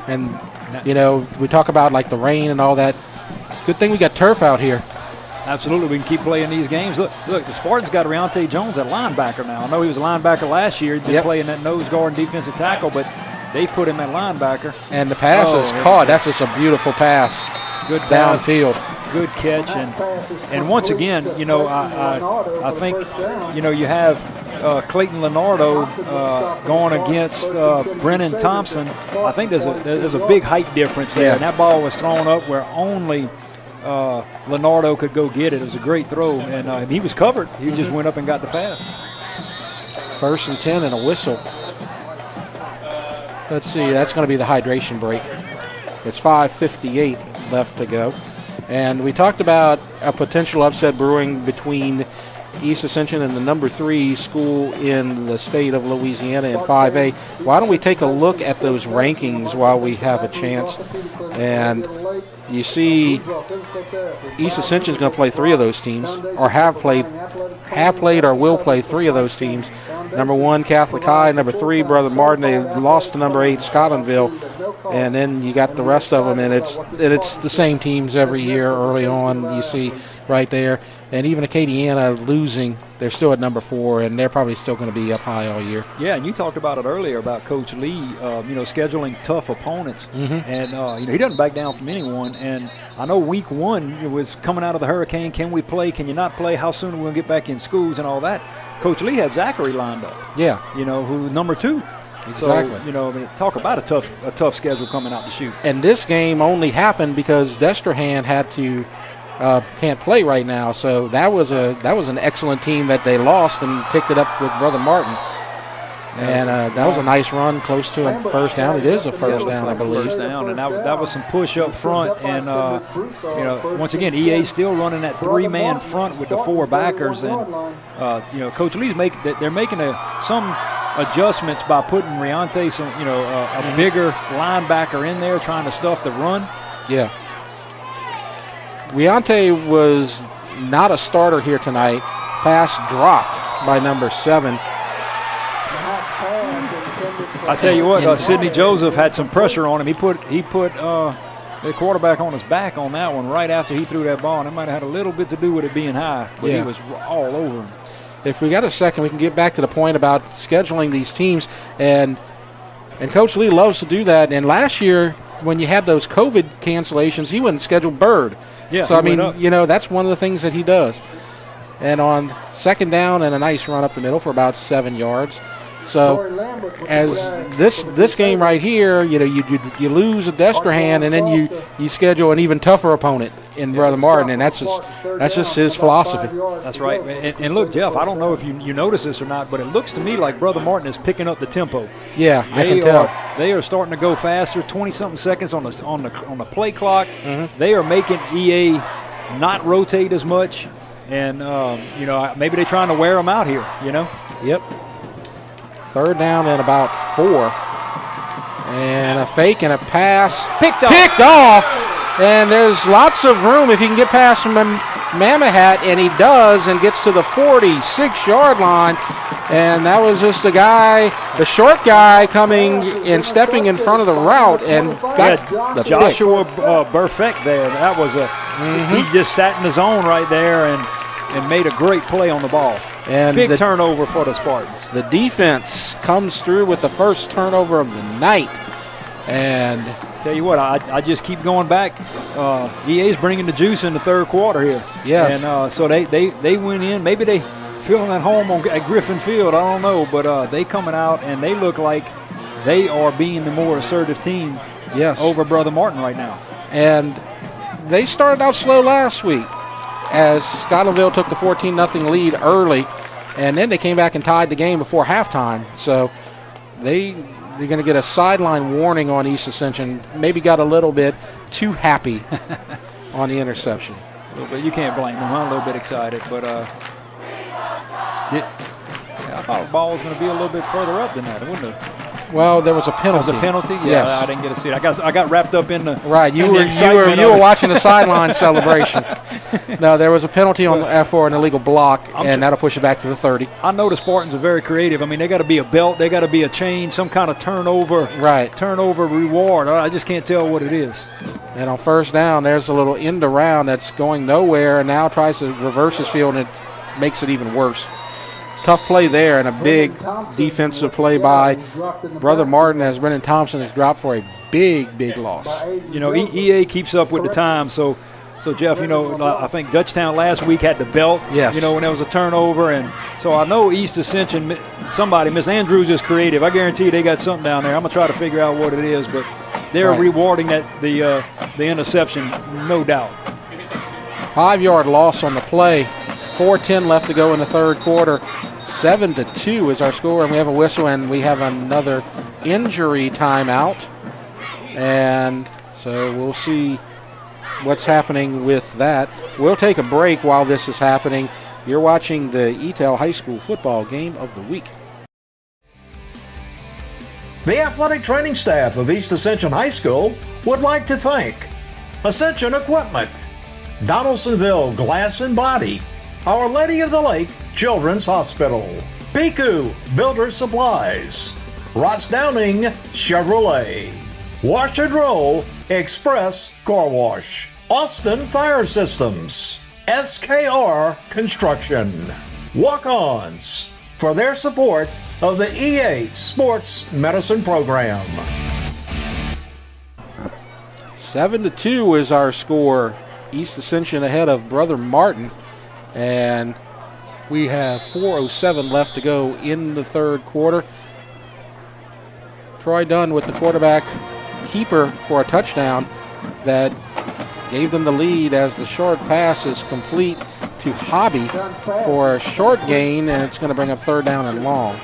And we talk about like the rain and all that. Good thing we got turf out here. Absolutely, we can keep playing these games. Look, the Spartans got Riante Jones at linebacker now. I know he was a linebacker last year. He'd been playing that nose guard and defensive tackle, but they put him at linebacker. And the pass is caught. That's just a beautiful pass. Good downfield. Good catch. And once again, I think, you have Clayton Leonardo going against Brennan Thompson. I think there's a big height difference there. And that ball was thrown up where only Leonardo could go get it. It was a great throw, and he was covered. He just went up and got the pass. 1st and 10 and a whistle. Let's see, that's going to be the hydration break. It's 5:58 left to go. And we talked about a potential upset brewing between East Ascension and the number 3 school in the state of Louisiana in 5A. Why don't we take a look at those rankings while we have a chance? And you see East Ascension is going to play 3 of those teams, or have played or will play 3 of those teams. Number 1, Catholic High. Number 3, Brother Martin. They lost to number 8, Scotlandville. And then you got the rest of them, and it's the same teams every year early on. You see right there. And even Acadiana losing, they're still at number 4, and they're probably still going to be up high all year. Yeah, and you talked about it earlier about Coach Lee, scheduling tough opponents. And, he doesn't back down from anyone. And I know week 1 it was coming out of the hurricane. Can we play? Can you not play? How soon are we going to get back in schools and all that? Coach Lee had Zachary lined up. Yeah. Who's number 2. Exactly. So, talk about a tough schedule coming out to shoot. And this game only happened because Destrehan had to can't play right now. So that was an excellent team that they lost and picked it up with Brother Martin. And that was a nice run, close to a first down. It is a first down, I believe. First down, and that was some push up front. And once again, EA's still running that 3-man front with the 4 backers. And Coach Lee's making some adjustments by putting Riante a bigger linebacker in there, trying to stuff the run. Yeah. Riante was not a starter here tonight. Pass dropped by number 7. I tell you what, Sidney Joseph had some pressure on him. He put the quarterback on his back on that one right after he threw that ball, and it might have had a little bit to do with it being high, but he was all over him. If we got a second, we can get back to the point about scheduling these teams, and Coach Lee loves to do that. And last year, when you had those COVID cancellations, he wouldn't schedule Bird. Yeah, so, I mean, that's one of the things that he does. And on 2nd down and a nice run up the middle for about 7 yards. So as this game right here, you lose a Destrehan, and then you schedule an even tougher opponent in Brother Martin, and that's just his philosophy. That's right. And look, Jeff, I don't know if you notice this or not, but it looks to me like Brother Martin is picking up the tempo. Yeah, I can tell. They are starting to go faster. 20-something seconds on the play clock. Mm-hmm. They are making EA not rotate as much, and maybe they're trying to wear them out here. Yep. 3rd down and about 4. And a fake and a pass. Picked off. And there's lots of room if you can get past him. Mamahat, and he does, and gets to the 46-yard line. And that was just the short guy coming and stepping in front of the route and got the Joshua Burfect there. That was he just sat in the zone right there and made a great play on the ball. And big turnover for the Spartans. The defense comes through with the first turnover of the night. And tell you what, I just keep going back. EA's bringing the juice in the third quarter here. Yes. And so they went in. Maybe they feeling at home at Griffin Field. I don't know, but they coming out and they look like they are being the more assertive team. Yes. Over Brother Martin right now. And they started out slow last week as Scotlandville took the 14-0 lead early, and then they came back and tied the game before halftime. So they're going to get a sideline warning on East Ascension. Maybe got a little bit too happy on the interception. A little bit. You can't blame them. I'm a little bit excited, but I thought the ball was going to be a little bit further up than that, wouldn't it? Well, there was a penalty. Was a penalty? Yeah, yes. I didn't get to see it. I got wrapped up in the right. You were watching the sideline celebration. No, there was a penalty for an illegal block, and that'll push it back to the 30. I know the Spartans are very creative. I mean, they got to be a belt, they got to be a chain, some kind of turnover. Right. Turnover reward. I just can't tell what it is. And on first down, there's a little end around that's going nowhere, and now tries to reverse his field, and it makes it even worse. Tough play there, and a big defensive play by Brother Martin as Brennan Thompson is dropped for a big loss. You know, EA keeps up with the time, so Jeff, you know, I think Dutchtown last week had the belt. Yes. You know, when there was a turnover, and so I know East Ascension, Miss Andrews is creative. I guarantee you they got something down there. I'm gonna try to figure out what it is, but they're rewarding the interception, no doubt. 5-yard loss on the play. 4:10 left to go in the third quarter. 7-2 is our score, and we have a whistle, and we have another injury timeout. And so we'll see what's happening with that. We'll take a break while this is happening. You're watching the Eatel High School football game of the week. The athletic training staff of East Ascension High School would like to thank Ascension Equipment, Donaldsonville Glass and Body, Our Lady of the Lake Children's Hospital, Piku Builder Supplies, Ross Downing Chevrolet, Wash and Roll Express Car Wash, Austin Fire Systems, SKR Construction, Walk-Ons for their support of the EA Sports Medicine Program. 7-2 is our score. East Ascension ahead of Brother Martin, and we have 4:07 left to go in the third quarter. Troy Dunn with the quarterback keeper for a touchdown that gave them the lead as the short pass is complete to Hobby for a short gain, and it's going to bring up third down and long.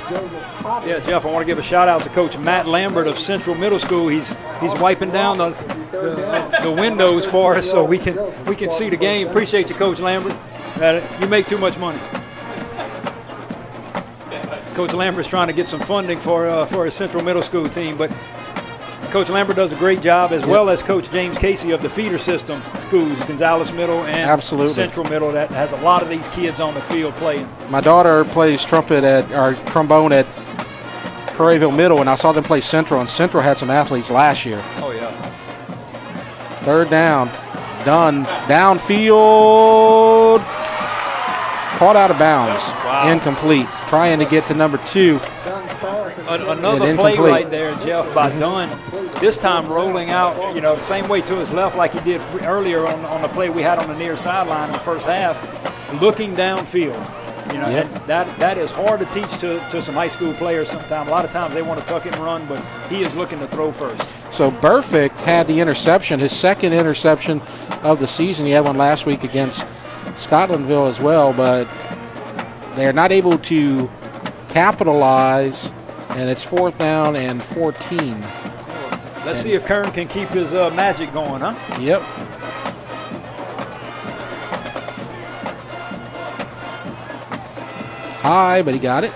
Yeah, Jeff, I want to give a shout out to Coach Matt Lambert of Central Middle School. He's wiping down the windows for us so we can see the game. Appreciate you, Coach Lambert. You make too much money. Coach Lambert's trying to get some funding for his Central Middle School team, but Coach Lambert does a great job, as well as Coach James Casey of the feeder system schools, Gonzales Middle and Central Middle, that has a lot of these kids on the field playing. My daughter plays trombone at Prairieville Middle, and I saw them play Central, and Central had some athletes last year. Oh, yeah. Third down. Dunn downfield. Caught out of bounds. Wow. Incomplete. Trying to get to number 2. Another play right there, Jeff, by Dunn. This time rolling out, you know, the same way to his left like he did earlier on the play we had on the near sideline in the first half, looking downfield. You know, that is hard to teach to some high school players sometimes. A lot of times they want to tuck it and run, but he is looking to throw first. So Burfict had the interception, his second interception of the season. He had one last week against Scotlandville as well, but they're not able to capitalize, and it's 4th down and 14. Let's see if Kern can keep his magic going, huh? Yep. High, but he got it.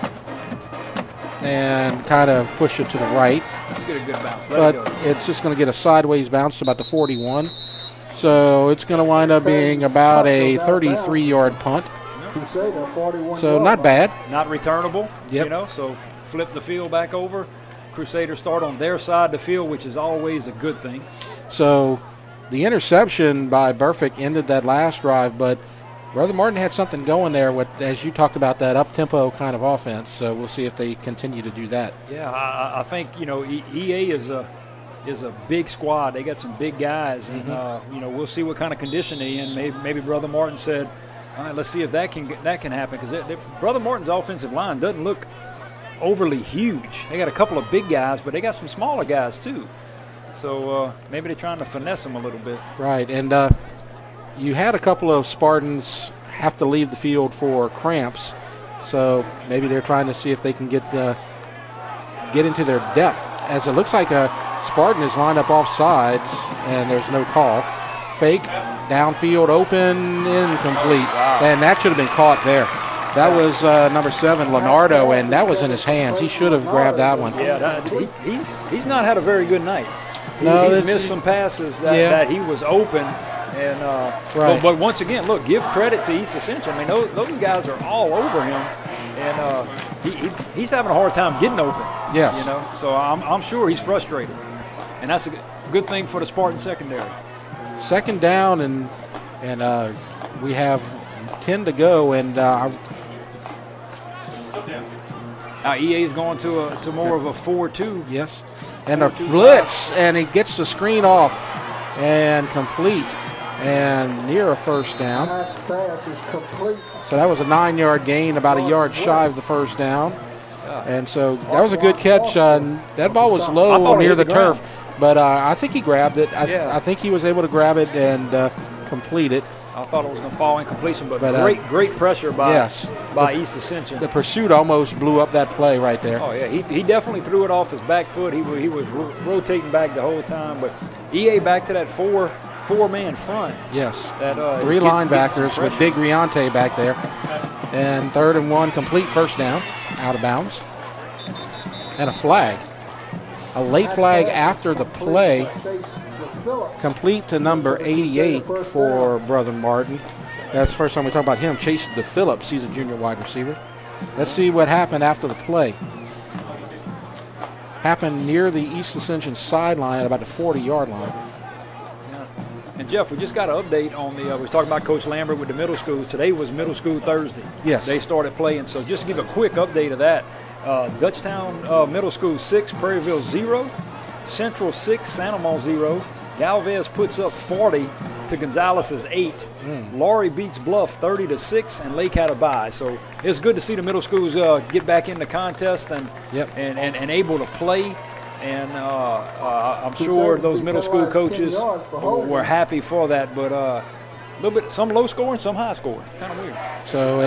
And kind of pushed it to the right. Let's get a good bounce. But it's just going to get a sideways bounce to about the 41. So it's going to wind up being about a 33-yard punt. Crusader 41 So not bad. Not returnable, Yep. so flip the field back over. Crusaders start on their side of the field, which is always a good thing. So the interception by Burfict ended that last drive, but Brother Martin had something going there with, as you talked about, that up-tempo kind of offense. So we'll see if they continue to do that. Yeah, I think, EA is a big squad. They got some big guys, and, we'll see what kind of condition they're in. Maybe Brother Martin said, all right, let's see if that can happen, because Brother Martin's offensive line doesn't look overly huge. They got a couple of big guys, but they got some smaller guys too. So maybe they're trying to finesse them a little bit. Right, and you had a couple of Spartans have to leave the field for cramps, so maybe they're trying to see if they can get into their depth. As it looks like a Spartan is lined up off sides, and there's no call. Fake, downfield, open, incomplete. Wow. And that should have been caught there. That was number 7, Leonardo, and that was in his hands. He should have grabbed that one. Yeah, he's not had a very good night. He's missed some passes that he was open. And right. but once again, look, give credit to East Ascension. I mean, those guys are all over him, and he's having a hard time getting open. Yes. So I'm sure he's frustrated, and that's a good thing for the Spartan secondary. Second down, and we have 10 to go, and now EA is going to more of a 4-2. Yes, and a blitz, and he gets the screen off and complete, and near a first down. Pass is complete. So that was a 9-yard gain, about a yard shy of the first down, and so that was a good catch. That ball was low near the turf. But I think he grabbed it. I think he was able to grab it and complete it. I thought it was going to fall in completion, but great pressure by East Ascension. The pursuit almost blew up that play right there. Oh, yeah, he definitely threw it off his back foot. He was rotating back the whole time. But EA back to that four-man front. Yes, that 3 linebackers with Big Riante back there. And 3rd and 1, complete first down, out of bounds. And a flag. A late flag after the play, complete to number 88 for Brother Martin. That's the first time we talk about him. Chase DePhillips, he's a junior wide receiver. Let's see what happened after the play. Happened near the East Ascension sideline at about the 40-yard line. Yeah. And Jeff, we just got an update on we were talking about Coach Lambert with the middle schools. Today was Middle School Thursday. Yes. They started playing, so just to give a quick update of that. Dutchtown Middle School 6, Prairieville 0, Central 6, Santa Maria 0. Galvez puts up 40 to Gonzalez's 8. Laurie beats Bluff 30-6, and Lake had a bye. So it's good to see the middle schools get back in the contest and able to play. And I'm sure those middle school coaches were happy for that. But a little bit, some low scoring, some high scoring. Kind of weird. So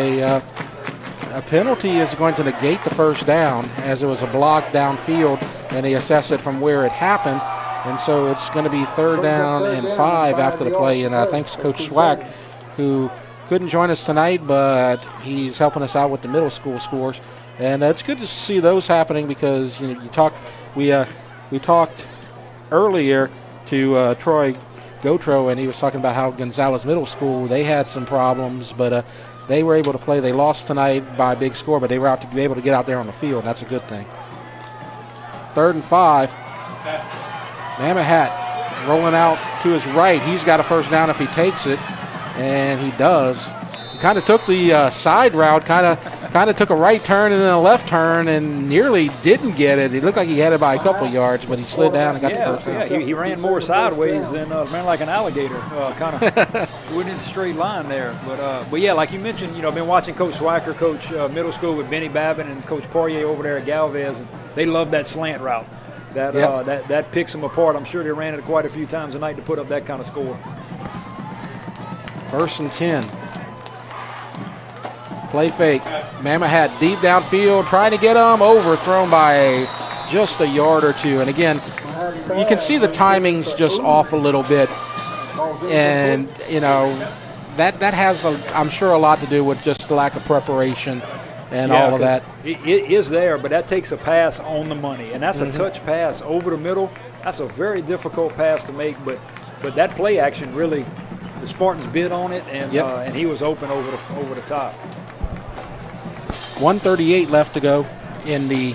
a penalty is going to negate the first down, as it was a block downfield, and they assess it from where it happened. And so it's going to be 3rd down and 5 after the play. And thanks to Coach Swack, who couldn't join us tonight, but he's helping us out with the middle school scores. And it's good to see those happening, because we talked earlier to Troy Gotro, and he was talking about how Gonzalez Middle School, they had some problems, but they were able to play. They lost tonight by a big score, but they were able to get out there on the field. That's a good thing. 3rd and 5. Mamahat rolling out to his right. He's got a first down if he takes it, and he does. He kind of took the side route, kind of took a right turn and then a left turn, and nearly didn't get it. It looked like he had it by a couple of yards, but he slid down and got the first down. Yeah, he ran more sideways than ran like an alligator. Kind of went in a straight line there. But yeah, like you mentioned, I've been watching Coach Swacker coach middle school with Benny Babin and Coach Poirier over there at Galvez, and they love that slant route. That picks them apart. I'm sure they ran it quite a few times a night to put up that kind of score. 1st and 10. Play fake. Mamahat deep downfield, trying to get him, overthrown by just a yard or two. And again, you can see the timing's just off a little bit. And, that has, I'm sure, a lot to do with just the lack of preparation and all of that. It is there, but that takes a pass on the money. And that's a touch pass over the middle. That's a very difficult pass to make, but But that play action really, the Spartans bid on it, and he was open over the top. 1:38 left to go in the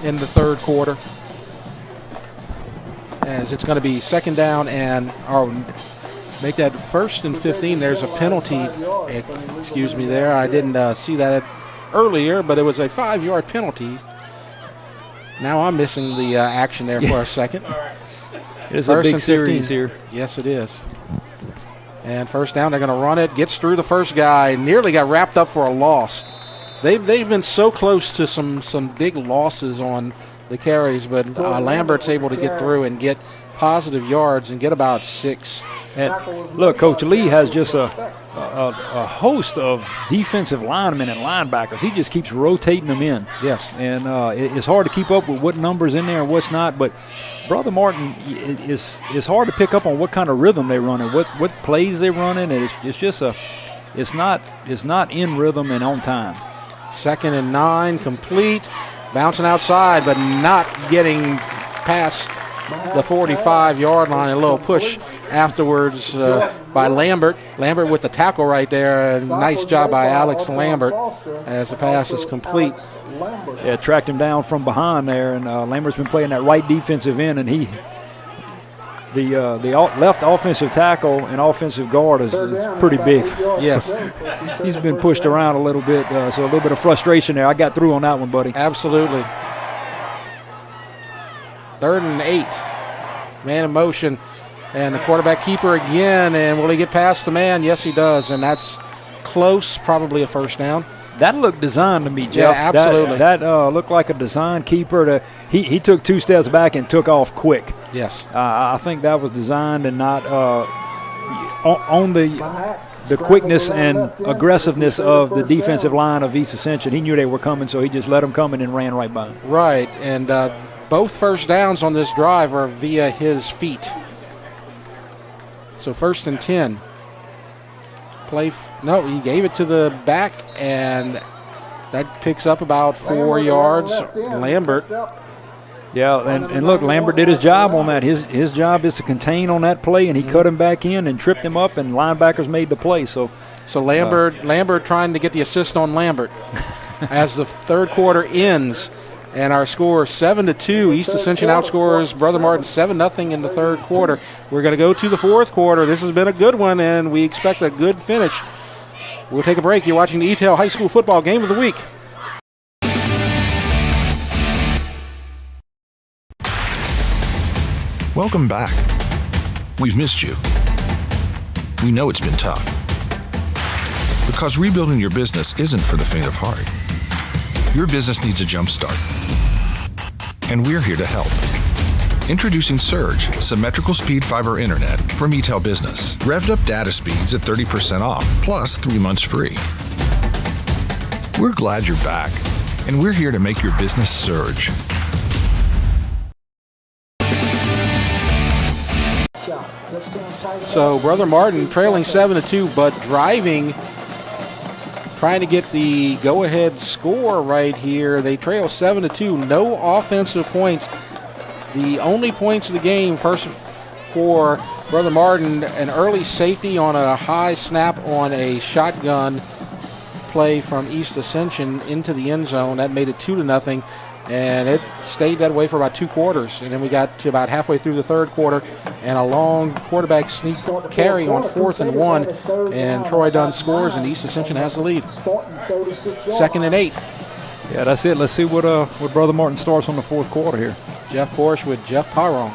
third quarter. As it's going to be second down and make that 1st and 15. There's a penalty. Excuse me there. I didn't see that earlier, but it was a 5-yard penalty. Now I'm missing the action there for a second. It's a big series here. Yes, it is. And first down, they're going to run it. Gets through the first guy. Nearly got wrapped up for a loss. They've been so close to some big losses on the carries, but Lambert's able to get through and get positive yards and get about 6. And look, Coach Lee has just a host of defensive linemen and linebackers. He just keeps rotating them in. Yes. And it's hard to keep up with what numbers in there and what's not, but Brother Martin is hard to pick up on what kind of rhythm they run and what plays they running. It's just it's not in rhythm and on time. 2nd and 9, complete, bouncing outside, but not getting past the 45-yard line. A little push afterwards by Lambert. Lambert with the tackle right there. Nice job by Alex Lambert as the pass is complete. Yeah, tracked him down from behind there, and Lambert's been playing that right defensive end, and the left offensive tackle and offensive guard is pretty big. Yes. He's been pushed around a little bit, so a little bit of frustration there. I got through on that one, buddy. Absolutely. 3rd and 8. Man in motion. And the quarterback keeper again. And will he get past the man? Yes, he does. And that's close, probably a first down. That looked designed to me, Jeff. Yeah, absolutely. That looked like a design keeper. He took 2 steps back and took off quick. Yes. I think that was designed and not on the quickness and aggressiveness of the defensive line of East Ascension. He knew they were coming, so he just let them come in and ran right by them. Right, and both first downs on this drive are via his feet. So 1st and 10. No, he gave it to the back, and that picks up about 4 yards. Lambert. Yeah, and look, Lambert did his job on that. His job is to contain on that play, and he cut him back in and tripped him up, and linebackers made the play. So Lambert trying to get the assist on Lambert as the third quarter ends. And our score 7-2. East Ascension outscores Brother Martin 7-0 in the third quarter. We're going to go to the fourth quarter. This has been a good one, and we expect a good finish. We'll take a break. You're watching the Eatel High School Football Game of the Week. Welcome back. We've missed you. We know it's been tough. Because rebuilding your business isn't for the faint of heart. Your business needs a jump start. And we're here to help. Introducing Surge, symmetrical speed fiber internet from Eatel Business. Revved up data speeds at 30% off, plus 3 months free. We're glad you're back, and we're here to make your business surge. So Brother Martin trailing 7-2, but driving, trying to get the go-ahead score right here. They trail 7-2, no offensive points. The only points of the game, first for Brother Martin, an early safety on a high snap on a shotgun play from East Ascension into the end zone. That made it 2-0, and it stayed that way for about 2 quarters. And then we got to about halfway through the third quarter, and a long quarterback sneak carry on 4th and 1, and Troy Dunn scores, and East Ascension has the lead. 2nd and 8. Yeah, that's it. Let's see what Brother Martin starts on the fourth quarter here. Jeff Porsche with Jeff Pyrone.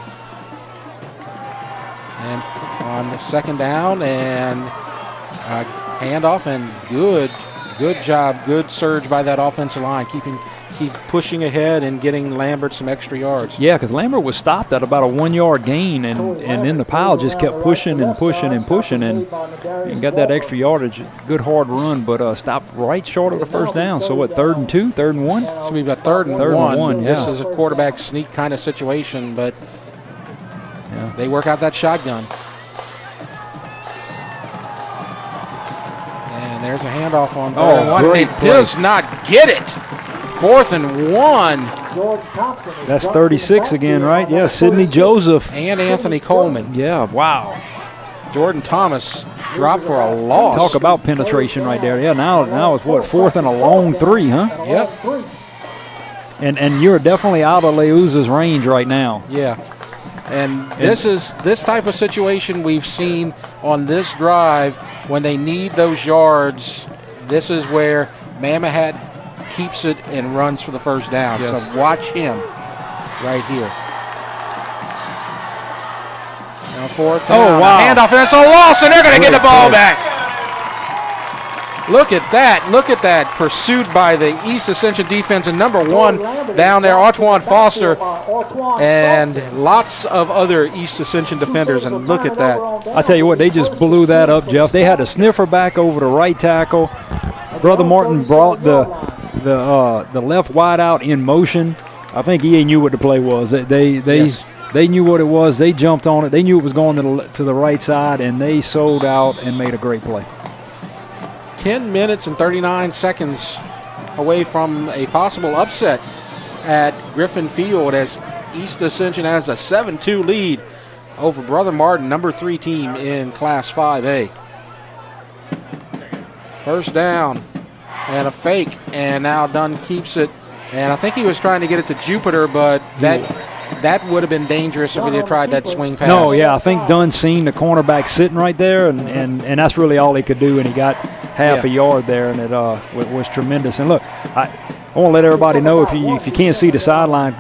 And on the second down, and handoff, and good job, good surge by that offensive line, keep pushing ahead and getting Lambert some extra yards. Yeah, because Lambert was stopped at about a 1 yard gain, and then the pile just kept pushing and pushing and pushing, and got that extra yardage. Good hard run, but stopped right short of the first down. So what, 3rd and 2, 3rd and 1? It's going to be about 3rd and 1. Yeah. This is a quarterback sneak kind of situation, but they work out that shotgun. And there's a handoff on 3rd and 1. Great It does not get it. 4th and 1. Jordan Thompson. That's 36 again, right? Yeah, Sidney Joseph. And Anthony Coleman. Yeah, wow. Jordan Thomas dropped for a loss. Talk about penetration right there. Yeah, now it's what, 4th and a long 3, huh? Yep. And you're definitely out of Leuza's range right now. Yeah. And this type of situation we've seen on this drive when they need those yards. This is where Mamahat keeps it and runs for the first down. Yes. So watch him right here. Now 4th down. Oh, wow. Handoff, and it's a loss, and they're going to get the ball back. Look at that. Look at that. Pursued by the East Ascension defense. And number 1 down there, Artwan Foster. And lots of other East Ascension defenders. And look at that. I tell you what, they just blew that up, Jeff. They had a sniffer back over the right tackle. Brother Martin brought the left wide out in motion. I think EA knew what the play was. They knew what it was. They jumped on it. They knew it was going to the right side, and they sold out and made a great play. 10 minutes and 39 seconds away from a possible upset at Griffin Field as East Ascension has a 7-2 lead over Brother Martin, number 3 team in Class 5A. First down and a fake, and now Dunn keeps it. And I think he was trying to get it to Jupiter, but that would have been dangerous if he had tried that swing pass. No, yeah, I think Dunn seen the cornerback sitting right there, and that's really all he could do, and he got half a yard there, and it was tremendous. And look, I want to let everybody know, if you can't see the sideline,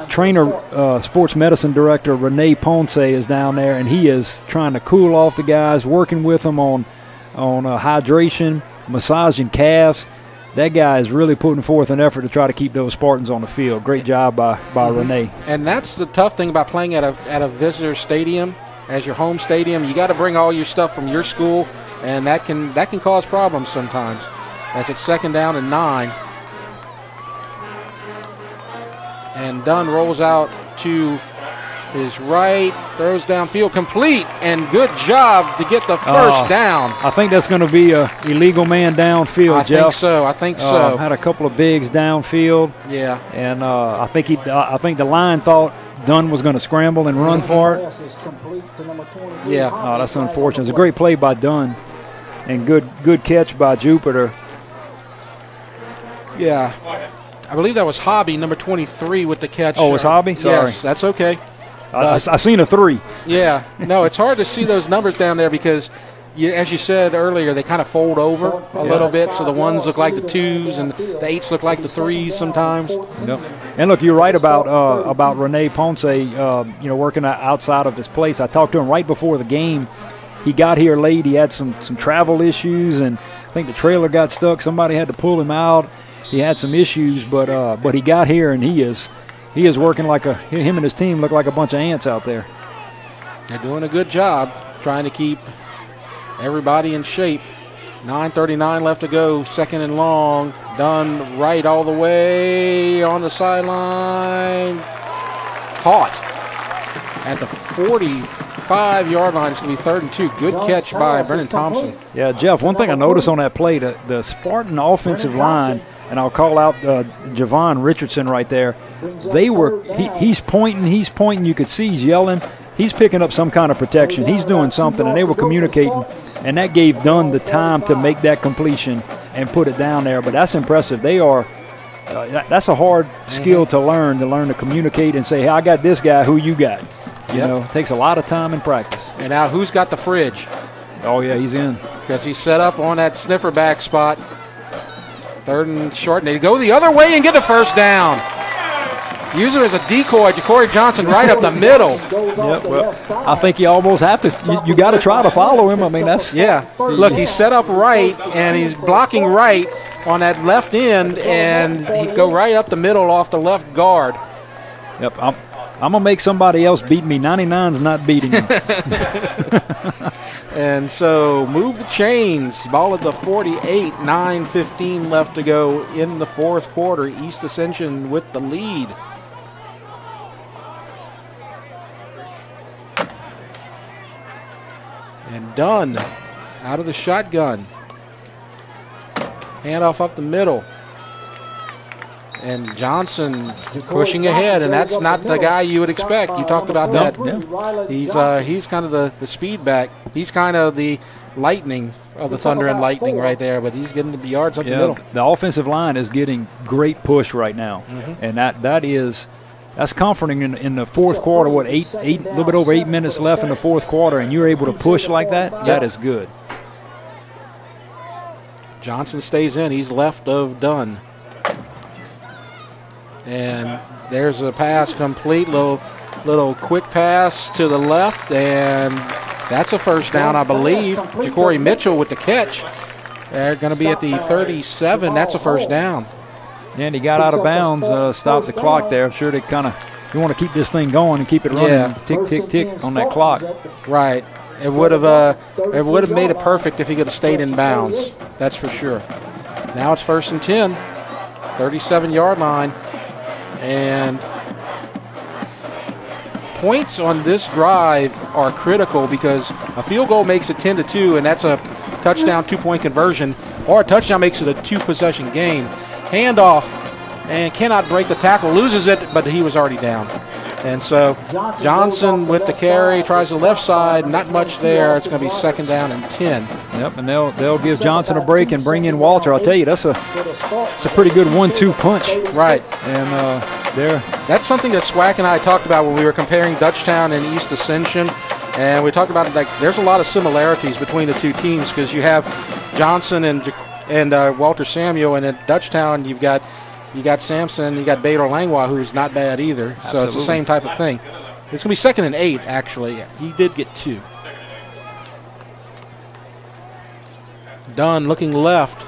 trainer, sports medicine director Renee Ponce is down there, and he is trying to cool off the guys, working with them on hydration, massaging calves. That guy is really putting forth an effort to try to keep those Spartans on the field. Great job by Renee. And that's the tough thing about playing at a visitor stadium as your home stadium. You got to bring all your stuff from your school, and that can cause problems sometimes. As it's 2nd down and 9. And Dunn rolls out to his right, throws downfield, complete, and good job to get the first down. I think that's going to be a illegal man downfield, Jeff. I think so. Had a couple of bigs downfield. Yeah. And I think the line thought Dunn was going to scramble and run for it. Yeah. Oh, that's unfortunate. It's a great play by Dunn, and good catch by Jupiter. Yeah. I believe that was Hobby, number 23, with the catch. Oh, it was Hobby? Sorry. Yes, that's okay. I seen a 3. Yeah. No, it's hard to see those numbers down there because, as you said earlier, they kind of fold over a little bit, so the 1s look like the 2s and the 8s look like the 3s sometimes. Yep. And look, you're right about Renee Ponce, working outside of his place. I talked to him right before the game. He got here late. He had some travel issues, and I think the trailer got stuck. Somebody had to pull him out. He had some issues, but he got here, and he is working him and his team look like a bunch of ants out there. They're doing a good job trying to keep everybody in shape. 9:39 left to go, 2nd and long. Dunn right all the way on the sideline. Caught at the 45-yard line. It's going to be 3rd and 2. Good catch by Brennan Thompson. Yeah, Jeff, one thing I noticed on that play, the Spartan offensive line, and I'll call out Javon Richardson right there. He's pointing. You could see he's yelling. He's picking up some kind of protection. He's doing something, and they were communicating, and that gave Dunn the time to make that completion and put it down there. But that's impressive. They are. That's a hard skill to learn to communicate and say, hey, I got this guy. Who you got? It takes a lot of time and practice. And now who's got the fridge? Oh, yeah, he's in. Because he's set up on that sniffer back spot. 3rd and short, and they go the other way and get the first down. Use him as a decoy to Corey Johnson right up the middle. Yep, well, I think you almost have to. You got to try to follow him. I mean, that's. Yeah, look, he's set up right, and he's blocking right on that left end, and he go right up the middle off the left guard. Yep, I'm going to make somebody else beat me. 99's not beating him. And so move the chains. Ball at the 48, 9:15 left to go in the 4th quarter. East Ascension with the lead. And Dunn out of the shotgun. Handoff up the middle. And Johnson pushing ahead, and that's not the guy you would expect. You talked about that. He's kind of the speed back. He's kind of the lightning of the Thunder and Lightning right there, but he's getting the yards up the middle. The offensive line is getting great push right now, and that's comforting in the fourth quarter. A little bit over 8 minutes left in the fourth quarter, and you're able to push like that. Yep. That is good. Johnson stays in. He's left of Dunn. And there's a pass complete, little quick pass to the left, and that's a first down, I believe. Ja'Cory Mitchell with the catch. They're going to be at the 37. That's a first down. And he got out of bounds, stopped the clock there. I'm sure they you want to keep this thing going and keep it running, tick, tick, tick on that clock. Right. It would have made it perfect if he could have stayed in bounds. That's for sure. Now it's 1st and 10, 37-yard line. And points on this drive are critical because a field goal makes it 10-2, and that's a touchdown, 2-point conversion, or a touchdown makes it a 2-possession game. Handoff, and cannot break the tackle, loses it, but he was already down. And so Johnson with the carry, tries the left side, not much there. It's going to be 2nd down and 10. Yep, and they'll give Johnson a break and bring in Walter. I'll tell you, it's a pretty good 1-2 punch. Right. And that's something that Swack and I talked about when we were comparing Dutchtown and East Ascension. And we talked about there's a lot of similarities between the two teams because you have Johnson and Walter Samuel, and at Dutchtown you got Sampson, you got Bader Langlois, who's not bad either. Absolutely. So it's the same type of thing. It's going to be 2nd and 8, actually. He did get 2. Dunn looking left.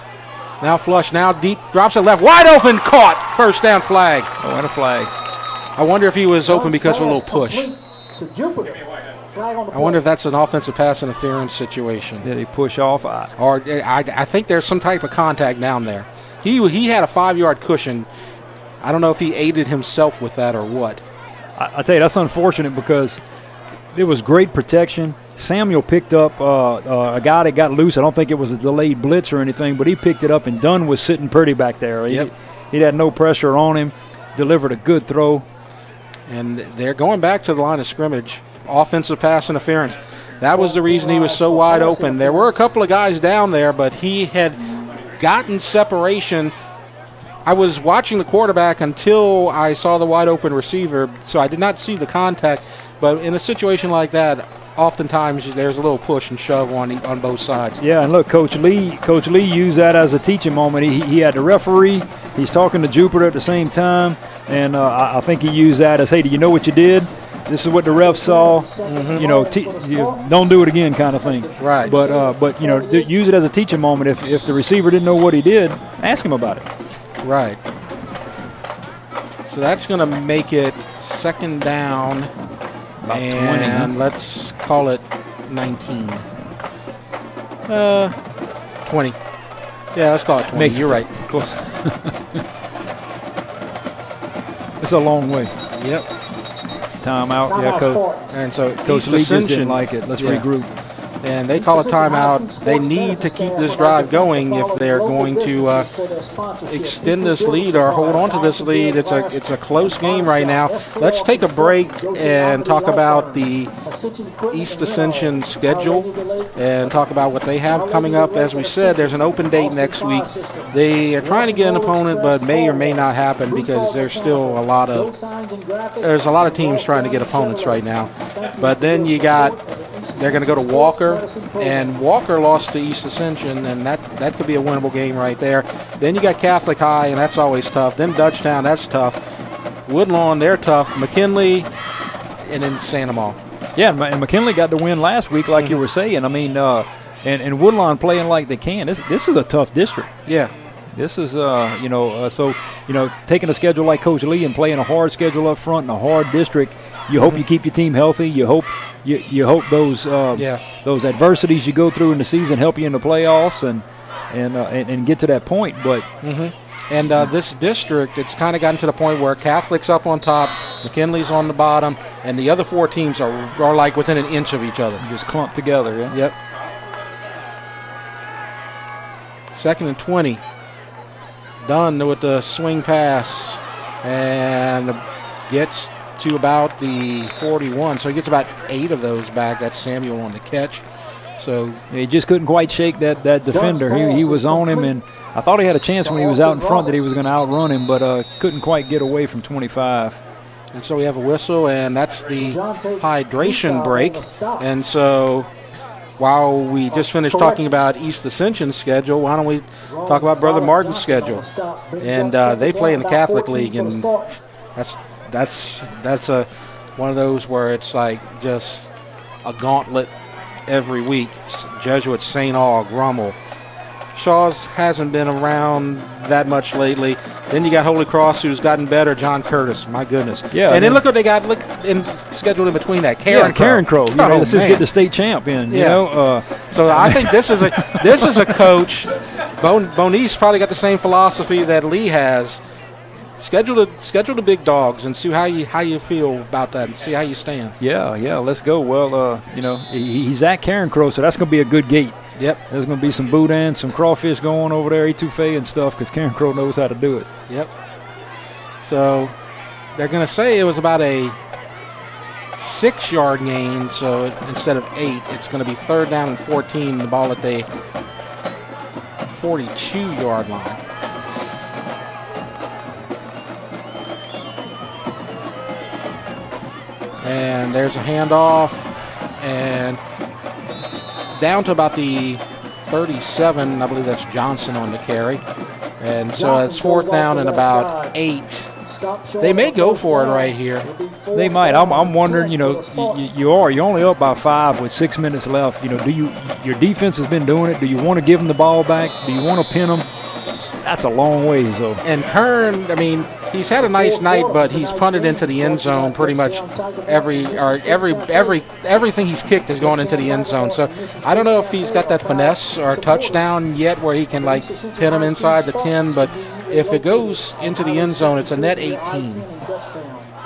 Now flush, now deep, drops it left, wide open, caught. First down flag. Oh, and a flag. I wonder if he was open because of a little push. I wonder if that's an offensive pass interference situation. Did he push off? Or I think there's some type of contact down there. He had a 5-yard cushion. I don't know if he aided himself with that or what. I tell you, that's unfortunate because it was great protection. Samuel picked up a guy that got loose. I don't think it was a delayed blitz or anything, but he picked it up, and Dunn was sitting pretty back there. He had no pressure on him, delivered a good throw. And they're going back to the line of scrimmage. Offensive pass interference. That was the reason he was so wide open. There were a couple of guys down there, but he had gotten separation. I was watching the quarterback until I saw the wide open receiver, so I did not see the contact. But in a situation like that, oftentimes there's a little push and shove on both sides. Yeah, and look, Coach Lee used that as a teaching moment. He had the referee. He's talking to Jupiter at the same time, and I think he used that as, hey, do you know what you did? This is what the ref saw. Mm-hmm. You don't do it again, kind of thing. Right. But use it as a teaching moment. If the receiver didn't know what he did, ask him about it. Right. So that's going to make it 2nd down. About and 20. Let's call it 19. 20. Yeah, let's call it 20. You're right. Close. It's a long way. Yep. Timeout. Yeah, Coach. And so Coach Lee just didn't like it. Let's regroup. And they call a timeout. They need to keep this drive going if they're going to extend this lead or hold on to this lead. It's a close game right now. Let's take a break and talk about the East Ascension schedule and talk about what they have coming up. As we said, there's an open date next week. They are trying to get an opponent, but may or may not happen because there's still a lot of teams trying to get opponents right now. But then they're going to go to Walker, and Walker lost to East Ascension, and that could be a winnable game right there. Then you got Catholic High, and that's always tough. Then Dutchtown, that's tough. Woodlawn, they're tough. McKinley, and then Sandoval. Yeah, and McKinley got the win last week, like you were saying. I mean, and Woodlawn playing like they can. This is a tough district. Yeah. This is, taking a schedule like Coach Lee and playing a hard schedule up front in a hard district, you hope you keep your team healthy. You hope those adversities you go through in the season help you in the playoffs and get to that point. But and this district, it's kind of gotten to the point where Catholic's up on top, McKinley's on the bottom, and the other 4 teams are like within an inch of each other. Just clumped together. Yeah. Yep. 2nd and 20. Dunn with the swing pass and gets to about the 41. So he gets about 8 of those back. That's Samuel on the catch. So he just couldn't quite shake that defender. He was on him, and I thought he had a chance when he was out in front that he was going to outrun him, but couldn't quite get away from 25. And so we have a whistle, and that's the hydration break. And so while we just finished talking about East Ascension's schedule, why don't we talk about Brother Martin's schedule? And they play in the Catholic League, and that's one of those where it's like just a gauntlet every week. It's Jesuit, St. Aug, Rummel. Shaw's hasn't been around that much lately. Then you got Holy Cross, who's gotten better. John Curtis, my goodness. Yeah. And then look what they got scheduled in between that. Karen Crow. Let's just get the state champ in. You know. So I think this is a coach. Bonise probably got the same philosophy that Lee has. Schedule the big dogs and see how you feel about that and see how you stand. Yeah, let's go. Well, he's at Karen Crow, so that's going to be a good gate. Yep. There's going to be some boudin, some crawfish going over there, etouffee and stuff, because Karen Crow knows how to do it. Yep. So they're going to say it was about a 6-yard gain, so instead of 8, it's going to be 3rd down and 14, the ball at the 42-yard line. And there's a handoff, and down to about the 37. I believe that's Johnson on the carry. And so it's 4th down and about 8. They may go for it right here. They might. I'm wondering, you're only up by 5 with 6 minutes left. Your defense has been doing it. Do you want to give them the ball back? Do you want to pin them? That's a long ways, though. And Kern, he's had a nice night, but he's punted into the end zone pretty much everything he's kicked has gone into the end zone. So I don't know if he's got that finesse or touchdown yet where he can pin him inside the 10, but if it goes into the end zone, it's a net 18.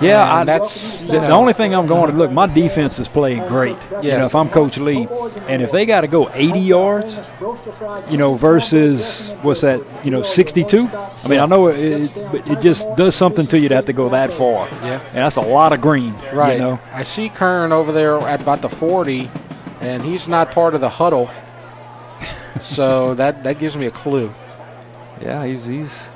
Yeah, that's the only thing I'm going to look. My defense is playing great. Yes. If I'm Coach Lee, and if they got to go 80 yards, versus what's that? 62. I know it just does something to you to have to go that far. Yeah, and that's a lot of green. Right. I see Kern over there at about the 40, and he's not part of the huddle, so that gives me a clue. Yeah, he's.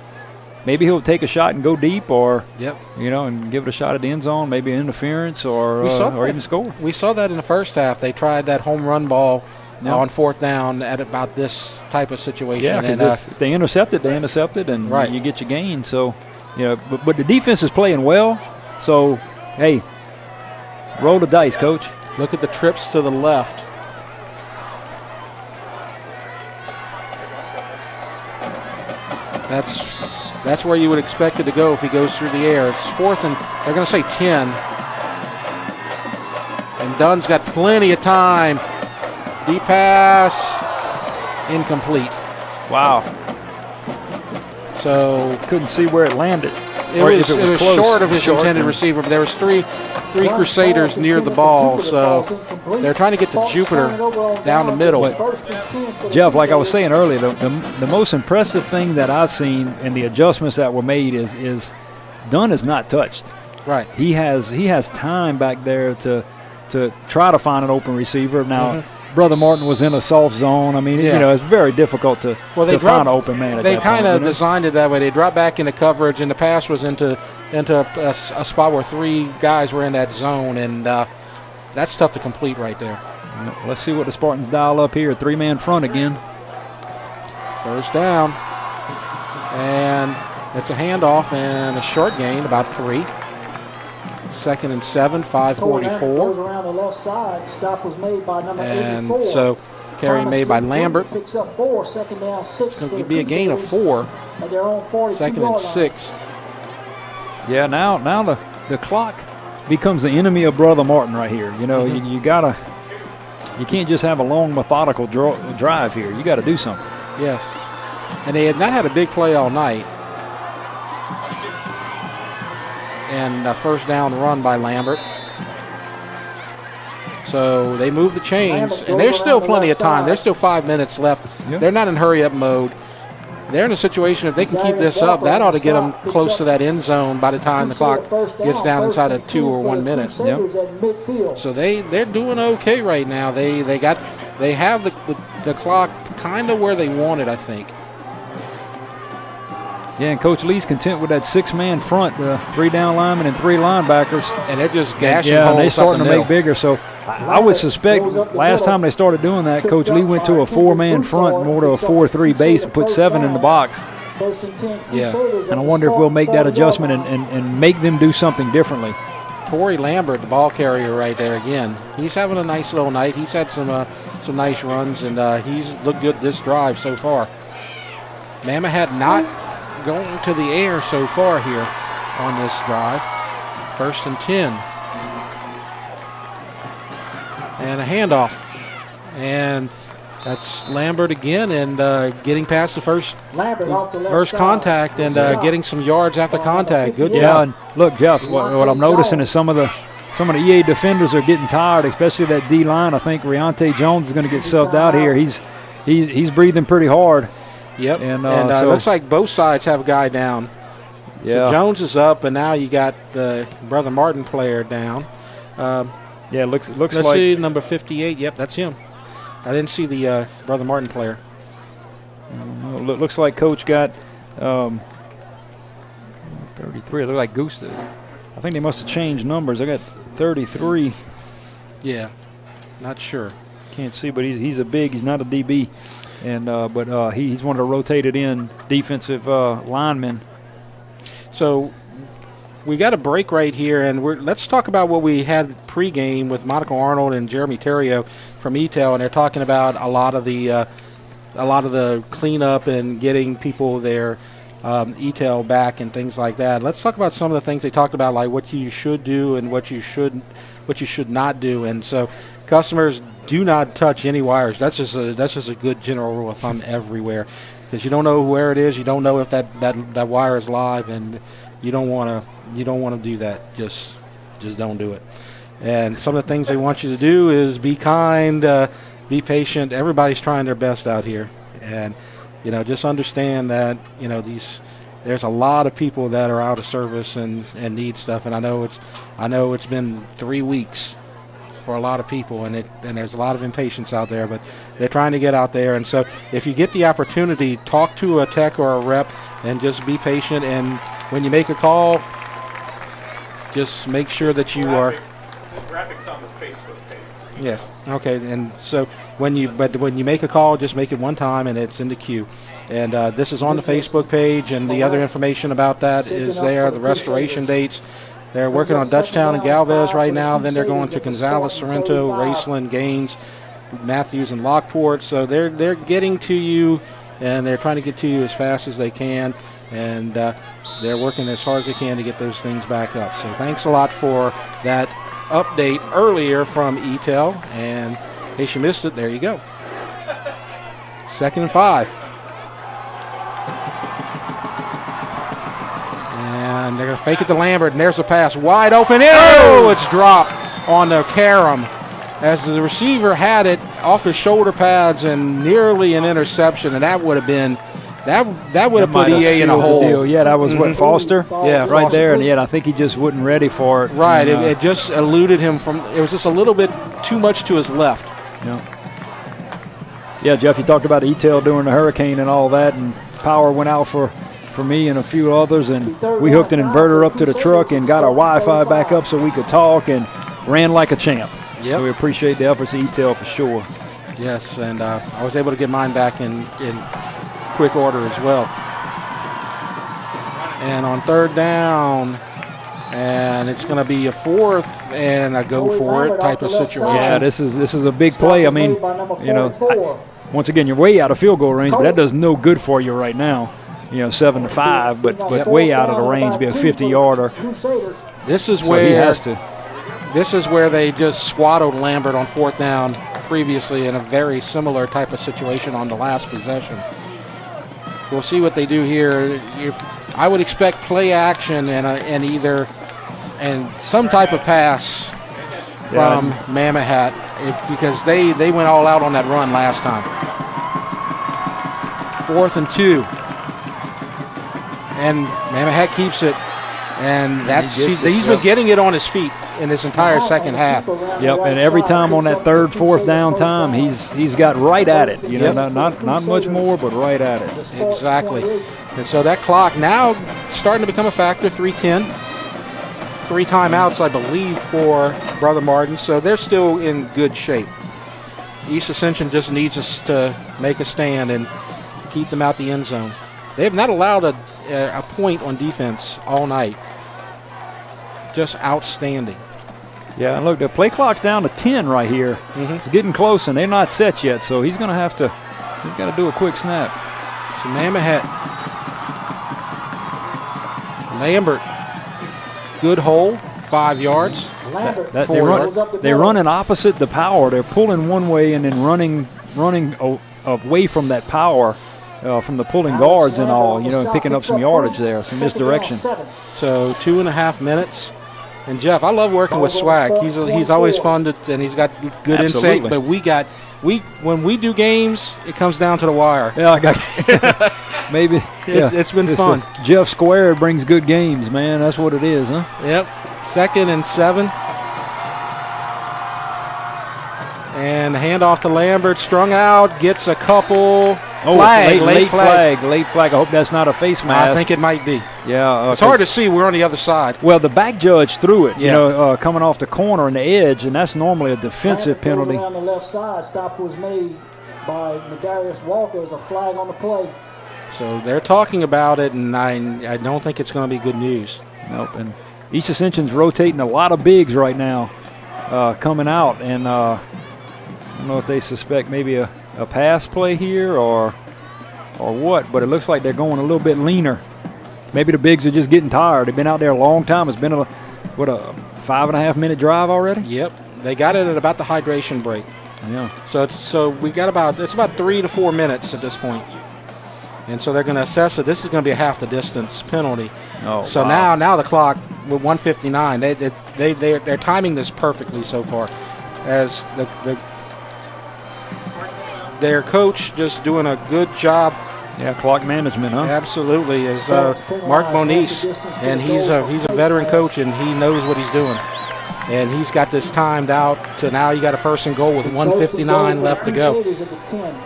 Maybe he'll take a shot and go deep, or and give it a shot at the end zone, maybe interference, or even score. We saw that in the first half. They tried that home run ball on 4th down at about this type of situation. Yeah, because if they intercept it, and you get your gain. So, but the defense is playing well. So, hey, roll the dice, Coach. Look at the trips to the left. That's where you would expect it to go if he goes through the air. It's 4th and they're going to say 10. And Dunn's got plenty of time. Deep pass, incomplete. Wow. So couldn't see where it landed. It was short of his intended receiver, but there was three Crusaders near the ball, so they're trying to get to Jupiter down the middle. Jeff, like I was saying earlier, the most impressive thing that I've seen in the adjustments that were made is Dunn is not touched. Right. He has time back there to try to find an open receiver. Now, Brother Martin was in a soft zone. It's very difficult to find an open man at that point. They kind of designed it that way. They dropped back into coverage, and the pass was into a spot where 3 guys were in that zone, and that's tough to complete right there. Let's see what the Spartans dial up here. 3-man front again. 1st down. And it's a handoff and a short gain, about 3. 2nd and 7, 5:44. Goes around the left side. Stop was made by number 84. And so carry made by Lambert. Picks up 4, 2nd down, 6. It's going to be a gain of 4. At their own 2nd and 6. Yeah, now the clock becomes the enemy of Brother Martin right here. You can't just have a long methodical drive here. You got to do something. Yes. And they had not had a big play all night. And a 1st down run by Lambert. So they move the chains, and there's still plenty of time. There's still 5 minutes left. Yep. They're not in hurry-up mode. they're in a situation, if they can keep this up, that ought to get them close to that end zone by the time the clock gets down inside of 2 or 1 minute. Yep. So they're doing okay right now. They have the clock kind of where they want it, I think. Yeah, and Coach Lee's content with that 6-man front, 3 down linemen and 3 linebackers. And they're just gashing holes. Yeah, they're starting to make bigger. So I would suspect last time they started doing that, Coach Lee went to a 4-man front, more to a 4-3 base, and put 7 in the box. Yeah. And I wonder if we'll make that adjustment and make them do something differently. Corey Lambert, the ball carrier right there again. He's having a nice little night. He's had some nice runs, and he's looked good this drive so far. Mammoth not going to the air so far here on this drive. 1st and 10. And a handoff. And that's Lambert again, and getting past the first contact and getting some yards after contact. Good job. Yeah, and look, Jeff, what I'm noticing is some of the EA defenders are getting tired, especially that D line. I think Riante Jones is going to get subbed out here. He's breathing pretty hard. Yep, and it looks like both sides have a guy down. Yeah. So Jones is up, and now you got the Brother Martin player down. Yeah, looks let's like. Let's see, number 58. Yep, that's him. I didn't see the Brother Martin player. Looks like Coach got 33. It looked like Goose did. I think they must have changed numbers. I got 33. Yeah, not sure. Can't see, but he's he's not a DB, and but he's one of the rotated in defensive linemen. So we got a break right here, and let's talk about what we had pregame with Monica Arnold and Jeremy Terrio from Eatel, and they're talking about a lot of the cleanup and getting people their Eatel back and things like that. Let's talk about some of the things they talked about, like what you should do and what you should not do. And so, customers, do not touch any wires. That's just a good general rule of thumb everywhere, because you don't know where it is. You don't know if that wire is live, and you don't want to do that. Just don't do it. And some of the things they want you to do is be kind, be patient. Everybody's trying their best out here, and just understand that there's a lot of people that are out of service and need stuff. And I know it's been 3 weeks for a lot of people, and there's a lot of impatience out there, but they're trying to get out there. And so if you get the opportunity, talk to a tech or a rep and just be patient. And when you make a call, just make sure that you are. The graphics on the Facebook page. Yes. Okay. And so when you make a call, just make it one time, and it's in the queue. And this is on the Facebook page, and the other information about that is there. The restoration dates. They're working on Dutchtown and Galvez right now. Then they're going to Gonzales, Sorrento, Raceland, Gaines, Matthews, and Lockport. So they're getting to you, and they're trying to get to you as fast as they can. And they're working as hard as they can to get those things back up. So thanks a lot for that update earlier from Eatel. And in case you missed it, there you go. 2nd and 5. And they're going to fake it to Lambert, and there's a pass wide open. Oh, it's dropped on the Karam as the receiver had it off his shoulder pads, and nearly an interception. And that would have been that would have put EA in a hole. Yeah, that was what, Foster? Yeah, right Foster. there. And I think he just wasn't ready for it. Right, and, it just eluded him from. It was just a little bit too much to his left. Yeah, Jeff, you talked about Eatel during the hurricane and all that, and power went out for me and a few others, and we hooked an inverter up to the truck and got our Wi-Fi back up so we could talk, and ran like a champ. Yep. So we appreciate the efforts of Eatel for sure. Yes, and I was able to get mine back in quick order as well. And on 3rd down, and it's going to be a 4th and a go for it type of situation. Yeah, this is a big play. I mean, once again, you're way out of field goal range, but that does no good for you right now. 7-5, but way out of the range, be a 50-yarder. This is where he has to. This is where they just swaddled Lambert on 4th down previously in a very similar type of situation on the last possession. We'll see what they do here. I would expect play action and some type of pass from Mammoth because they went all out on that run last time. 4th and 2. And Mamahat keeps it. And he's been getting it on his feet in this entire second half. Yep, and every time on that third, fourth down time, he's got right at it. You know, not much more, but right at it. Exactly. And so that clock now starting to become a factor, 3:10. 3 timeouts, I believe, for Brother Martin, so they're still in good shape. East Ascension just needs us to make a stand and keep them out the end zone. They have not allowed a point on defense all night. Just outstanding. Yeah, and look, the play clock's down to 10 right here. It's getting close, and they're not set yet, so he's got to do a quick snap. So Mamahat. Lambert. Good hole, 5 yards. They're running opposite the power. They're pulling one way and then running away from that power. From the pulling guards and all, picking up some yardage there, some misdirection. So 2.5 minutes. And Jeff, I love working with Swag. He's always fun and he's got good insight. But when we do games, it comes down to the wire. Yeah, I got maybe. It's been fun. Jeff Square brings good games, man. That's what it is, huh? Yep. 2nd and 7. And the handoff to Lambert, strung out, gets a couple. Late flag. I hope that's not a face mask. I think it might be. Yeah. It's hard to see. We're on the other side. Well, the back judge threw it, coming off the corner and the edge, and that's normally a defensive penalty. On the left side, stop was made by Nadarius Walker as a flag on the play. So they're talking about it, and I don't think it's going to be good news. Nope. And East Ascension's rotating a lot of bigs right now coming out, and I don't know if they suspect maybe a pass play here or what, but it looks like they're going a little bit leaner. Maybe the bigs are just getting tired. They've been out there a long time. It's been a 5.5 minute drive already? Yep. They got it at about the hydration break. Yeah. So we got about 3 to 4 minutes at this point. And so they're going to assess it. This is going to be a half the distance penalty. So wow. now the clock with 1:59. They're timing this perfectly so far, as their coach just doing a good job. Yeah, clock management, huh? Absolutely, is Mark Moniz, and he's a veteran coach, and he knows what he's doing. And he's got this timed out to now you got a 1st and goal with 1:59 left to go.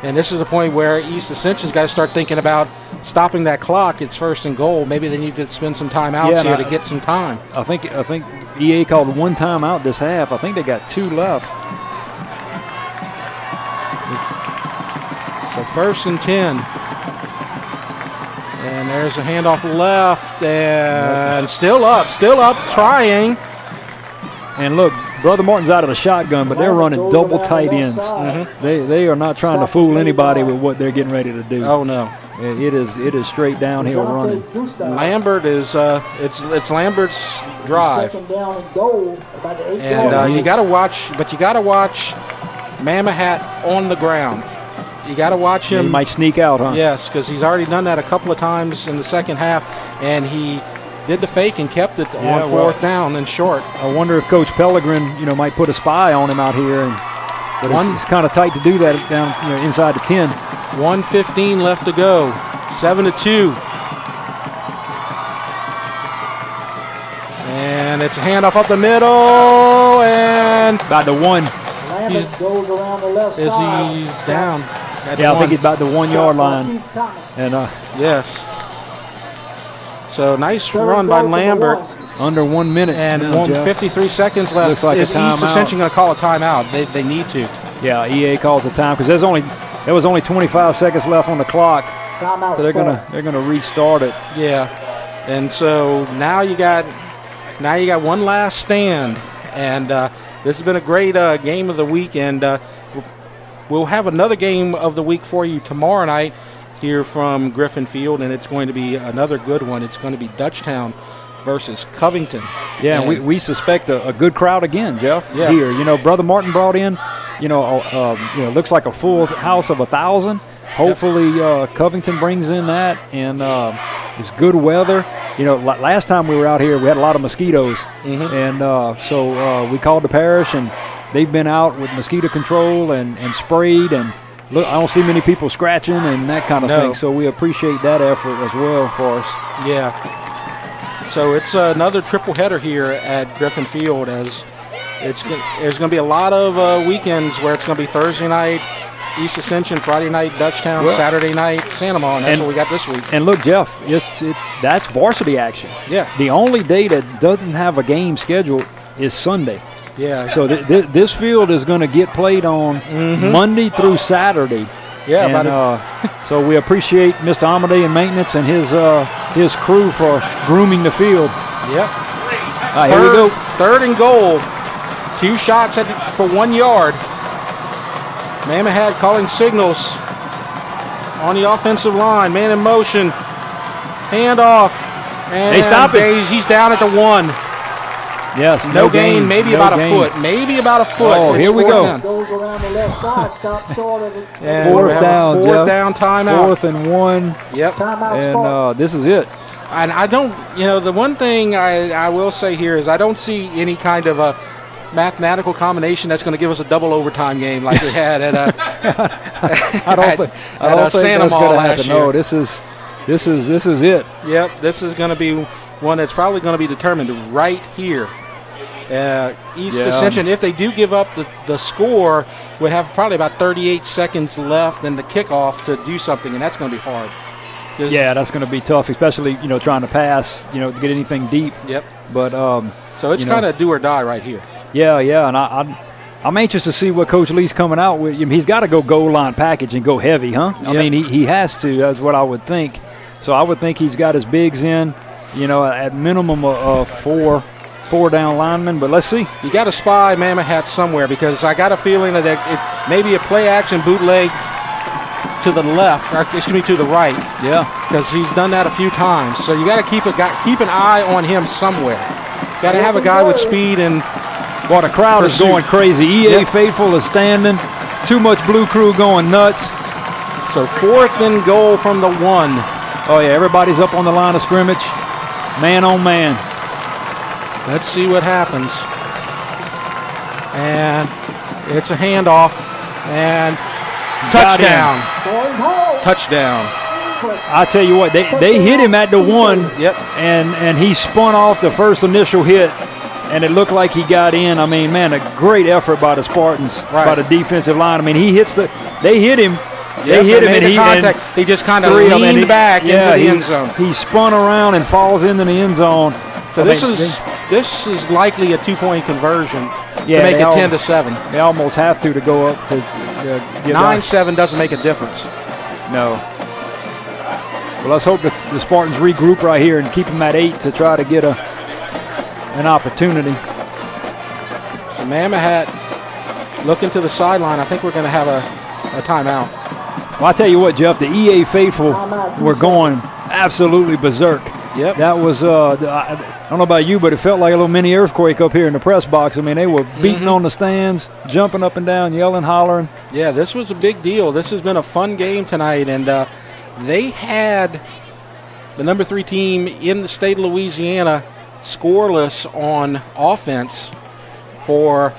And this is a point where East Ascension's got to start thinking about stopping that clock. It's 1st and goal. Maybe they need to spend some time out here to get some time. I think EA called 1 timeout this half. I think they got 2 left. So 1st and 10. And there's a handoff left, and still up, trying. And look, Brother Martin's out of the shotgun, but they're running double tight ends. They are not trying to fool anybody with what they're getting ready to do. Oh no, it is straight downhill running. Lambert is it's Lambert's drive, and you got to watch, Mamahat on the ground. You got to watch him. He might sneak out, huh? Yes, because he's already done that a couple of times in the second half, and he did the fake and kept it on 4th down and short. I wonder if Coach Pellegrin, might put a spy on him out here, but it's kind of tight to do that down, inside the 10. 1:15 left to go. 7-2. And it's a handoff up the middle, and about the 1. Goes around the left side. He's down. Yeah, I think he's about the 1 yard line. And yes. So nice run by Lambert. Under 1 minute. And 53 seconds left. Looks like Is a timeout. East Ascension going to call a timeout? They need to. Yeah, EA calls a time because there was only 25 seconds left on the clock. So they're gonna restart it. Yeah. And so now you got one last stand, and this has been a great game of the week, and we'll have another game of the week for you tomorrow night here from Griffin Field, and it's going to be another good one. It's going to be Dutchtown versus Covington. Yeah, and we suspect a good crowd again, Jeff. Yeah. Here, Brother Martin brought in, looks like a full house of 1,000. Hopefully Covington brings in that, and it's good weather. Last time we were out here, we had a lot of mosquitoes, and so we called the parish, and they've been out with mosquito control and sprayed, and look, I don't see many people scratching and that kind of thing. So we appreciate that effort as well for us. Yeah. So it's another triple header here at Griffin Field, as there's going to be a lot of weekends where it's going to be Thursday night East Ascension, Friday night Dutchtown, Saturday night Santa Monica, and that's what we got this week. And look, Jeff, that's varsity action. Yeah. The only day that doesn't have a game scheduled is Sunday. Yeah. So this field is going to get played on Monday through Saturday. Yeah. And, so we appreciate Mr. Amadei and maintenance and his crew for grooming the field. Yep. All right, here we go. 3rd and goal. 2 shots for 1 yard. Mammoth calling signals on the offensive line. Man in motion. Hand off. And they stop it. He's down at the 1. Yes, no gain. Maybe about a foot. Maybe about a foot. Oh, here we go. Goes around the left side, stop short of it. And fourth down, fourth down timeout. 4th and 1. Yep. And this is it. And I don't, the one thing I will say here is I don't see any kind of a mathematical combination that's going to give us a double overtime game like we had at I don't think Santa that's Monica going to last happen. year. No, this is it. Yep, this is going to be one that's probably going to be determined right here. East Ascension, if they do give up the score, would have probably about 38 seconds left in the kickoff to do something, and that's going to be hard. Yeah, that's going to be tough, especially trying to pass, to get anything deep. Yep. But so it's kind of do or die right here. Yeah, and I'm anxious to see what Coach Lee's coming out with. He's got to go goal line package and go heavy, huh? Yep. I mean, he has to. That's what I would think. So I would think he's got his bigs in, at minimum of 4 down linemen. But let's see. You got to spy Mammoth somewhere, because I got a feeling that it may be a play action bootleg to the left, or excuse me, to the right. Yeah. Because he's done that a few times. So you got to keep an eye on him somewhere. Got to have a guy with speed and. Boy, the crowd is going crazy. EA Faithful is standing. Too much Blue Crew going nuts. So 4th and goal from the 1. Oh, yeah, everybody's up on the line of scrimmage. Man on man. Let's see what happens. And it's a handoff. And touchdown. Touchdown. I tell you what, they hit him at the 1. Yep. And he spun off the first initial hit. And it looked like he got in. I mean, man, a great effort by the Spartans, by the defensive line. I mean, they hit him. They hit him, and he just kind of leaned back into the end zone. He spun around and falls into the end zone. So this is likely a 2-point conversion to make it 10-7. They almost have to go up to get 9-7 doesn't make a difference. No. Well, let's hope the Spartans regroup right here and keep them at 8 to try to get an opportunity. So Mammoth looking to the sideline. I think we're going to have a timeout. Well, I tell you what, Jeff, the EA Faithful were going absolutely berserk. Yep. That was, I don't know about you, but it felt like a little mini earthquake up here in the press box. I mean, they were beating on the stands, jumping up and down, yelling, hollering. Yeah, this was a big deal. This has been a fun game tonight, and they had the number 3 team in the state of Louisiana scoreless on offense for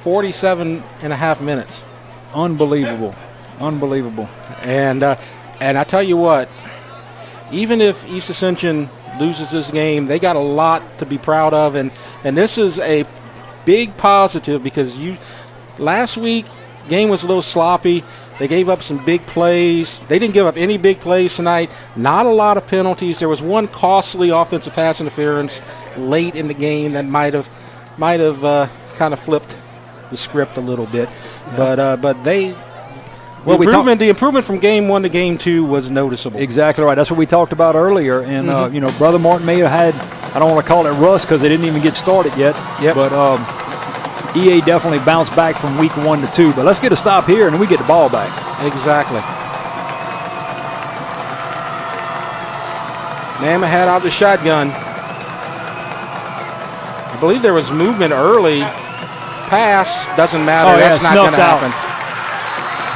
47 and a half minutes. Unbelievable. And I tell you what, even if East Ascension loses this game, they got a lot to be proud of, and this is a big positive, because last week game was a little sloppy. They gave up some big plays. They didn't give up any big plays tonight. Not a lot of penalties. There was one costly offensive pass interference late in the game that might have kind of flipped the script a little bit. Yeah. But the improvement from game 1 to game 2 was noticeable. Exactly right. That's what we talked about earlier. And Brother Martin may have had, I don't want to call it rust because they didn't even get started yet. Yep. But EA definitely bounced back from week 1 to 2. But let's get a stop here, and then we get the ball back. Exactly. Mammoth had out the shotgun. I believe there was movement early. Pass, doesn't matter. That's not going to happen.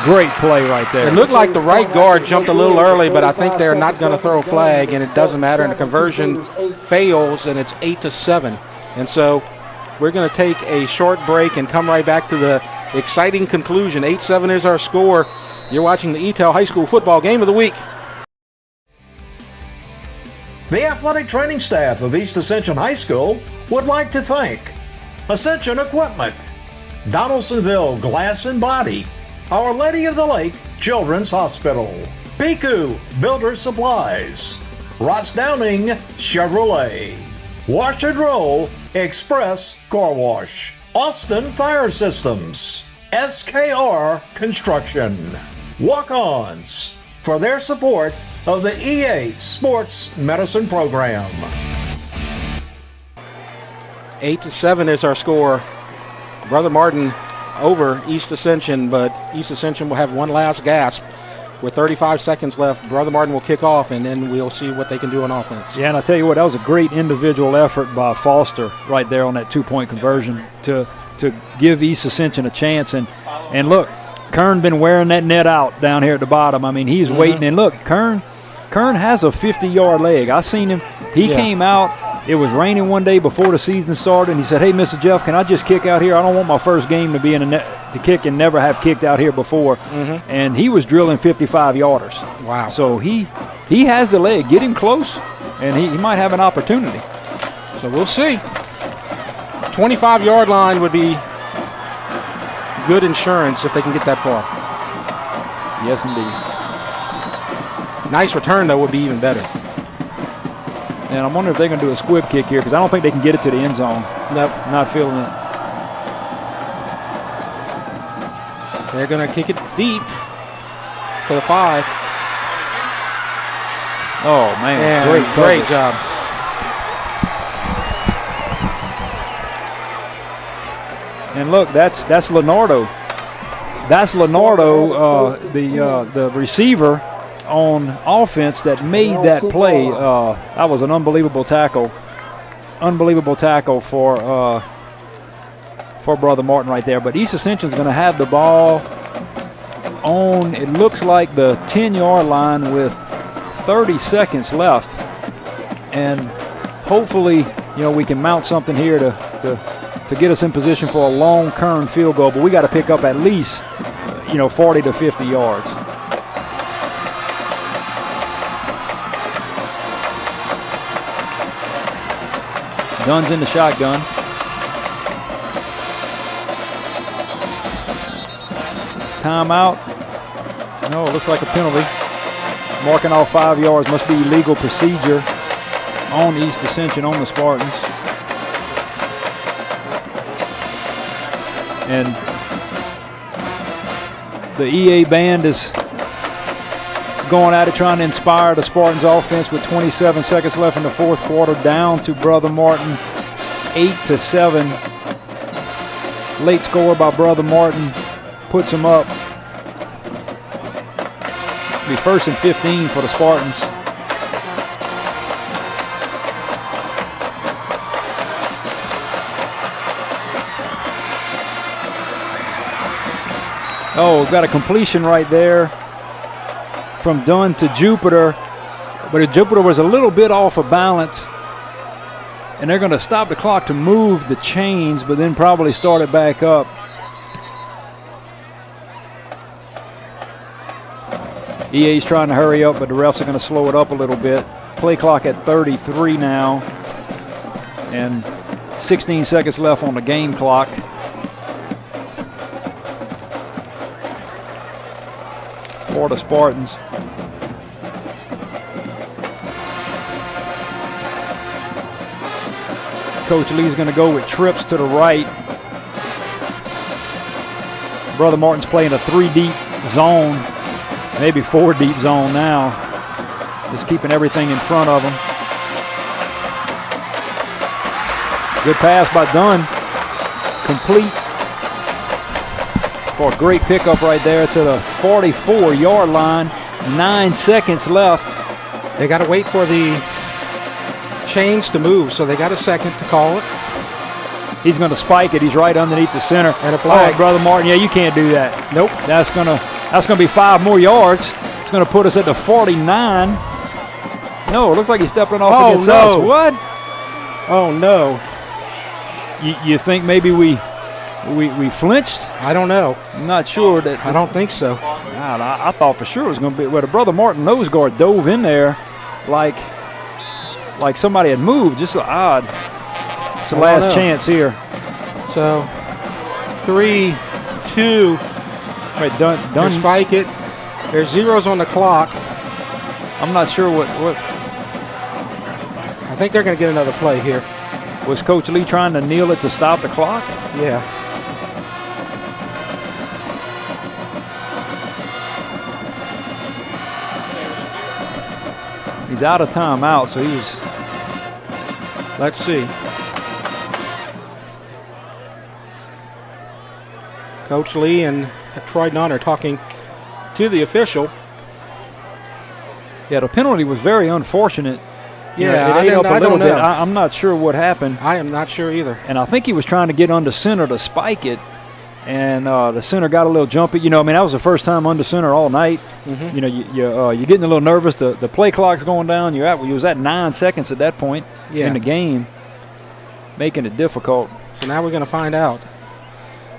Great play right there. It looked like the right guard jumped a little early, but I think they're not going to throw a flag, and it doesn't matter. And the conversion fails, and it's 8-7. And so we're going to take a short break and come right back to the exciting conclusion. 8-7 is our score. You're watching the Eatel High School Football Game of the Week. The athletic training staff of East Ascension High School would like to thank Ascension Equipment, Donaldsonville Glass and Body, Our Lady of the Lake Children's Hospital, Piku Builder Supplies, Ross Downing Chevrolet, Wash and Roll Express Car Wash, Austin Fire Systems, SKR Construction, Walk-Ons for their support of the EA Sports Medicine Program. 8-7 is our score. Brother Martin over East Ascension, but East Ascension will have one last gasp. With 35 seconds left, Brother Martin will kick off, and then we'll see what they can do on offense. Yeah, and I'll tell you what, that was a great individual effort by Foster right there on that two-point conversion to give East Ascension a chance. And look, Kern been wearing that net out down here at the bottom. I mean, he's waiting. And look, Kern has a 50-yard leg. I seen him. He came out. It was raining one day before the season started, and he said, "Hey, Mr. Jeff, can I just kick out here? I don't want my first game to be in a net to kick and never have kicked out here before." And he was drilling 55-yarders. Wow. So he has the leg. Get him close, and he might have an opportunity. So we'll see. 25-yard line would be good insurance if they can get that far. Yes, indeed. Nice return, though, would be even better. And I'm wondering if they're going to do a squib kick here because I don't think they can get it to the end zone. Nope. Not feeling it. They're going to kick it deep to the 5. Oh, man. And great job. And look, that's Leonardo. That's Leonardo, the receiver on offense that made that play. That was an unbelievable tackle. Unbelievable tackle for Brother Martin right there. But East Ascension is going to have the ball on, it looks like, the 10-yard line with 30 seconds left. And hopefully, we can mount something here to get us in position for a long Kern field goal. But we got to pick up at least, 40 to 50 yards. Dunn's in the shotgun. Timeout. No, it looks like a penalty. Marking off 5 yards must be illegal procedure on East Ascension, on the Spartans. And the EA band is going at it, trying to inspire the Spartans offense with 27 seconds left in the fourth quarter, down to Brother Martin, 8-7. Late score by Brother Martin puts him up. It'll be 1st and 15 for the Spartans. Oh, we've got a completion right there from Dunn to Jupiter, but Jupiter was a little bit off of balance, and they're going to stop the clock to move the chains, but then probably start it back up. EA's trying to hurry up, but the refs are going to slow it up a little bit. Play clock at 33 now, and 16 seconds left on the game clock. For the Spartans. Coach Lee's going to go with trips to the right. Brother Martin's playing a 3-deep zone, maybe 4-deep zone now. Just keeping everything in front of him. Good pass by Dunn. Complete. For a great pickup right there to the 44-yard line. 9 seconds left. They got to wait for the chains to move, so they got a second to call it. He's going to spike it. He's right underneath the center. And a flag. Oh, Brother Martin, yeah, you can't do that. Nope. That's going to be 5 more yards. It's going to put us at the 49. No, it looks like he's stepping off against us. What? Oh, no. You think maybe we We flinched? I don't know. I'm not sure. I don't think so. God, I thought for sure it was going to be. Well, the Brother Martin nose guard dove in there like somebody had moved. Just so odd. It's the last chance here. So 3, 2. Wait, done. Spike it. There's zeros on the clock. I'm not sure what. I think they're going to get another play here. Was Coach Lee trying to kneel it to stop the clock? Yeah. He's out of timeout, so he's. Let's see. Coach Lee and Troy Nunn are talking to the official. Yeah, the penalty was very unfortunate. Yeah, it ate up a little bit. know. I'm not sure what happened. I am not sure either. And I think he was trying to get under center to spike it, and the center got a little jumpy. That was the first time under center all night. Mm-hmm. You're getting a little nervous. The play clock's going down. You was at 9 seconds at that point in the game, making it difficult. So now we're going to find out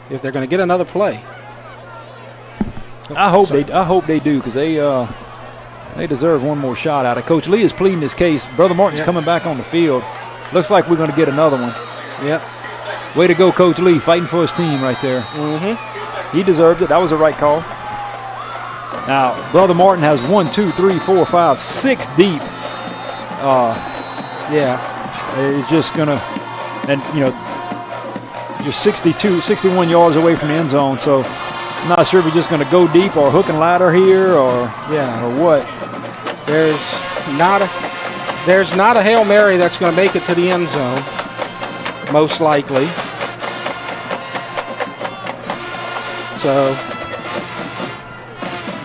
if they're going to get another play. I hope they do, because they deserve one more shot out of. Coach Lee is pleading his case. Brother Martin's coming back on the field. Looks like we're going to get another one. Yep. Way to go, Coach Lee, fighting for his team right there. Mm-hmm. He deserved it. That was the right call. Now, Brother Martin has 1, 2, 3, 4, 5, 6 deep. He's just going to, and you're 61 yards away from the end zone, so I'm not sure if he's just going to go deep or hook and ladder here or what. There's not a Hail Mary that's going to make it to the end zone, most likely. So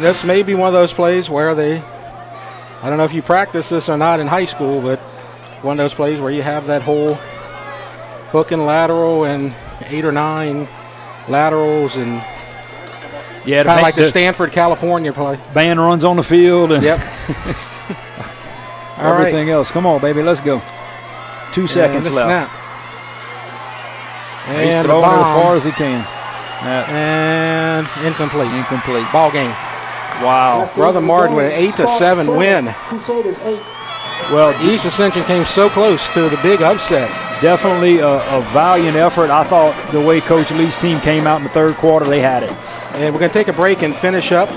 this may be one of those plays where I don't know if you practice this or not in high school, but one of those plays where you have that whole hook and lateral and 8 or 9 laterals and kind of like the Stanford, California play. Band runs on the field. And yep. Everything else. Come on, baby. Let's go. 2 seconds left. Snap. He's throwing it as far as he can. And incomplete. Incomplete. Ball game. Wow. Brother Martin with an 8-7 win. Well, East Ascension came so close to the big upset. Definitely a valiant effort. I thought the way Coach Lee's team came out in the third quarter, they had it. And we're going to take a break and finish up.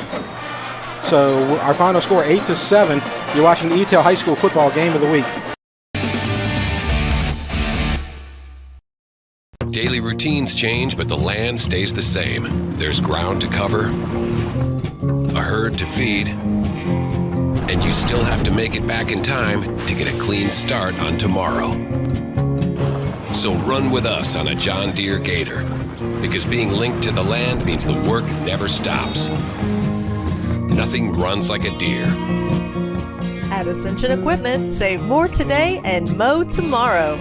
So our final score, 8-7. You're watching the Eatel High School Football Game of the Week. Daily routines change, but the land stays the same. There's ground to cover, a herd to feed, and you still have to make it back in time to get a clean start on tomorrow. So run with us on a John Deere Gator, because being linked to the land means the work never stops. Nothing runs like a deer. At Ascension Equipment, save more today and mow tomorrow.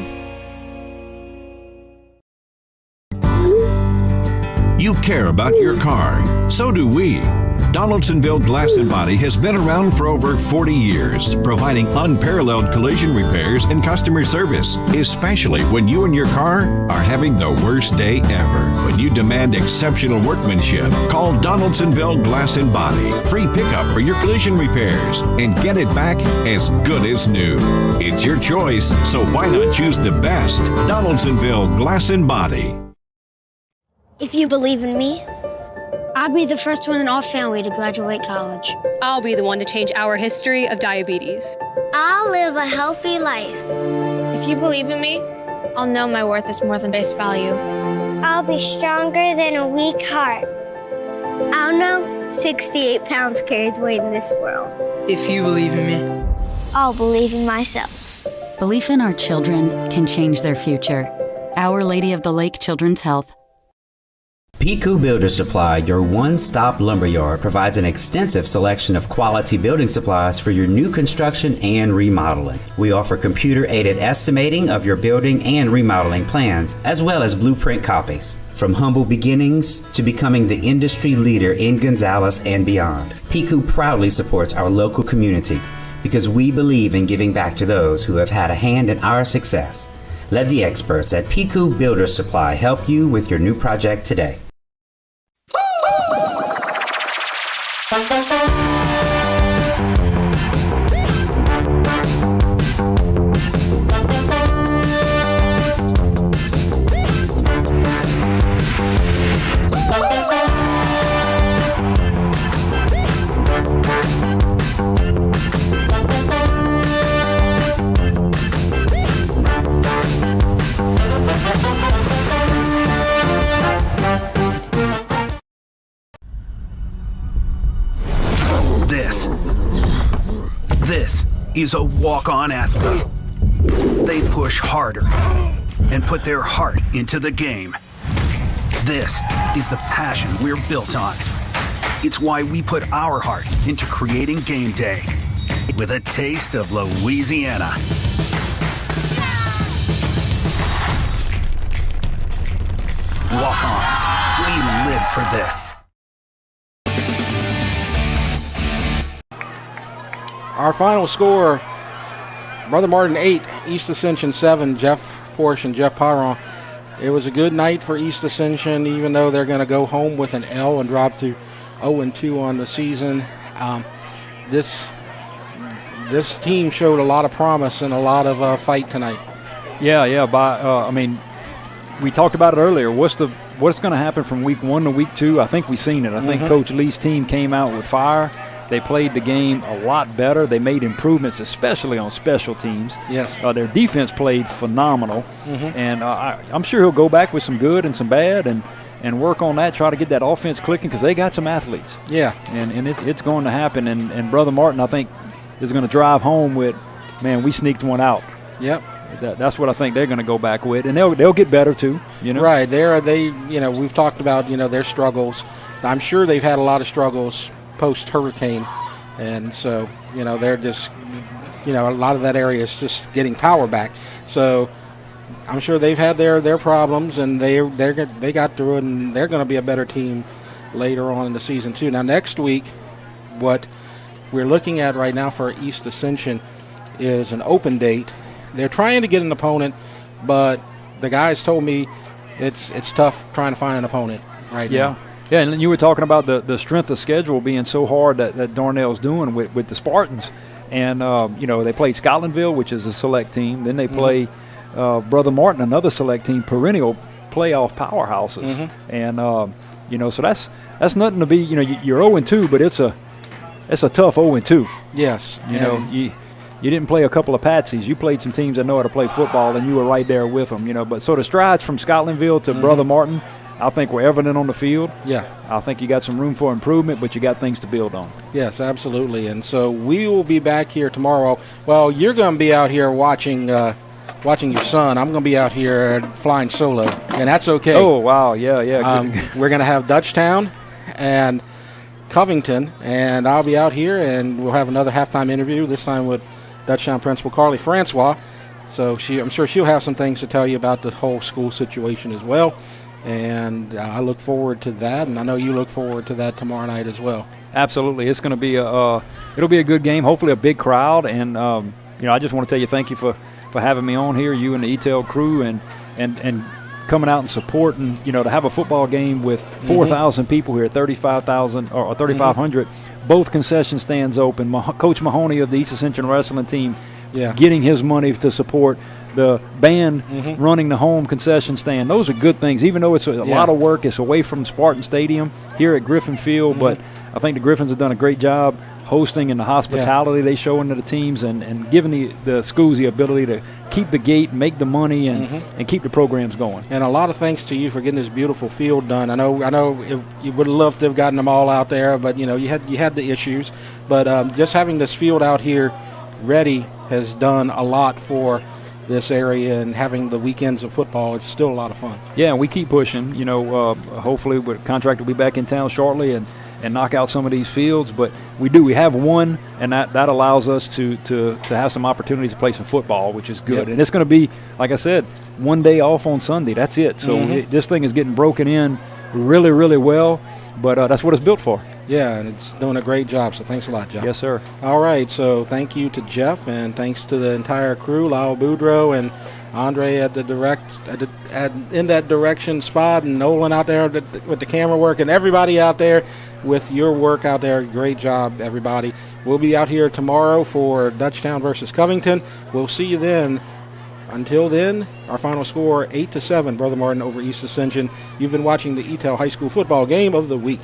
You care about your car. So do we. Donaldsonville Glass and Body has been around for over 40 years, providing unparalleled collision repairs and customer service, especially when you and your car are having the worst day ever. When you demand exceptional workmanship, call Donaldsonville Glass and Body. Free pickup for your collision repairs and get it back as good as new. It's your choice, so why not choose the best? Donaldsonville Glass and Body. If you believe in me, I'll be the first one in our family to graduate college. I'll be the one to change our history of diabetes. I'll live a healthy life. If you believe in me, I'll know my worth is more than face value. I'll be stronger than a weak heart. I'll know 68 pounds carries weight in this world. If you believe in me, I'll believe in myself. Belief in our children can change their future. Our Lady of the Lake Children's Health. Piku Builder Supply, your one-stop lumberyard, provides an extensive selection of quality building supplies for your new construction and remodeling. We offer computer-aided estimating of your building and remodeling plans, as well as blueprint copies. From humble beginnings to becoming the industry leader in Gonzales and beyond, Piku proudly supports our local community because we believe in giving back to those who have had a hand in our success. Let the experts at Piku Builder Supply help you with your new project today. This is a walk-on athlete. They push harder and put their heart into the game. This is the passion we're built on. It's why we put our heart into creating game day with a taste of Louisiana. Walk-ons, we live for this. Our final score, Brother Martin 8, East Ascension 7, Jeff Porsche and Jeff Pyron. It was a good night for East Ascension, even though they're going to go home with an L and drop to 0-2 on the season. This team showed a lot of promise and a lot of fight tonight. Yeah. I mean, we talked about it earlier. What's going to happen from week 1 to week 2? I think we've seen it. I think Coach Lee's team came out with fire. They played the game a lot better. They made improvements, especially on special teams. Yes. Their defense played phenomenal. And I'm sure he'll go back with some good and some bad and work on that, try to get that offense clicking because they got some athletes. Yeah. And it's going to happen. And Brother Martin, I think, is going to drive home with, man, we sneaked one out. Yep. That's what I think they're going to go back with. And they'll get better, too. Right. We've talked about, their struggles. I'm sure they've had a lot of struggles post-hurricane, and so they're just a lot of that area is just getting power back, so I'm sure they've had their problems, and they got through it, and they're going to be a better team later on in the season too. Now next week, what we're looking at right now for East Ascension is an open date. They're trying to get an opponent, but the guys told me it's tough trying to find an opponent right now. Yeah, and you were talking about the strength of schedule being so hard that Darnell's doing with the Spartans. And, they played Scotlandville, which is a select team. Then they play Brother Martin, another select team, perennial playoff powerhouses. And, so that's nothing to be, you're 0-2, but it's a tough 0-2. Yes. You didn't play a couple of patsies. You played some teams that know how to play football, and you were right there with them, But so the strides from Scotlandville to Brother Martin, I think we're evident on the field. Yeah. I think you got some room for improvement, but you got things to build on. Yes, absolutely. And so we will be back here tomorrow. Well, you're going to be out here watching your son. I'm going to be out here flying solo, and that's okay. Oh, wow. Yeah. We're going to have Dutchtown and Covington, and I'll be out here, and we'll have another halftime interview, this time with Dutchtown Principal Carly Francois. So I'm sure she'll have some things to tell you about the whole school situation as well. And I look forward to that, and I know you look forward to that tomorrow night as well. Absolutely, it's going to be it'll be a good game. Hopefully, a big crowd, and I just want to tell you thank you for having me on here, you and the Eatel crew, and coming out and supporting. To have a football game with 4,000 people here, 35,000 or 3,500, both concession stands open. Coach Mahoney of the East Ascension Wrestling team, getting his money to support the band running the home concession stand. Those are good things, even though it's a lot of work. It's away from Spartan Stadium here at Griffin Field, but I think the Griffins have done a great job hosting and the hospitality they show into the teams and giving the schools the ability to keep the gate, make the money, and keep the programs going. And a lot of thanks to you for getting this beautiful field done. I know you would have loved to have gotten them all out there, but you had the issues. But just having this field out here ready has done a lot for this area, and having the weekends of football, it's still a lot of fun. Yeah, and we keep pushing. Hopefully the contract will be back in town shortly and knock out some of these fields. But we have one, and that allows us to have some opportunities to play some football, which is good. And it's going to be, like I said, one day off on Sunday. That's it. So this thing is getting broken in really, really well. But that's what it's built for. Yeah, and it's doing a great job, so thanks a lot, Jeff. Yes, sir. All right, so thank you to Jeff, and thanks to the entire crew, Lyle Boudreau and Andre at the in that direction spot, and Nolan out there with the camera work, and everybody out there with your work out there. Great job, everybody. We'll be out here tomorrow for Dutchtown versus Covington. We'll see you then. Until then, our final score 8-7, Brother Martin over East Ascension. You've been watching the Eatel High School Football Game of the Week.